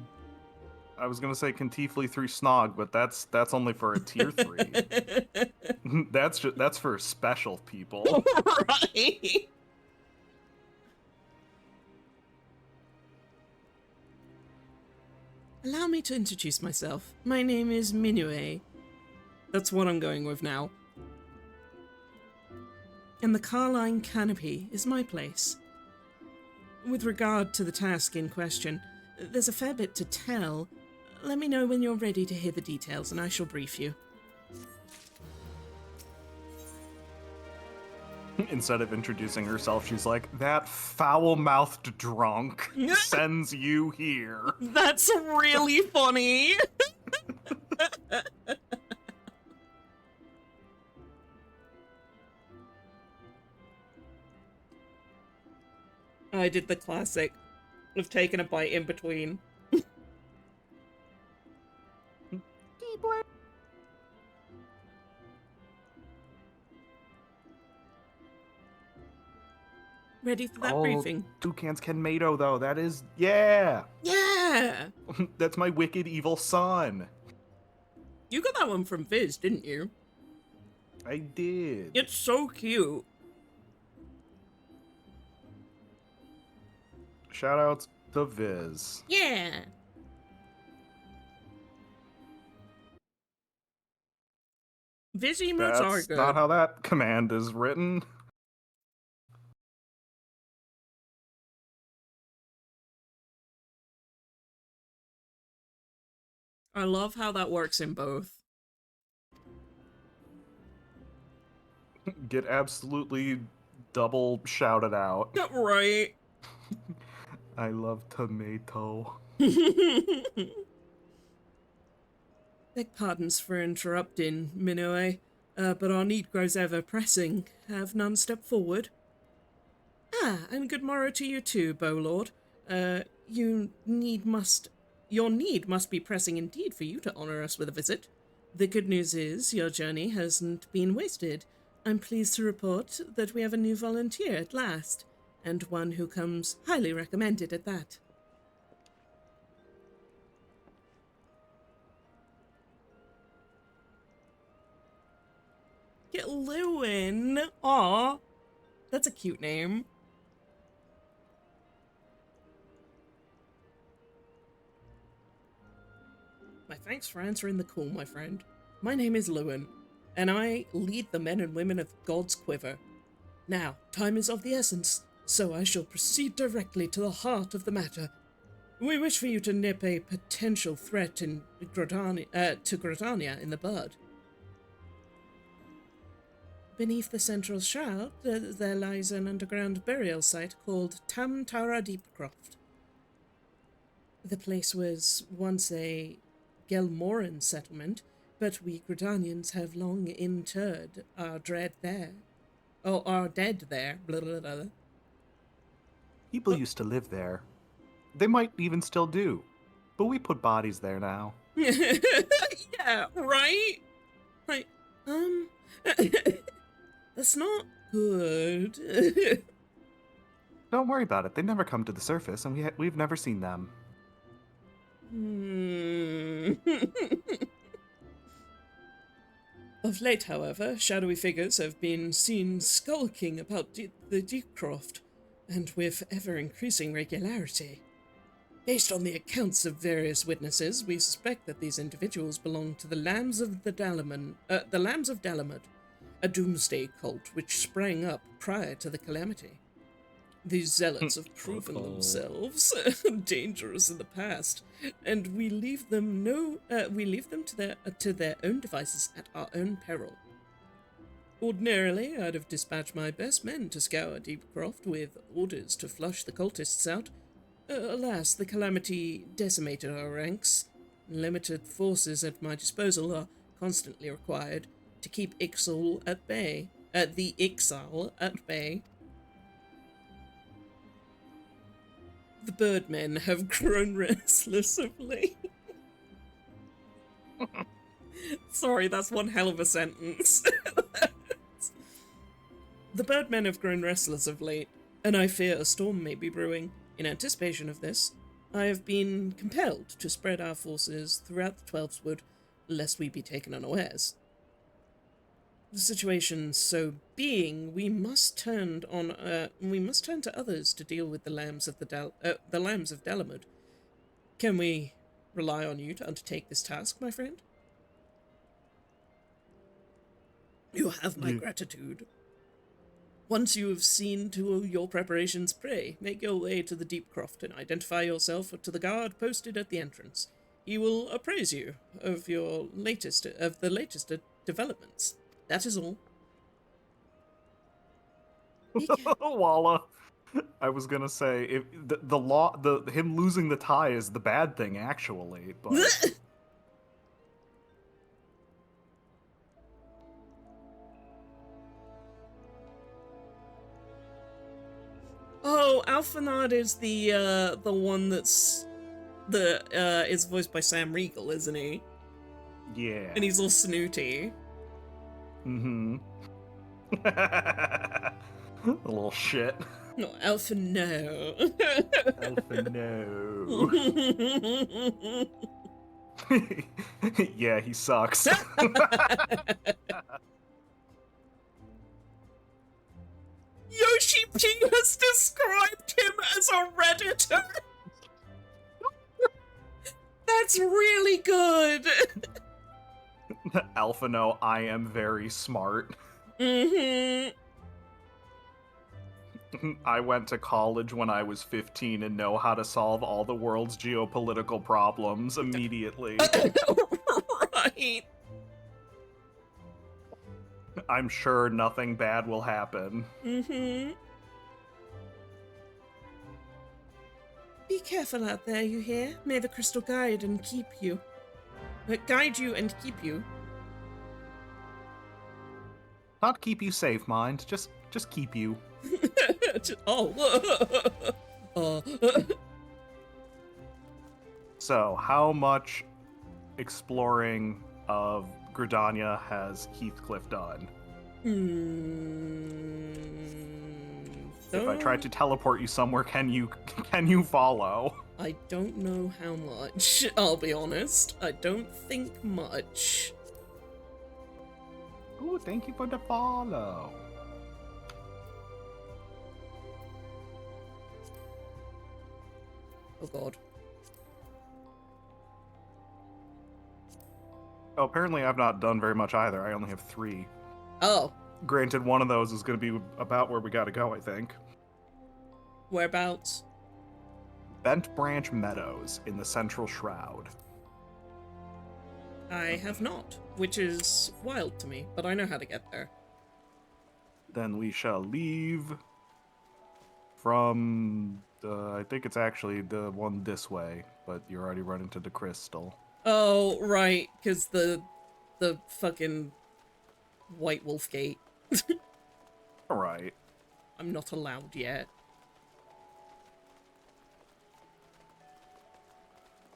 I was gonna say Cantifly 3 Snog, but that's only for a tier 3. That's for special people. Right. Allow me to introduce myself. My name is Minue. That's what I'm going with now. And the Carline Canopy is my place. With regard to the task in question, there's a fair bit to tell. Let me know when you're ready to hear the details and I shall brief you. Instead of introducing herself, she's like, "That foul-mouthed drunk sends you here." That's really funny! I did the classic of taking a bite in between. Ready for that briefing? Toucans can Mato, though. That is, yeah. Yeah! That's my wicked evil son. You got that one from Viz, didn't you? I did. It's so cute. Shoutouts to Viz. Yeah! Viz emotes are That's good. not how that command is written. I love how that works in both. Get absolutely double shouted out. Right. I love tomato. Beg pardons for interrupting, Minoe, but our need grows ever pressing. Have none step forward? Ah, and good morrow to you too, Bowlord. Your need must be pressing indeed for you to honor us with a visit. The good news is your journey hasn't been wasted. I'm pleased to report that we have a new volunteer at last, and one who comes highly recommended at that. Get Lewin! Aw, that's a cute name. My thanks for answering the call, my friend. My name is Lewin, and I lead the men and women of God's Quiver. Now, time is of the essence, so I shall proceed directly to the heart of the matter. We wish for you to nip a potential threat to Grodania in the bud. Beneath the central shroud, there lies an underground burial site called Tam Tara Deepcroft. The place was once a Gelmoran settlement, but we Grodanians have long interred our dead there. Oh, our dead there. Blah, blah, blah. People used to live there. They might even still do. But we put bodies there now. Yeah, right? Like, that's not good. Don't worry about it. They never come to the surface, and we've never seen them. Of late, however, shadowy figures have been seen skulking about the Deepcroft, and with ever-increasing regularity. Based on the accounts of various witnesses, we suspect that these individuals belong to the Lambs of Dalamud, a doomsday cult which sprang up prior to the calamity. These zealots have proven themselves dangerous in the past, and we leave them to their own devices at our own peril. Ordinarily, I'd have dispatched my best men to scour Deepcroft with orders to flush the cultists out. Alas, the calamity decimated our ranks. Limited forces at my disposal are constantly required to keep the Ixal at bay. The birdmen have grown restless of late. Sorry, that's one hell of a sentence. The birdmen have grown restless of late, and I fear a storm may be brewing. In anticipation of this, I have been compelled to spread our forces throughout the Twelveswood, lest we be taken unawares. The situation so being, we must turn to others to deal with the lambs of Dalamud. Can we rely on you to undertake this task, my friend? You have my gratitude. Once you have seen to your preparations, pray, make your way to the Deepcroft and identify yourself to the guard posted at the entrance. He will appraise you of the latest developments. That is all. Walla. I was gonna say if him losing the tie is the bad thing, actually. But oh, Alphanard is the one that's is voiced by Sam Riegel, isn't he? yeah. And he's all snooty. Mm-hmm. A little shit. No, Alpha, no. Alpha, no. Yeah, he sucks. Yoshi P has described him as a Redditor. That's really good. Alpha, no, I am very smart. Mm-hmm. I went to college when I was 15 and know how to solve all the world's geopolitical problems immediately. Right. I'm sure nothing bad will happen. Mm-hmm. Be careful out there, you hear? May the crystal guide and keep you. Guide you and keep you. Not keep you safe, mind. Just keep you. So, how much exploring of Gridania has Heathcliff done? If I tried to teleport you somewhere, can you follow? I don't know how much, I'll be honest. I don't think much. Ooh, thank you for the follow. Oh god. Oh, apparently I've not done very much either. I only have 3. Oh. Granted, one of those is going to be about where we gotta go, I think. Whereabouts? Bent Branch Meadows in the Central Shroud. I have not, which is wild to me, but I know how to get there. Then we shall leave from I think it's actually the one this way, but you're already running to the crystal. Oh, right, because the fucking White Wolf Gate. Alright. I'm not allowed yet.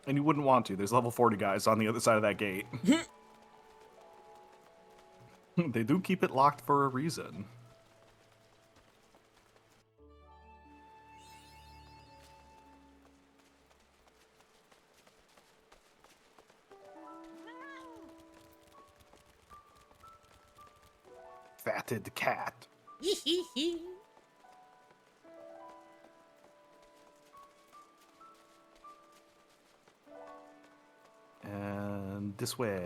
And you wouldn't want to. There's level 40 guys on the other side of that gate. They do keep it locked for a reason. Fatted cat. This way.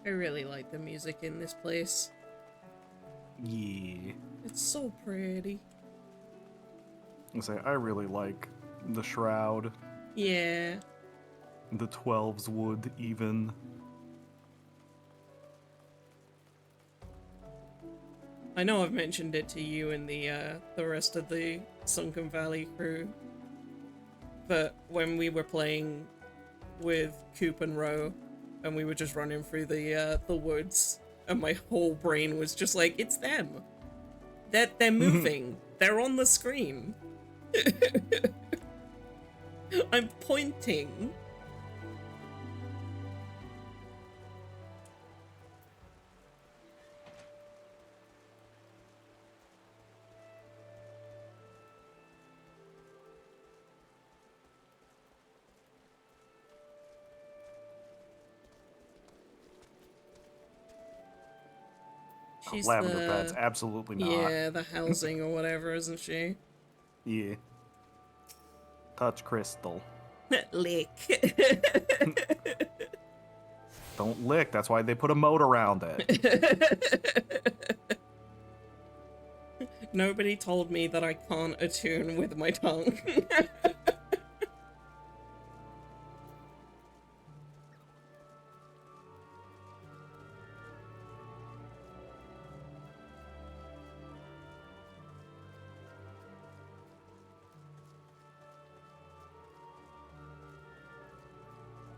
I really like the music in this place. Yeah. It's so pretty. I really like the shroud. Yeah. The 12's wood, even. I know I've mentioned it to you and the rest of the Sunken Valley crew, but when we were playing with Coop and Ro, and we were just running through the woods, and my whole brain was just like, it's them. They're moving. They're on the screen. I'm pointing. She's Lavender the... beds, absolutely not. Yeah, the housing or whatever, isn't she? Yeah. Touch crystal. Lick. Don't lick, that's why they put a moat around it. Nobody told me that I can't attune with my tongue.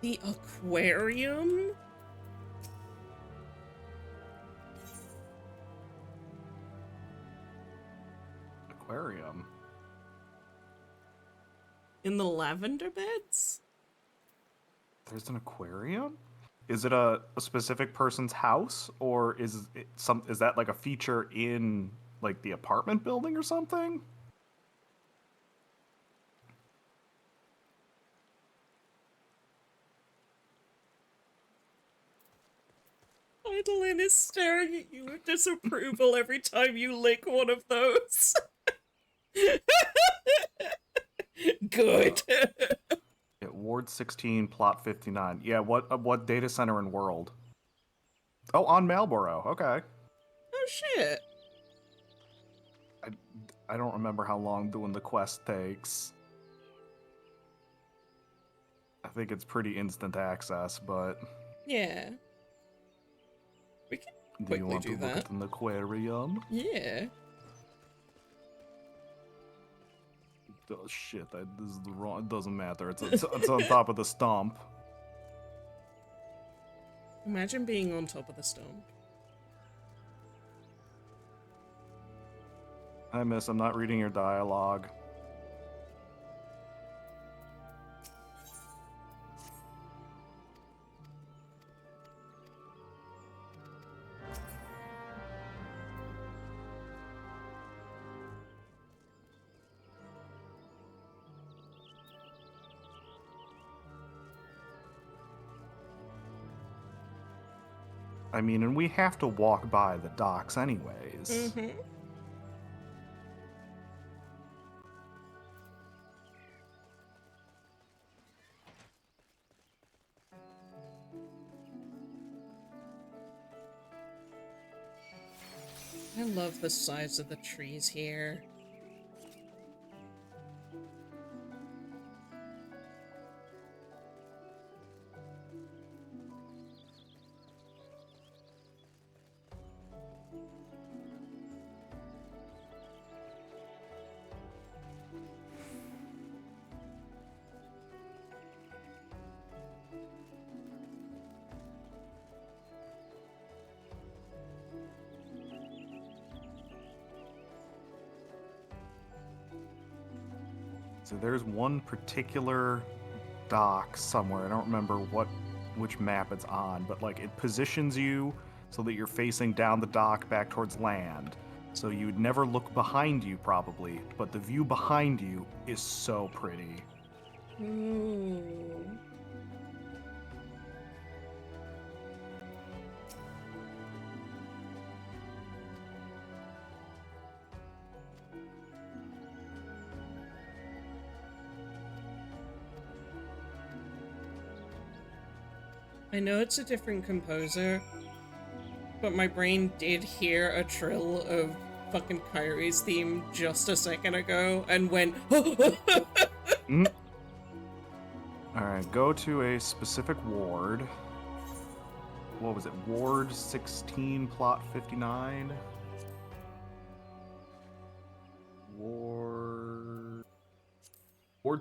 The aquarium? Aquarium? In the lavender beds? There's an aquarium? Is it a specific person's house, or is that like a feature in like the apartment building or something? Idolin is staring at you with disapproval every time you lick one of those. Good. Yeah, Ward 16, Plot 59. Yeah, what data center and world? Oh, on Marlboro. Okay. Oh shit. I don't remember how long doing the quest takes. I think it's pretty instant access, but... Yeah. We can Do you quickly want do to look that. at an aquarium? Yeah. Oh shit, this is the wrong... It doesn't matter. It's on top of the stump. Imagine being on top of the stone. Hi, miss. I'm not reading your dialogue. I mean, and we have to walk by the docks anyways. Mm-hmm. I love the size of the trees here. So there's one particular dock somewhere. I don't remember which map it's on, but like it positions you so that you're facing down the dock back towards land. So you'd never look behind you, probably, but the view behind you is so pretty. Ooh. I know it's a different composer, but my brain did hear a trill of fucking Kyrie's theme just a second ago and went, Mm. Alright, go to a specific ward. What was it? Ward 16, plot 59? Ward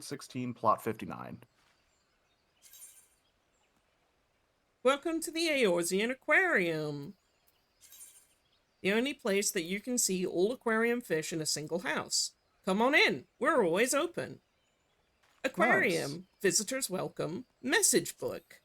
16, plot 59. Welcome to the Eorzean Aquarium. The only place that you can see all aquarium fish in a single house. Come on in, we're always open. Aquarium, Nice. visitors welcome, message book.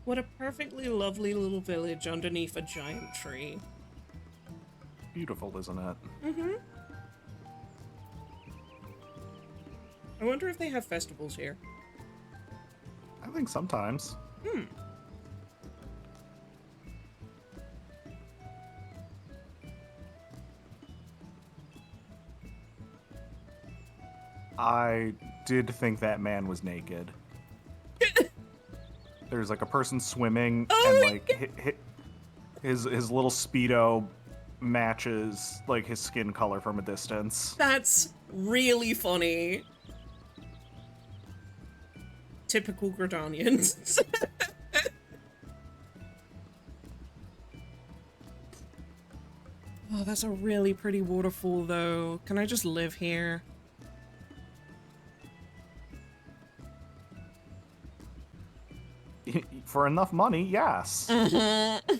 What a perfectly lovely little village underneath a giant tree. Beautiful, isn't it? Mm-hmm. I wonder if they have festivals here. I think sometimes. Hmm. I did think that man was naked. There's like a person swimming, and like his little Speedo matches like his skin color from a distance. That's really funny. Typical Gridanians. Oh, that's a really pretty waterfall, though. Can I just live here? For enough money, yes. Mm-hmm.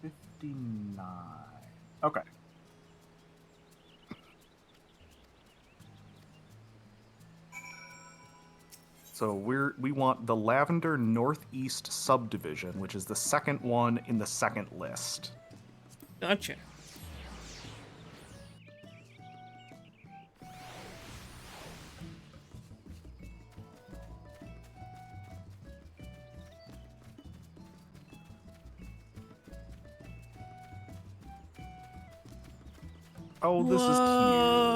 59. Okay. So we want the Lavender Northeast subdivision, which is the second one in the second list. Gotcha. Oh, this is Whoa.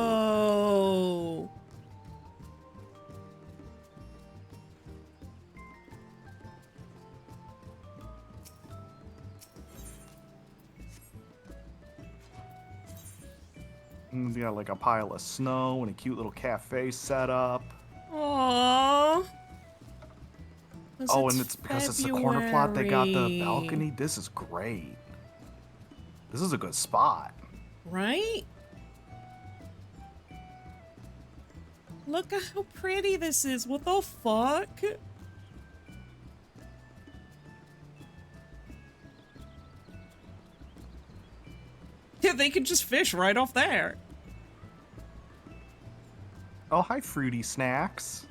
cute. We got like a pile of snow and a cute little cafe set up. Aww. Oh, and it's because it's the corner plot, they got the balcony. This is great. This is a good spot. Right? Look at how pretty this is. What the fuck? Yeah, they could just fish right off there. Oh, hi, Fruity Snacks.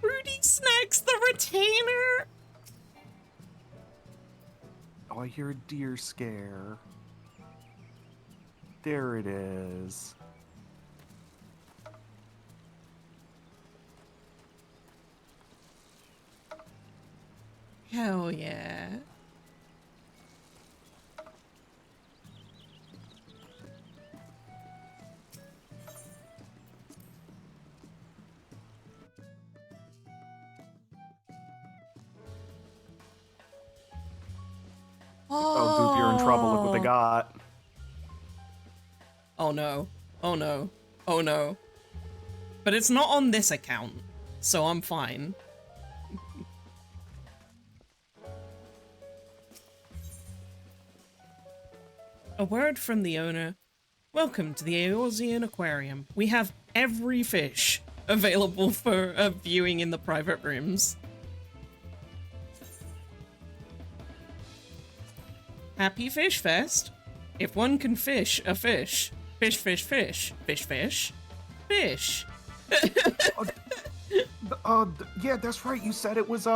Fruity Snacks, the retainer. Oh, I hear a deer scare. There it is. Hell yeah. Oh, Goop, you're in trouble. Look what they got. Oh no. Oh no. Oh no. But it's not on this account, so I'm fine. A word from the owner. Welcome to the Eorzean Aquarium. We have every fish available for viewing in the private rooms. Happy Fish Fest. If one can fish a fish, fish, fish, fish, fish, fish, fish. Yeah, that's right. You said it was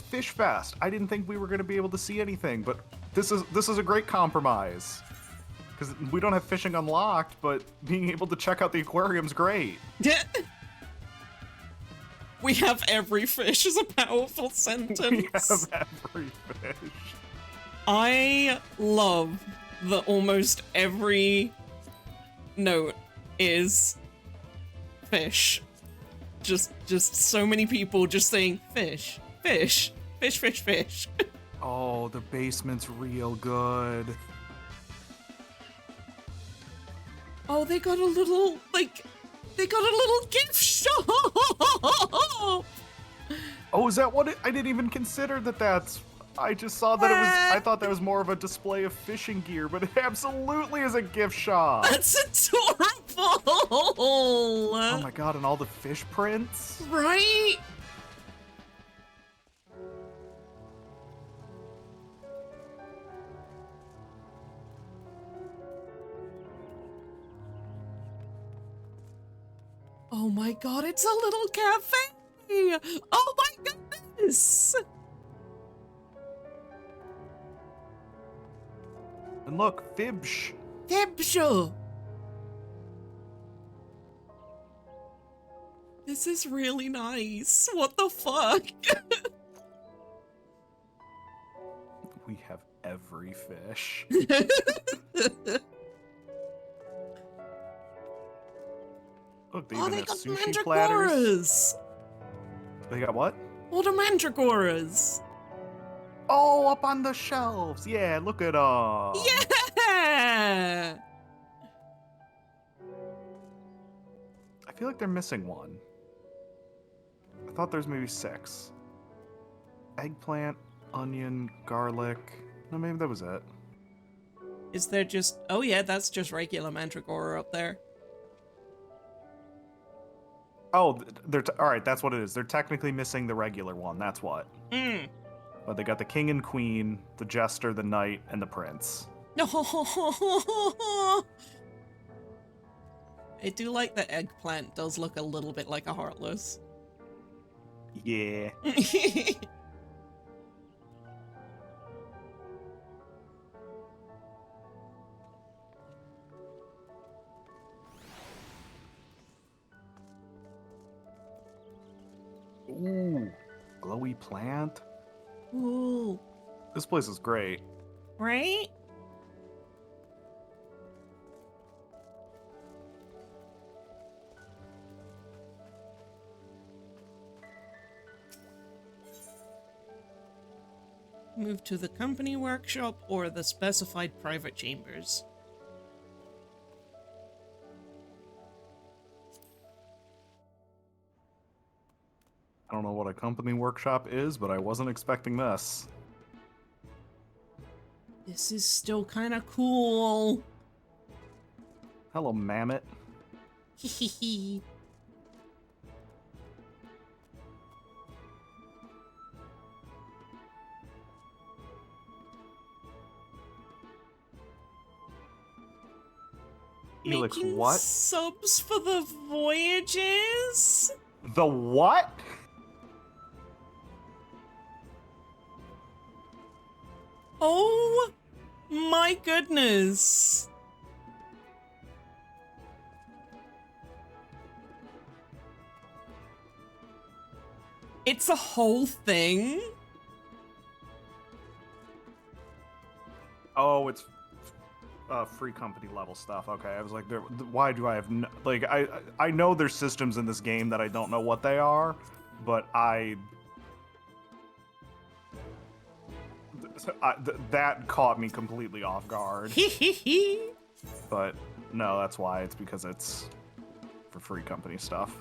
Fish Fest. I didn't think we were gonna be able to see anything, but this is a great compromise. Because we don't have fishing unlocked, but being able to check out the aquarium's great. We have every fish is a powerful sentence. We have every fish. I love that almost every note is fish. Just so many people just saying fish, fish, fish, fish, fish. Oh, the basement's real good. Oh, they got a little, gift shop! Oh, is that what I didn't even consider that's... I just saw that I thought that was more of a display of fishing gear, but it absolutely is a gift shop. That's adorable! Oh my god, and all the fish prints? Right? Oh my god, it's a little cafe! Oh my goodness! And look, Fibsh. Fibsho! This is really nice. What the fuck? We have every fish. Look, they even they have got sushi platters. mandragoras! They got what? What are mandragoras? Oh, up on the shelves. Yeah, look at Yeah! I feel like they're missing one. I thought there's maybe 6. Eggplant, onion, garlic. No, maybe that was it. Is there just... Oh yeah, that's just regular mandragora up there. Oh, all right, that's what it is. They're technically missing the regular one. That's what. Mm. But they got the king and queen, the jester, the knight, and the prince. I do like that eggplant does look a little bit like a heartless. Yeah. Ooh, glowy plant. Ooh, This place is great. right? Move to the company workshop or the specified private chambers. I don't know what a company workshop is, but I wasn't expecting this. This is still kind of cool. Hello, Mammoth. Hehehe. Elix, Making what? subs for the voyages? The what? Oh my goodness. It's a whole thing? Oh, it's free company level stuff. Okay, I was like, why do I have like I know there's systems in this game that I don't know what they are, but That caught me completely off guard. Hee. But no, that's why. It's because it's for free company stuff.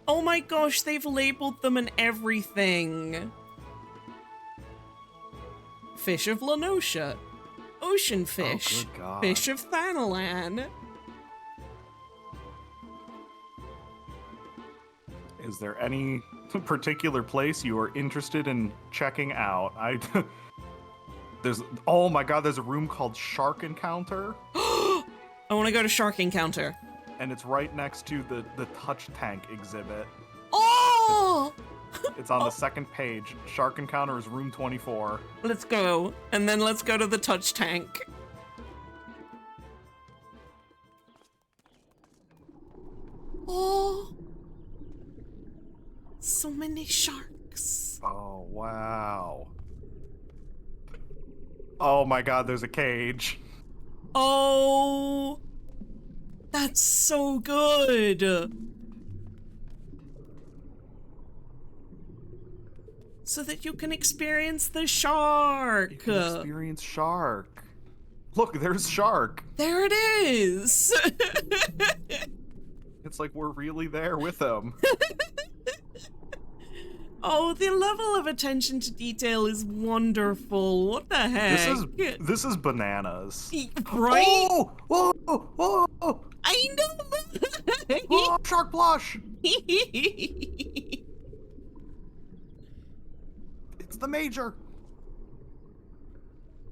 Oh my gosh, they've labeled them and everything. Fish of Lenosha. Ocean fish. Oh, good God. Fish of Thanalan. Is there any particular place you are interested in checking out? Oh my God, there's a room called Shark Encounter. I want to go to Shark Encounter. And it's right next to the touch tank exhibit. Oh! It's on the second page. Shark Encounter is room 24. Let's go. And then let's go to the touch tank. Oh. So many sharks. Oh, wow. Oh my God, there's a cage. Oh. That's so good. So that you can experience the shark. You can experience shark. Look, there's shark. There it is. It's like we're really there with him. Oh, the level of attention to detail is wonderful. What the heck? This is bananas. Right? Oh! Oh! Oh! Oh! I know. Oh, shark blush! It's the major.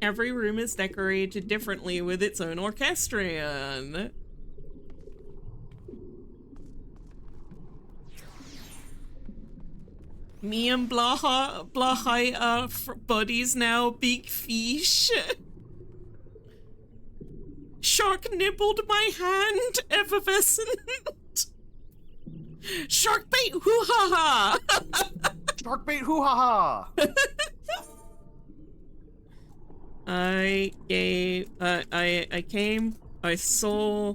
Every room is decorated differently with its own orchestrion. Me and Blahai are buddies now, big fish. Shark nibbled my hand, effervescent. Shark bait, hoo-ha-ha! Shark bait, hoo-ha-ha! I came, I saw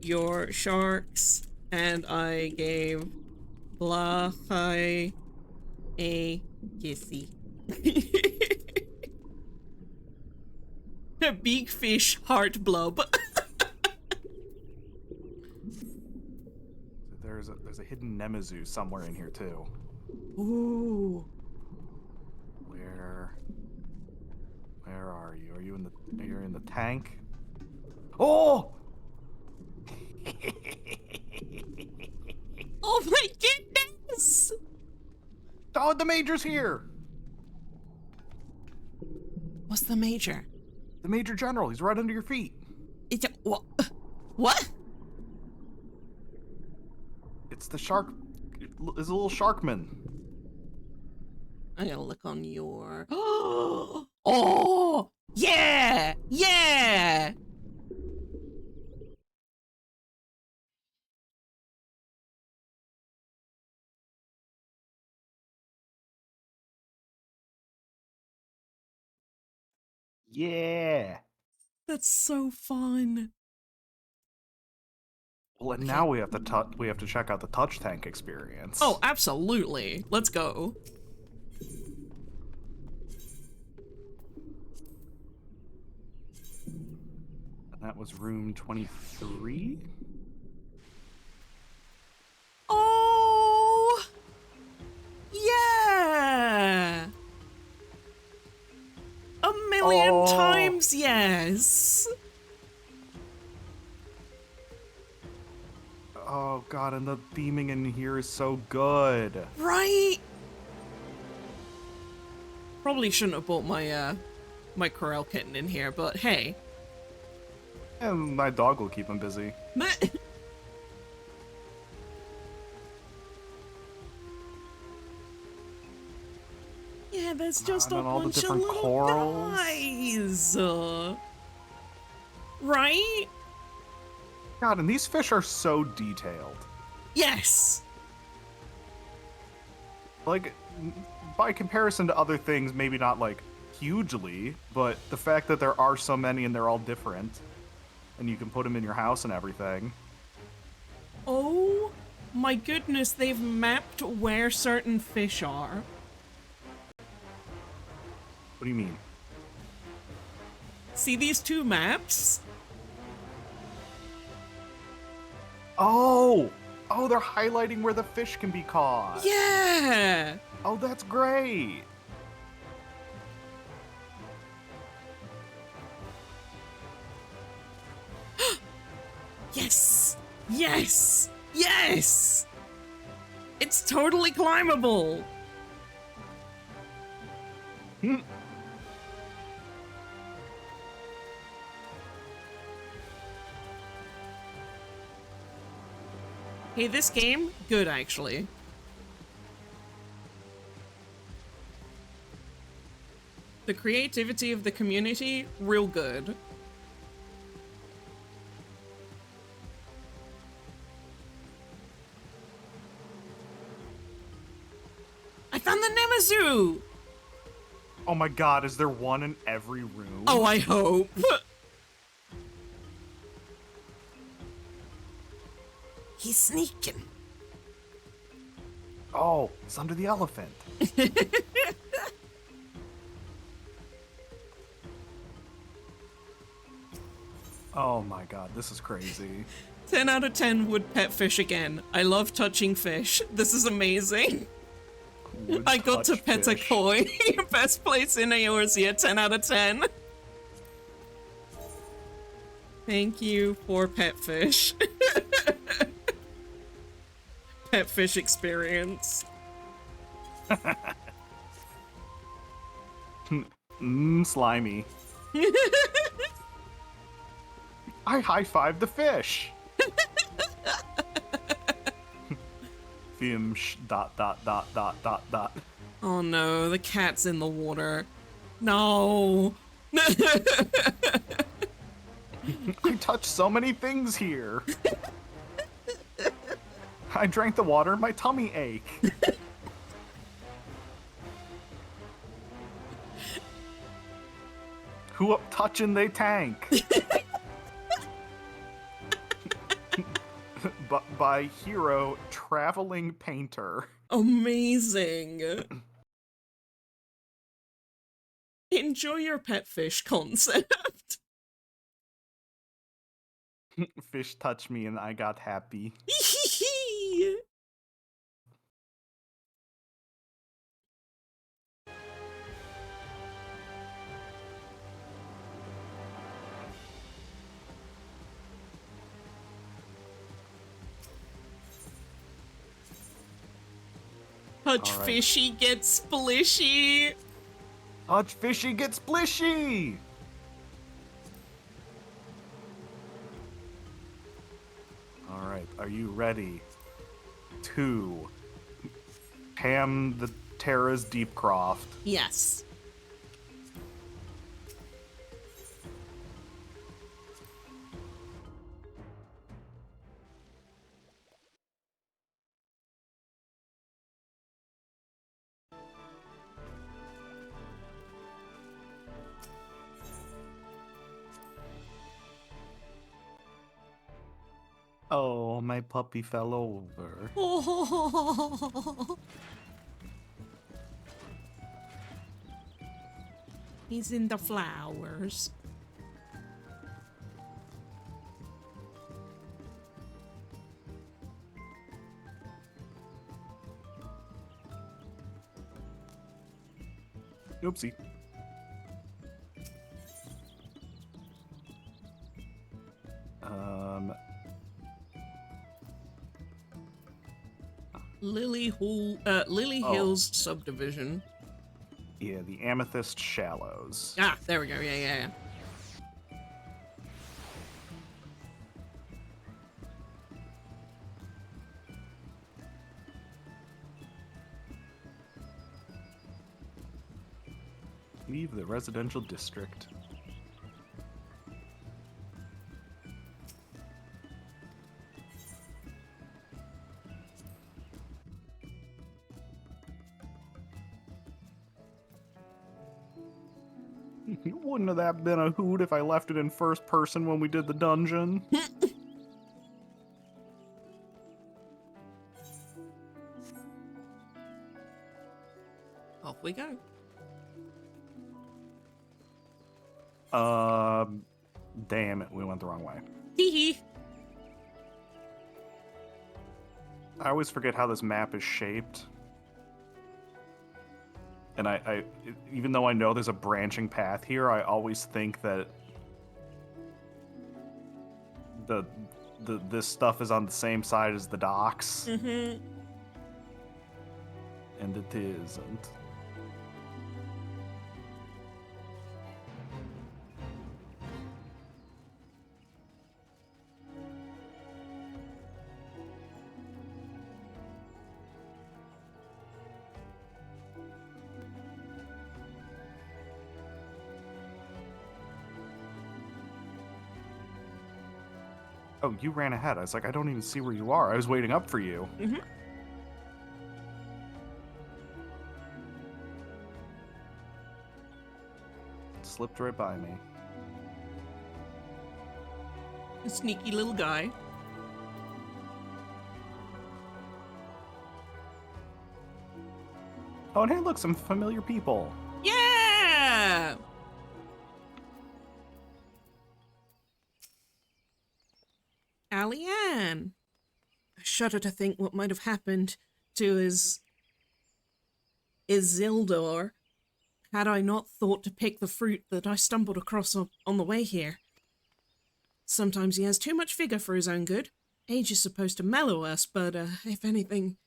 your sharks, and I gave Blahai a kissy. A big fish heart blub. There's a hidden Nemazu somewhere in here too. Ooh. Where are you? Are you in the tank? Oh! Oh my goodness! Oh, the major's here! What's the major? The major general, he's right under your feet. It's a, what? It's the shark, it's a little sharkman. I gotta look on your... Oh! Yeah! Yeah! Yeah! That's so fun. Well, and now we have to check out the touch tank experience. Oh, absolutely. Let's go. And that was room 23? Oh! Yeah! A million times yes! Oh god, and the theming in here is so good. Right? Probably shouldn't have bought my, my Corel kitten in here, but hey. And my dog will keep him busy. Yeah, there's just a and all the bunch of different little corals. guys. Right? God, and these fish are so detailed. Yes. Like, by comparison to other things, maybe not like hugely, but the fact that there are so many and they're all different, and you can put them in your house and everything. Oh My goodness, they've mapped where certain fish are. What do you mean? See these two maps? Oh! Oh, they're highlighting where the fish can be caught. Yeah! Oh, that's great. Yes! Yes! Yes! It's totally climbable! Hmm. Hey, this game, good actually. The creativity of the community, real good. I found the Nemazu! Oh my god, is there one in every room? Oh, I hope. He's sneaking. Oh, it's under the elephant. Oh my god, this is crazy. 10 out of 10 would pet fish again. I love touching fish. This is amazing. Would I got to touch pet a fish. koi. Best place in Eorzea, 10 out of 10. Thank you for pet fish. Pet fish experience. Slimy. I high-fived the fish. Fimsh ... Oh no, the cat's in the water. No. I touched so many things here. I drank the water and my tummy ache. Who up touching they tank? By hero traveling painter. Amazing. Enjoy your pet fish concept. Fish touched me and I got happy. Touch All right. fishy, get splishy. Touch fishy, get splishy! Alright, are you ready to ham the Terra's Deepcroft? Yes. Oh, my puppy fell over. Oh. He's in the flowers. Oopsie. Lily Oh. Hills subdivision. Yeah, the Amethyst Shallows. Ah, there we go. Yeah. Leave the residential district. Wouldn't have that been a hoot if I left it in first person when we did the dungeon? Off we go. Damn it, we went the wrong way. Hee hee. I always forget how this map is shaped. And I even though I know there's a branching path here, I always think that this stuff is on the same side as the docks. Mm-hmm. And it isn't. Oh, you ran ahead. I was like, I don't even see where you are. I was waiting up for you. Mm-hmm. Slipped right by me. A sneaky little guy. Oh, and hey, look, some familiar people. Yeah! Allie-Ann. I shudder to think what might have happened to Isildur had I not thought to pick the fruit that I stumbled across on the way here. Sometimes he has too much vigor for his own good. Age is supposed to mellow us, but if anything,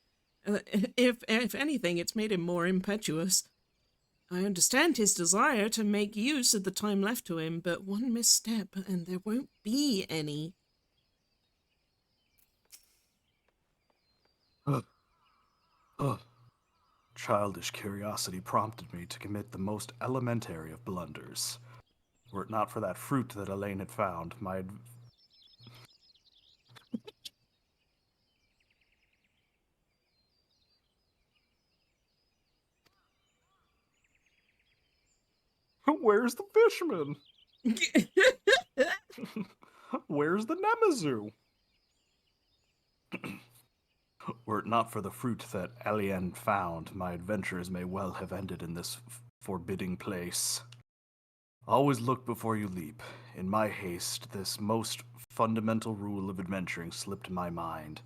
it's made him more impetuous. I understand his desire to make use of the time left to him, but one misstep and there won't be any. Childish curiosity prompted me to commit the most elementary of blunders. Were it not for that fruit that Elaine had found, Where's the fishman? Where's the Nemazu? Were it not for the fruit that Alien found, my adventures may well have ended in this forbidding place. Always look before you leap. In my haste, this most fundamental rule of adventuring slipped my mind.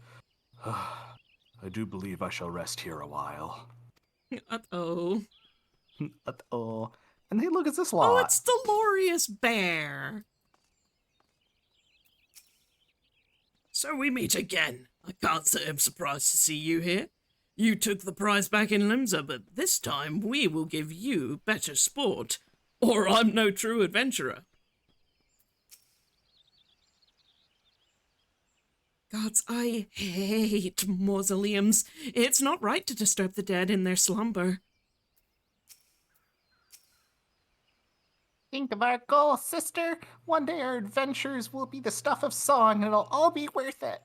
I do believe I shall rest here a while. Uh-oh. Uh-oh. And hey, look, it's this lot. Oh, it's Dolores Bear. So we meet again. I can't say I'm surprised to see you here. You took the prize back in Limsa, but this time we will give you better sport, or I'm no true adventurer. Gods, I hate mausoleums. It's not right to disturb the dead in their slumber. Think of our goal, sister. One day our adventures will be the stuff of song and it'll all be worth it.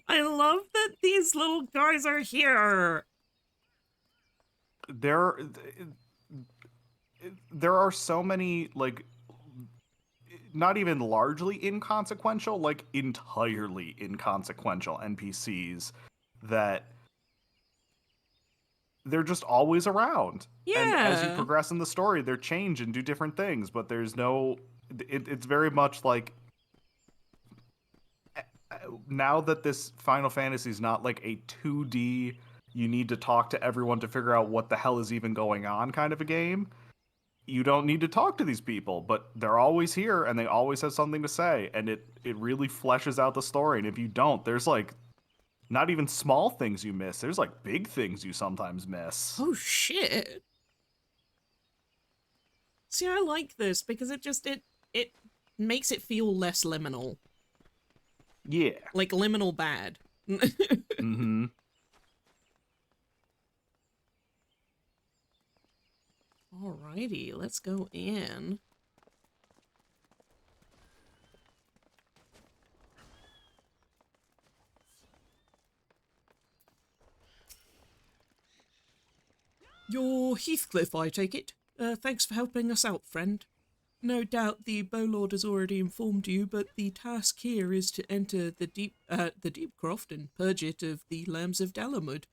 I love that these little guys are here. There are so many, like, not even largely inconsequential, like entirely inconsequential NPCs that they're just always around. Yeah. And as you progress in the story, they change and do different things, but there's no... It's very much like... Now that this Final Fantasy is not like a 2D, you need to talk to everyone to figure out what the hell is even going on kind of a game, you don't need to talk to these people, but they're always here and they always have something to say, and it really fleshes out the story. And if you don't, there's like not even small things you miss, there's like big things you sometimes miss. Oh shit. See, I like this because it makes it feel less liminal. Yeah. Like liminal bad. Mm-hmm. Alrighty, let's go in. You're Heathcliff, I take it. Thanks for helping us out, friend. No doubt the Bowlord has already informed you, but the task here is to enter the Deep Croft and purge it of the lambs of Dalamud.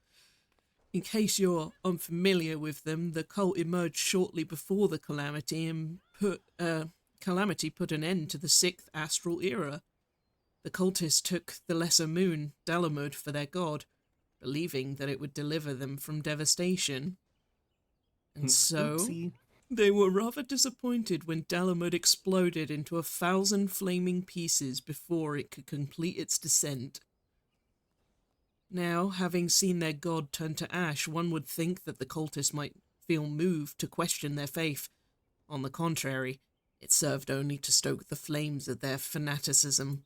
In case you're unfamiliar with them, the cult emerged shortly before the Calamity and Calamity put an end to the 6th astral era. The cultists took the lesser moon, Dalamud, for their god, believing that it would deliver them from devastation. And so, Oopsie. they were rather disappointed when Dalamud exploded into 1,000 flaming pieces before it could complete its descent. Now, having seen their god turn to ash, one would think that the cultists might feel moved to question their faith. On the contrary, it served only to stoke the flames of their fanaticism.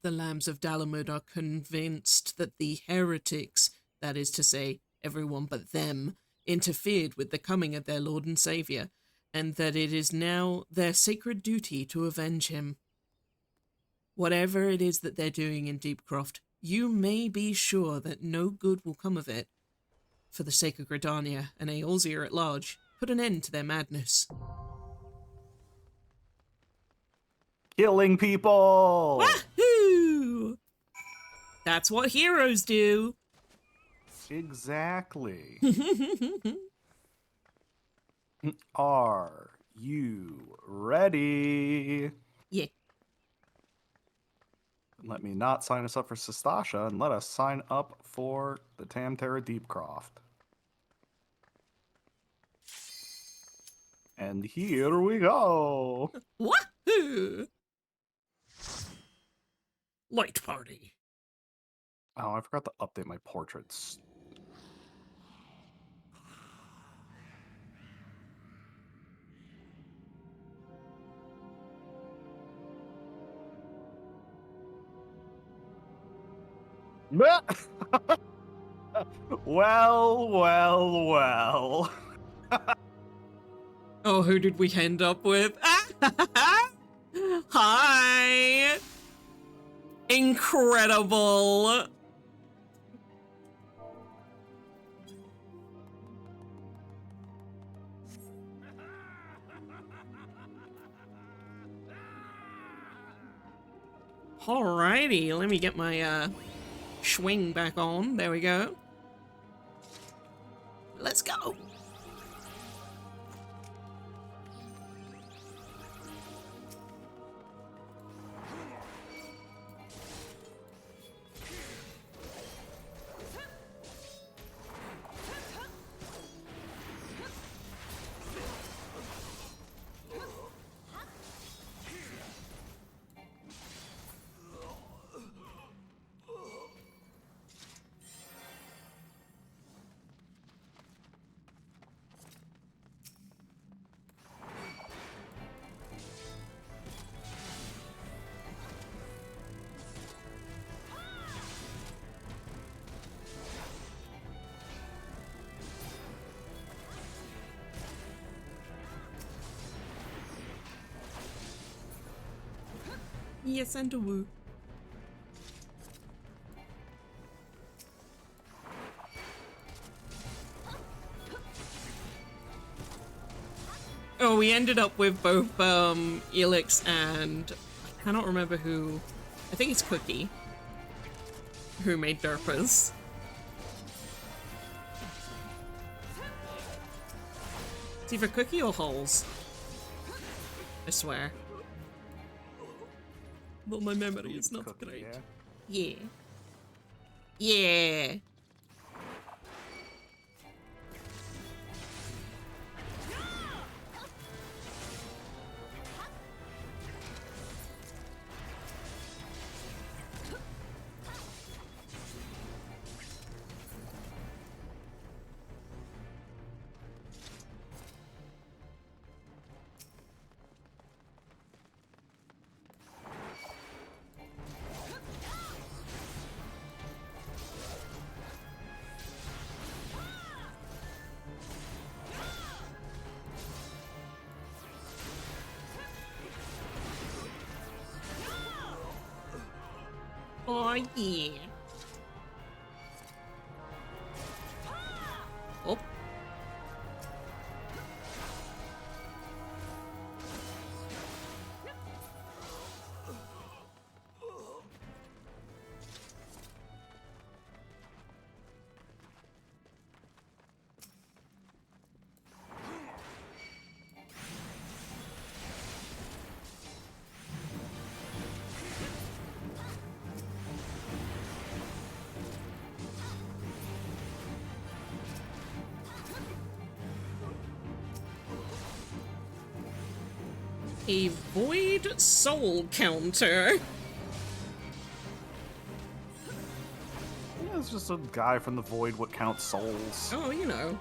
The Lambs of Dalamud are convinced that the heretics, that is to say, everyone but them, interfered with the coming of their Lord and Saviour, and that it is now their sacred duty to avenge him. Whatever it is that they're doing in Deepcroft, you may be sure that no good will come of it. For the sake of Gridania and Eorzea at large, put an end to their madness. Killing people! Wahoo! That's what heroes do. Exactly. Are you ready? Yeah. Let me not sign us up for Sestasha and let us sign up for the Tamterra Deepcroft. And here we go. Wahoo! Light party. Oh, I forgot to update my portraits. Well. Oh, who did we end up with? Hi! Incredible! Alrighty, let me get my swing back on. There we go. Let's go! Yes, and a woo. Oh, we ended up with both Elix and I cannot remember who. I think it's Cookie who made Derpas. It's either Cookie or Holes. I swear. But my memory is not Cookie, great. yeah? Yeah. Oh yeah. Oh. A void soul counter. Yeah, it's just a guy from the void what counts souls. Oh, you know.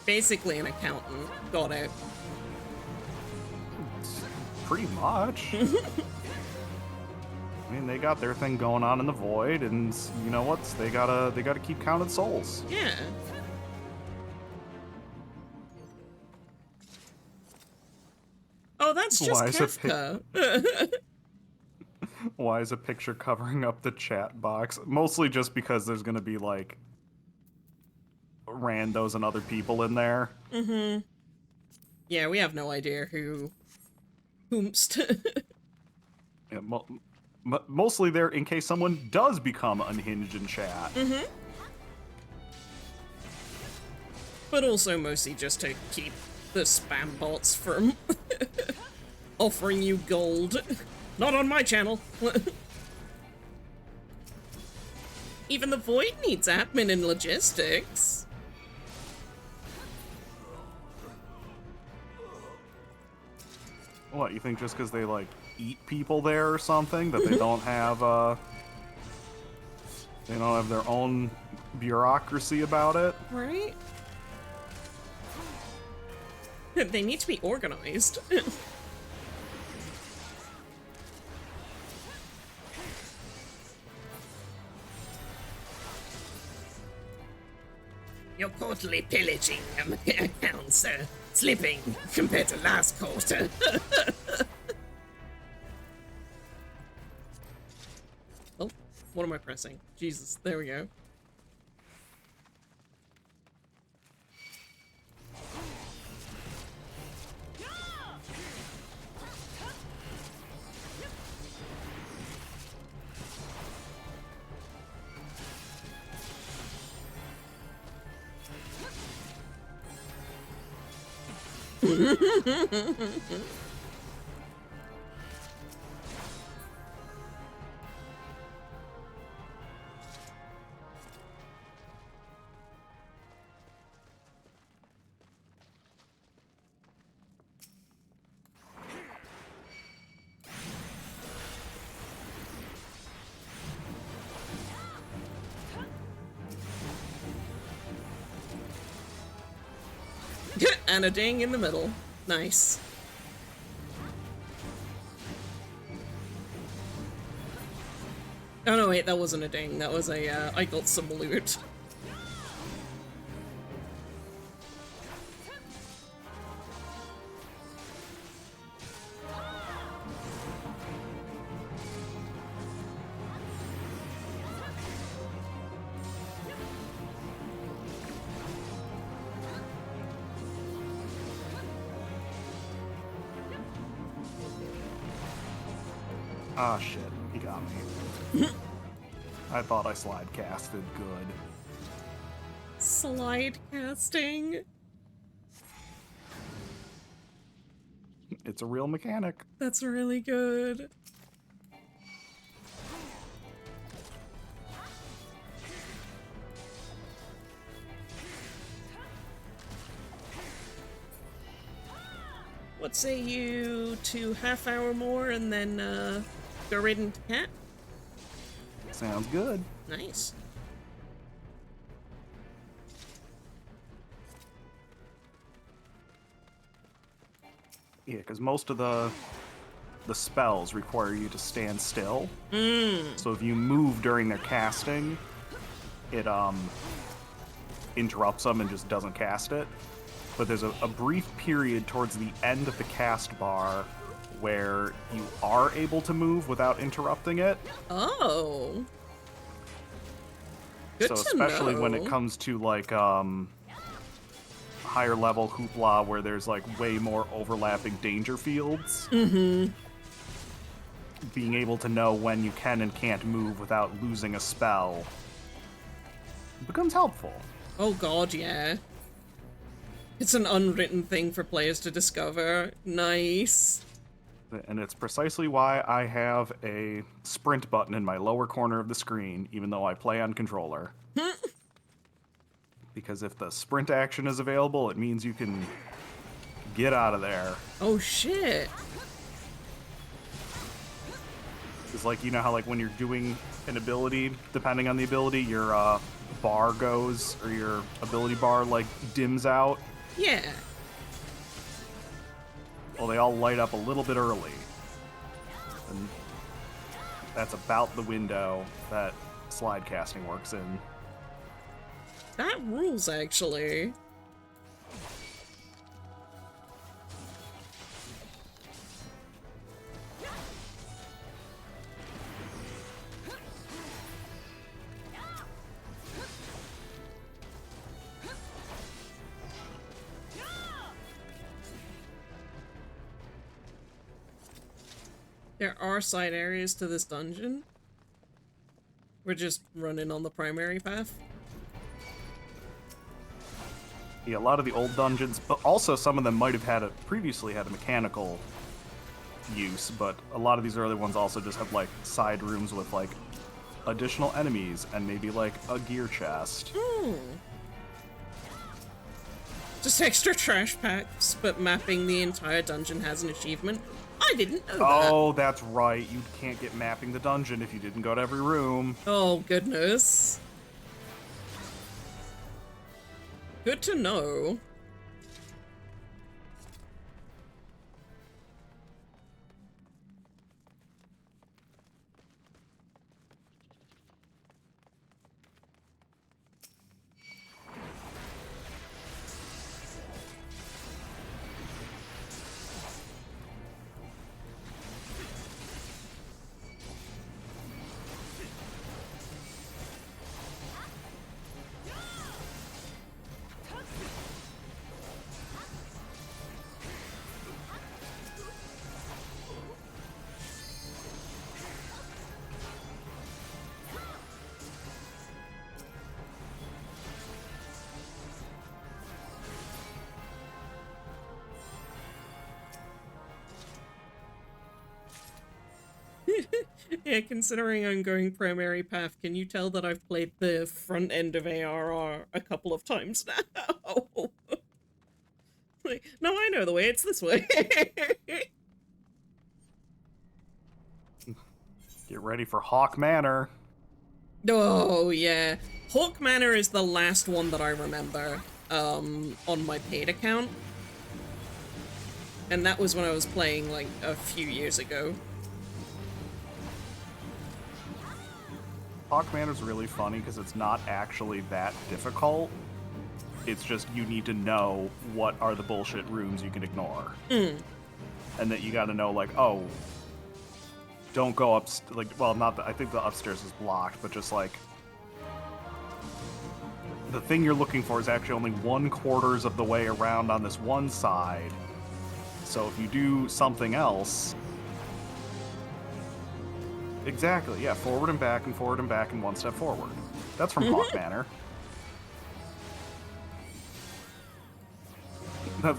Basically an accountant. Got it. Pretty much. I mean, they got their thing going on in the void, and you know what? They gotta keep counting souls. Yeah. Oh, that's just Why is a Kafka. Why is a picture covering up the chat box? Mostly just because there's gonna be like randos and other people in there. Mm-hmm. Yeah, we have no idea whomst. Yeah, mostly there in case someone does become unhinged in chat. Mm-hmm. But also mostly just to keep the spam bots from offering you gold. Not on my channel. Even the Void needs admin and logistics. What, you think just because they, like, eat people there or something, that they don't have, they don't have their own bureaucracy about it? Right? They need to be organized. Your quarterly pillaging accounts are slipping compared to last quarter. Oh, what am I pressing? Jesus, there we go. And a ding in the middle. Nice. Oh no, wait, that wasn't a ding. That was a, I got some loot. Ah, shit. He got me. I thought I slide casted good. Slide casting. It's a real mechanic. That's really good. What say you to half-hour more and then go right into cat? Sounds good. Nice. Yeah, because most of the spells require you to stand still. So if you move during their casting, it interrupts them and just doesn't cast it. But there's a brief period towards the end of the cast bar where you are able to move without interrupting it. Oh. Good So to especially when it know. comes to like higher level hoopla where there's like way more overlapping danger fields. Being able to know when you can and can't move without losing a spell becomes helpful. Oh god, yeah. It's an unwritten thing for players to discover. Nice. And it's precisely why I have a sprint button in my lower corner of the screen, even though I play on controller. Because if the sprint action is available, it means you can Get out of there. Oh shit. It's like, you know how like when you're doing an ability, depending on the ability, your bar goes, or your ability bar like dims out? Yeah. Well, they all light up a little bit early. And that's about the window that slide casting works in. That rules, actually. There are side areas to this dungeon. We're just running on the primary path. Yeah, a lot of the old dungeons, but also some of them might have had previously had a mechanical use, but a lot of these early ones also just have like side rooms with like additional enemies and maybe like a gear chest. Just extra trash packs, but mapping the entire dungeon has an achievement. I didn't know that. Oh, that's right. You can't get mapping the dungeon if you didn't go to every room. Oh, goodness. Good to know. Yeah, considering I'm going primary path, can you tell that I've played the front end of ARR a couple of times now? Like, no, I know the way, it's this way. Get ready for Hawk Manor. Oh, yeah. Hawk Manor is the last one that I remember, on my paid account. And that was when I was playing, like, a few years ago. Hawk Manor's really funny because it's not actually that difficult. It's just you need to know what are the bullshit rooms you can ignore. And that you gotta know, like, oh, don't go up, like, well, not I think the upstairs is blocked, but just like, the thing you're looking for is actually only 1/4 of the way around on this one side. So if you do something else... Exactly, yeah, forward and back and forward and back and one step forward. That's from Hawk Manor.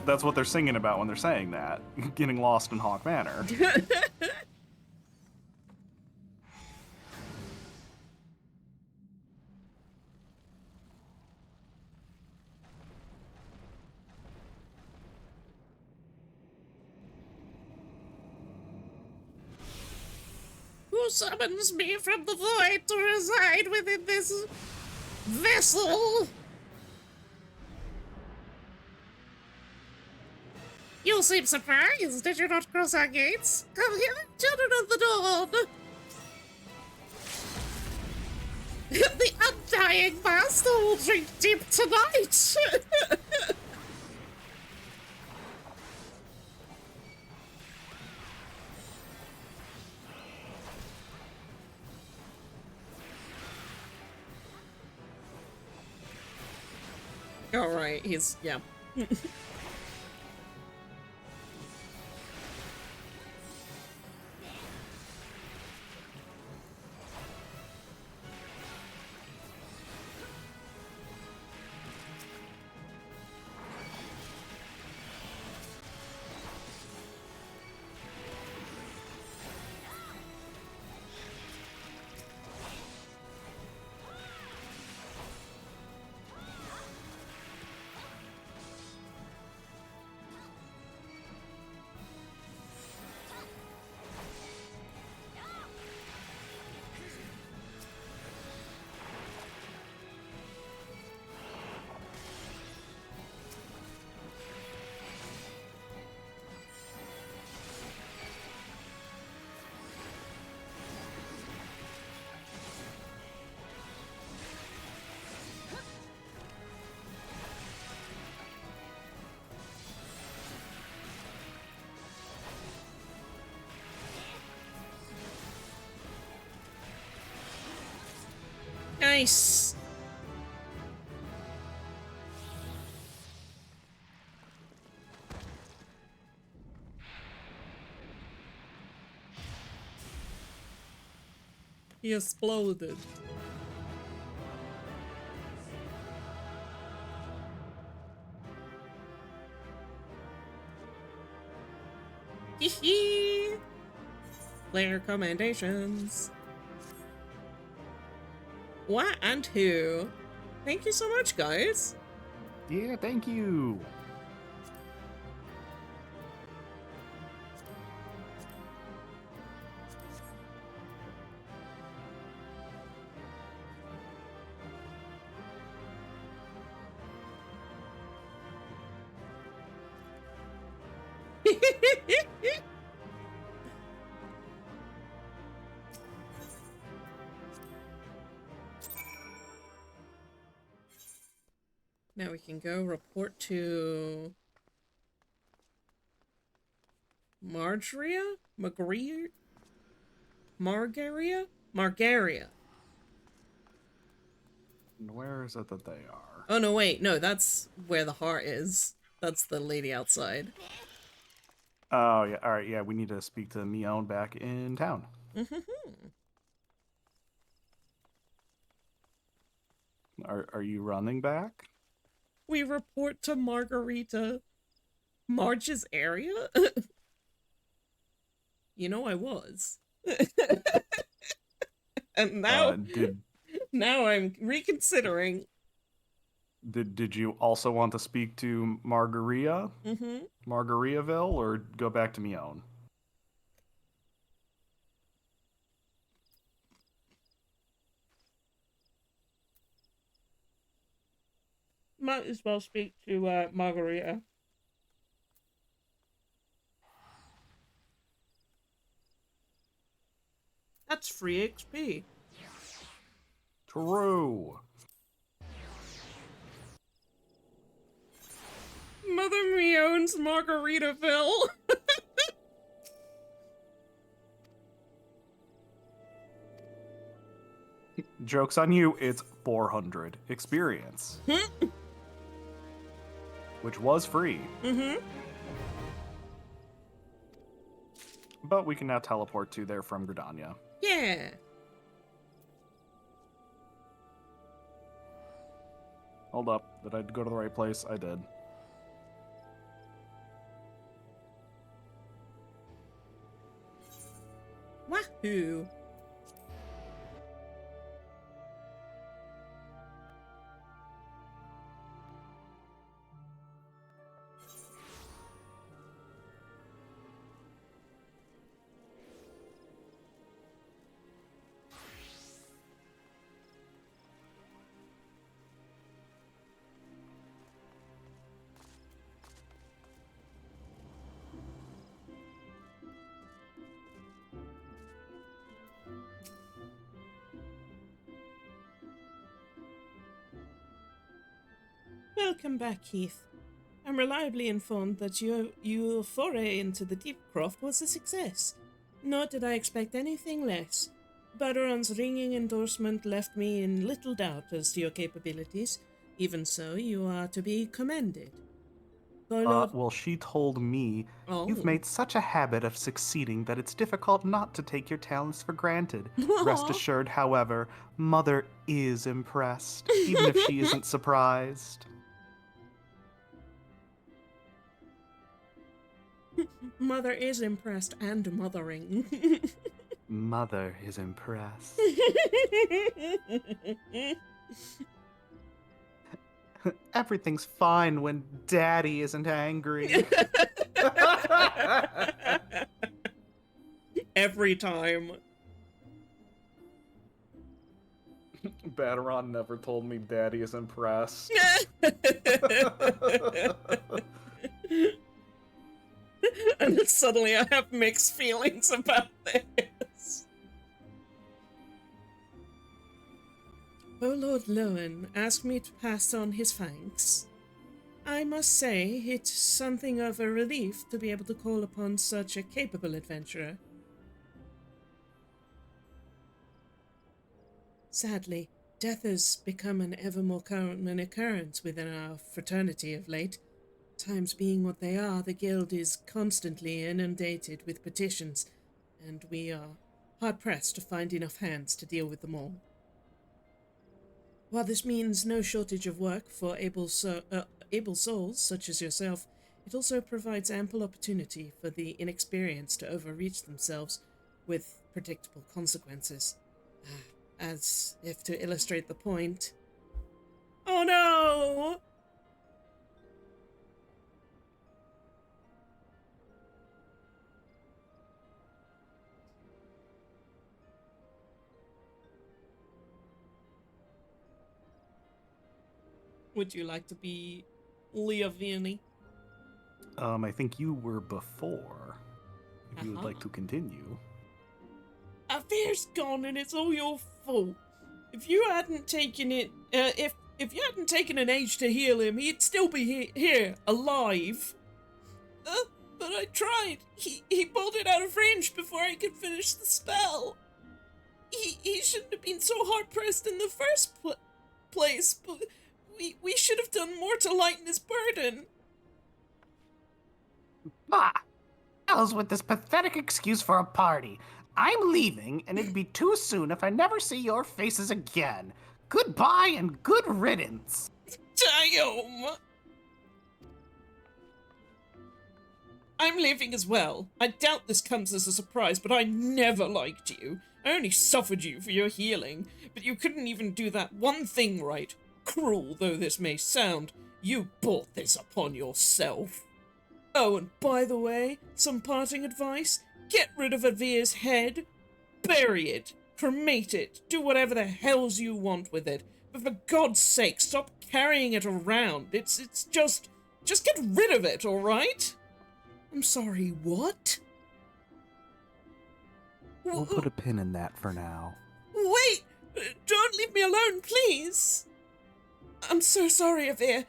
That's what they're singing about when they're saying that. Getting lost in Hawk Manor. Who summons me from the void to reside within this vessel? You seem surprised. Did you not cross our gates? Come here, children of the dawn. The undying master will drink deep tonight. Alright, he's, yeah. Nice! He exploded. Hee Player commendations. What and who? Thank you so much, guys. Yeah, thank you. Now we can go report to Margaria? Margaria? Margaria. Where is it that they are? Oh no, wait, no, that's where the heart is. That's the lady outside. Oh, yeah. All right, yeah, we need to speak to Mion back in town. Are you running back? We report to Margarita. Marge's area? You know I was. And now, now I'm reconsidering. Did you also want to speak to Margaria? Margariaville, or go back to Mion? Might as well speak to Margarita. That's free XP. True. Mother me owns Margaritaville. Joke's on you, it's 400 experience. Which was free. But we can now teleport to there from Gridania. Yeah. Hold up, did I go to the right place? I did. Wahoo. Welcome back, Keith. I'm reliably informed that your foray into the Deep Croft was a success. Nor did I expect anything less. Baron's ringing endorsement left me in little doubt as to your capabilities. Even so, you are to be commended. Well, she told me, Oh. You've made such a habit of succeeding that it's difficult not to take your talents for granted. Rest assured, however, Mother is impressed, even if she isn't surprised. Mother is impressed and mothering. Mother is impressed. Everything's fine when Daddy isn't angry. Every time. Baderon never told me Daddy is impressed. And then suddenly I have mixed feelings about this. Oh, Lord Lowen asked me to pass on his thanks. I must say, it's something of a relief to be able to call upon such a capable adventurer. Sadly, Death has become an ever more common occurrence within our fraternity of late. Times being what they are, the guild is constantly inundated with petitions, and we are hard-pressed to find enough hands to deal with them all. While this means no shortage of work for able souls such as yourself, it also provides ample opportunity for the inexperienced to overreach themselves with predictable consequences. As if to illustrate the point... Oh no! Would you like to be Leah Vianney? I think you were before. If you would like to continue. Affair's gone and it's all your fault. If you hadn't taken it, if you hadn't taken an age to heal him, he'd still be here, alive. But I tried. He pulled it out of range before I could finish the spell. He shouldn't have been so hard-pressed in the first place, but we should have done more to lighten his burden. Bah! Hell's with this pathetic excuse for a party. I'm leaving, and it'd be too soon if I never see your faces again. Goodbye and good riddance. Damn! I'm leaving as well. I doubt this comes as a surprise, but I never liked you. I only suffered you for your healing, but you couldn't even do that one thing right. Cruel though this may sound, you brought this upon yourself. Oh, and by the way, some parting advice. Get rid of Avir's head. Bury it. Cremate it. Do whatever the hells you want with it. But for God's sake, stop carrying it around. It's just get rid of it, alright? I'm sorry, what? We'll put a pin in that for now. Wait! Don't leave me alone, please! I'm so sorry, Avir.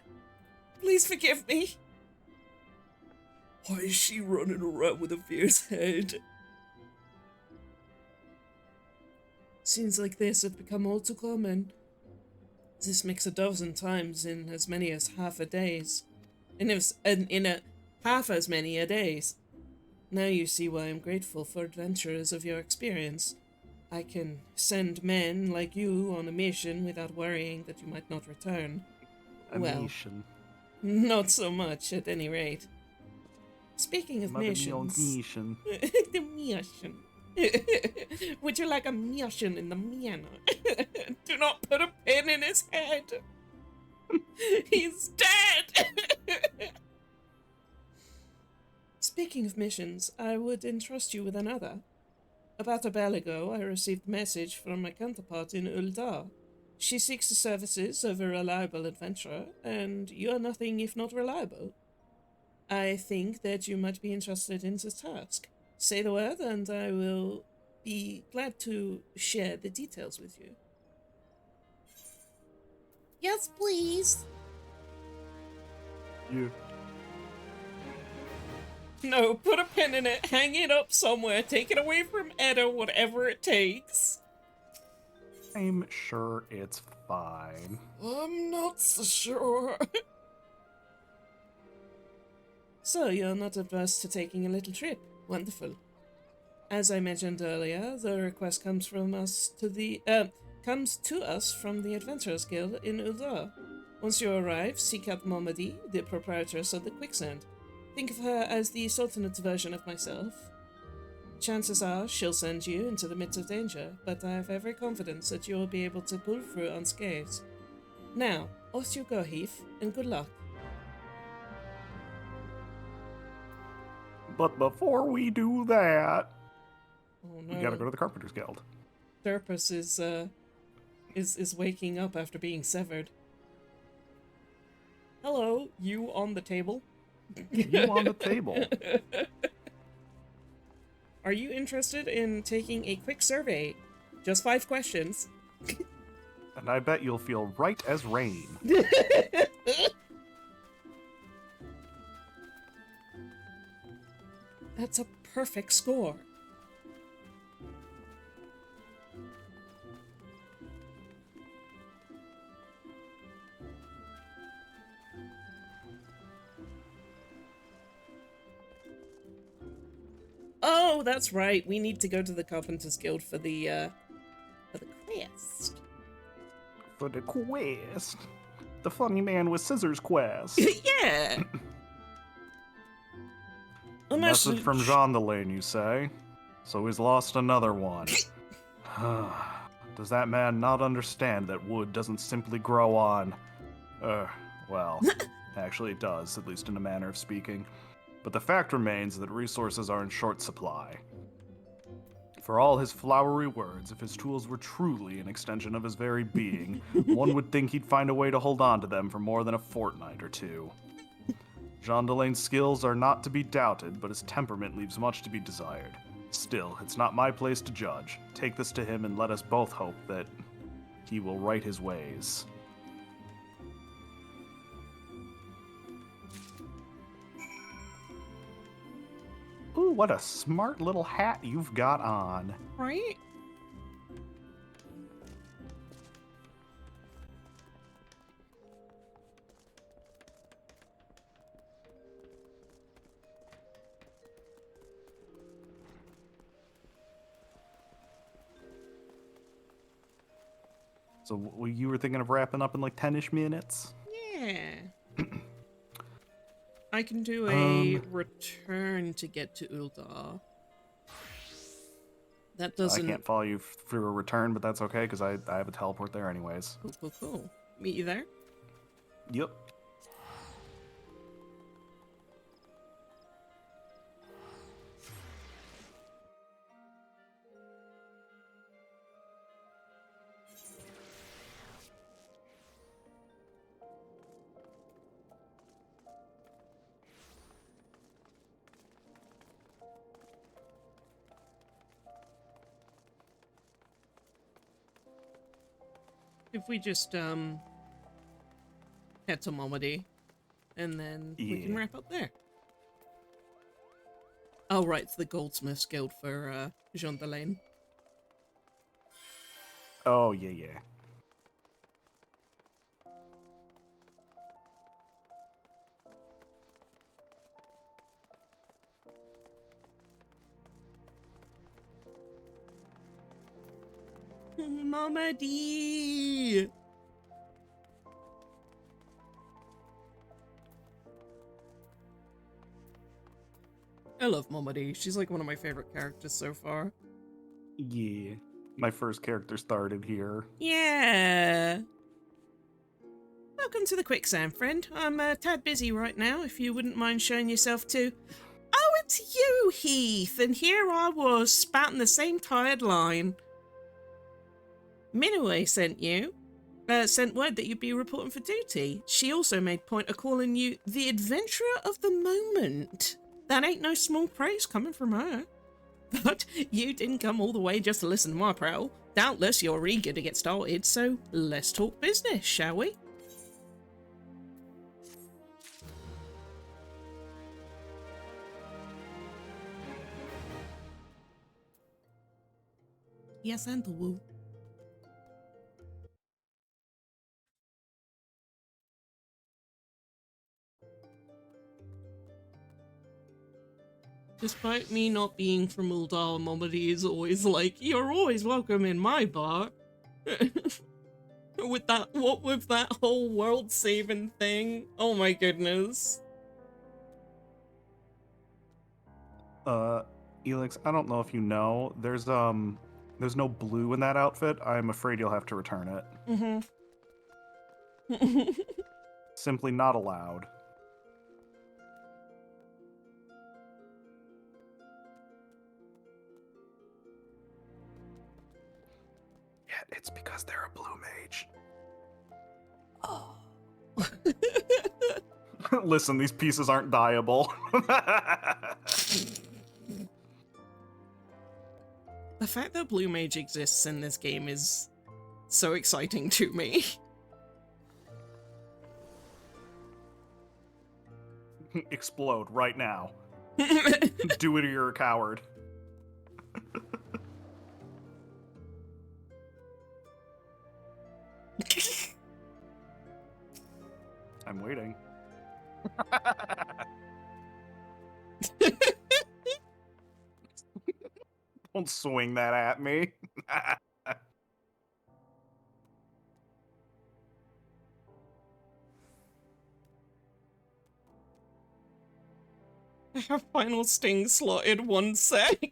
Please forgive me. Why is she running around with Avir's head? Scenes like this have become all too common. This makes a dozen times in as many as half a days. In half as many a days. Now you see why I'm grateful for adventurers of your experience. I can send men like you on a mission without worrying that you might not return. Mission. Not so much, at any rate. Speaking of missions... Mission. The mission. Would you like a mission in the piano? Do not put a pin in his head. He's dead! Speaking of missions, I would entrust you with another. About a bell ago, I received a message from my counterpart in Uldar. She seeks the services of a reliable adventurer, and you are nothing if not reliable. I think that you might be interested in the task. Say the word, and I will be glad to share the details with you. Yes, please. You. No, put a pin in it, hang it up somewhere, take it away from Edda, whatever it takes. I'm sure it's fine. I'm not so sure. So, you're not averse to taking a little trip. Wonderful. As I mentioned earlier, the request comes to us from the Adventurers Guild in Uldar. Once you arrive, seek out Momadi, the proprietress of the Quicksand. Think of her as the Sultanate's version of myself. Chances are she'll send you into the midst of danger, but I have every confidence that you will be able to pull through unscathed. Now, off you go, Heath, and good luck. But before we do that, Oh no. we gotta go to the Carpenters Guild. Thurpus is waking up after being severed. Hello, you on the table? You on the table. Are you interested in taking a quick survey? Just 5 questions. And I bet you'll feel right as rain. That's a perfect score. Oh, that's right. We need to go to the Carpenters Guild for the quest. For the quest. The funny man with scissors quest. Yeah. A message from Jean Delane, you say? So he's lost another one. Does that man not understand that wood doesn't simply grow on... well, actually it does, at least in a manner of speaking. But the fact remains that resources are in short supply. For all his flowery words, if his tools were truly an extension of his very being, one would think he'd find a way to hold on to them for more than a fortnight or two. Jean Delane's skills are not to be doubted, but his temperament leaves much to be desired. Still, it's not my place to judge. Take this to him and let us both hope that he will right his ways. Ooh, what a smart little hat you've got on. Right? So you were thinking of wrapping up in like 10-ish minutes? Yeah. I can do a return to get to Uldar. That doesn't... I can't follow you through a return, but that's okay, because I have a teleport there anyways. Cool. Meet you there? Yep. If we just, head to Momody, and then we can wrap up there. Oh, right, it's the Goldsmiths Guild for, Jean Delane. Oh, yeah. Momody! I love Momody. She's like one of my favorite characters so far. Yeah. My first character started here. Yeah. Welcome to the Quicksand, friend. I'm a tad busy right now, if you wouldn't mind showing yourself to... Oh, it's you, Heath! And here I was, spouting the same tired line. Minaway sent you. Sent word that you'd be reporting for duty. She also made point of calling you the adventurer of the moment. That ain't no small praise coming from her. But you didn't come all the way just to listen to my prattle. Doubtless you're eager to get started, so let's talk business, shall we? Yes, and the woo. Despite me not being from Uldar, Momody is always like, you're always welcome in my bar. with that whole world-saving thing. Oh my goodness. Elix, I don't know if you know, there's no blue in that outfit. I'm afraid you'll have to return it. Mm-hmm. Simply not allowed. Yeah, it's because they're a blue mage. Oh. Listen, these pieces aren't dyeable. The fact that Blue Mage exists in this game is so exciting to me. Explode right now. Do it or you're a coward. I'm waiting. Don't swing that at me. I have final sting slotted 1 sec.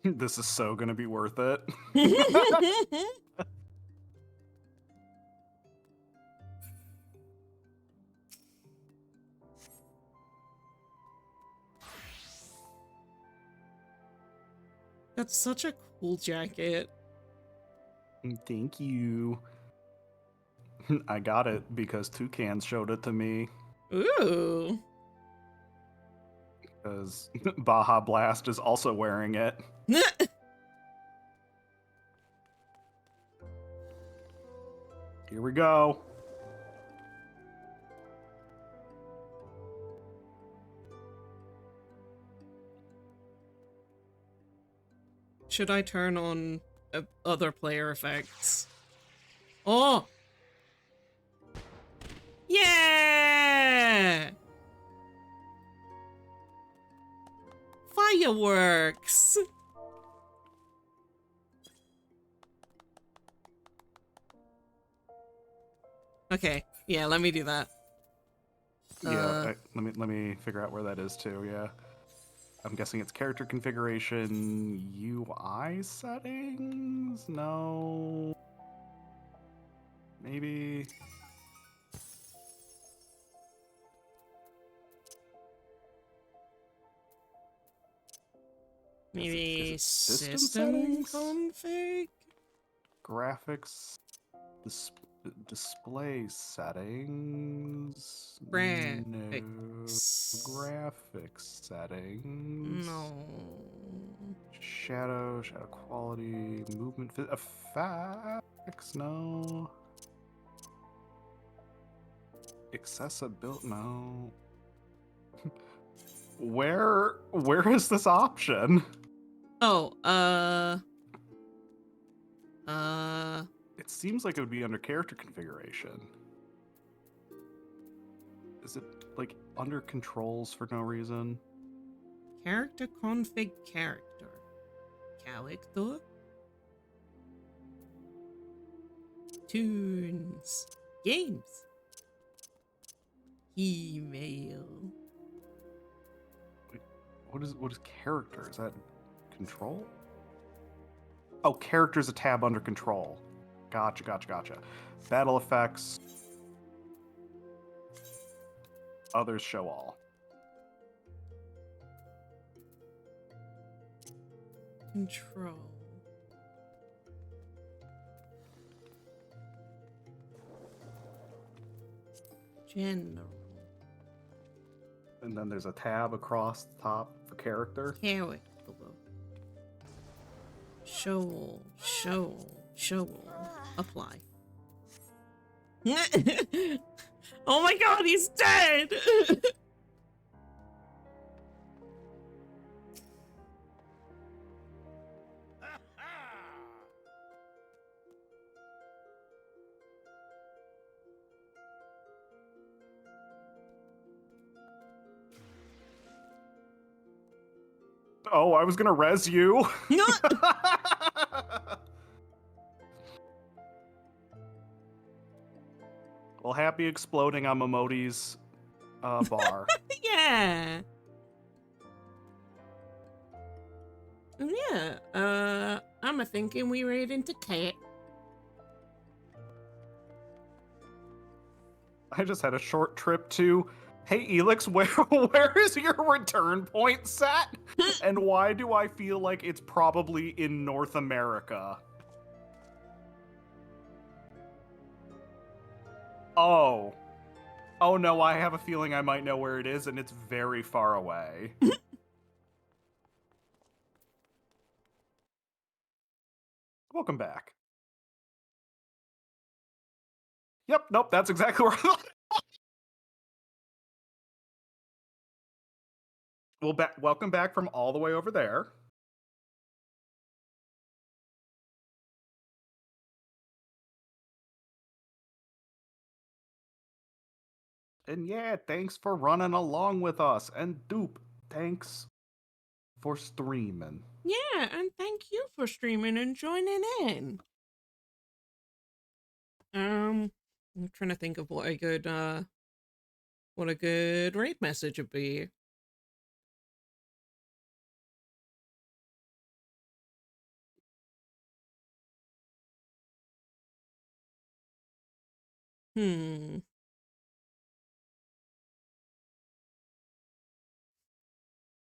This is so gonna be worth it. That's such a cool jacket. Thank you. I got it because Toucan showed it to me. Ooh. Because Baja Blast is also wearing it. Here we go. Should I turn on other player effects? Oh! Yeah! Fireworks! Okay, yeah, let me do that. Yeah, let me figure out where that is too. Yeah, I'm guessing it's character configuration, UI settings. No, maybe. Maybe Is it system system settings? config? Graphics, display settings. Graphics. No. Graphics settings. No. Shadow quality, movement, effects, no. Accessibility, no. Where is this option? Oh, It seems like it would be under character configuration. Is it like under controls for no reason? character config character. Character? Tunes. Games. Email. What is character? Is that control? Oh, character is a tab under control. Gotcha. Battle effects. Others show all. Control. General. And then there's a tab across the top for character. Character. Show. Apply. Oh my god, he's dead! Oh, I was gonna res you. No. Well, happy exploding on Momodi's bar. Yeah. Yeah, I'm a thinking we raid into cat. I just had a short trip to, hey Elix, where is your return point set? And why do I feel like it's probably in North America? Oh no, I have a feeling I might know where it is, and it's very far away. Welcome back. Yep, nope, that's exactly where I Well, welcome back from all the way over there. And yeah, thanks for running along with us. And Dupe, thanks for streaming. Yeah, and thank you for streaming and joining in. I'm trying to think of what a good raid message would be.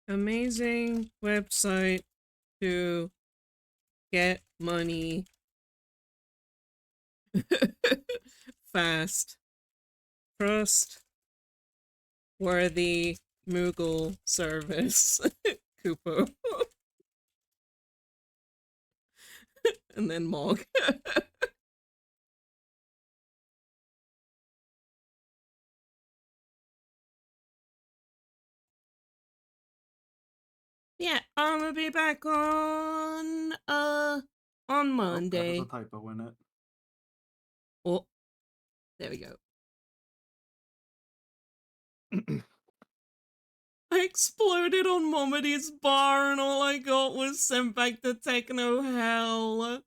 Amazing website to get money fast. Trust worthy Moogle service. Kupo. And then Mog. Yeah, I'm gonna be back on Monday. Oh, there's a typo in it. Oh, there we go. I exploded on Momedy's bar and all I got was sent back to techno hell.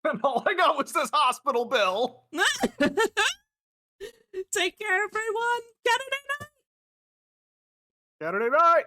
And all I got was this hospital bill. Take care, everyone. Saturday night. Saturday night.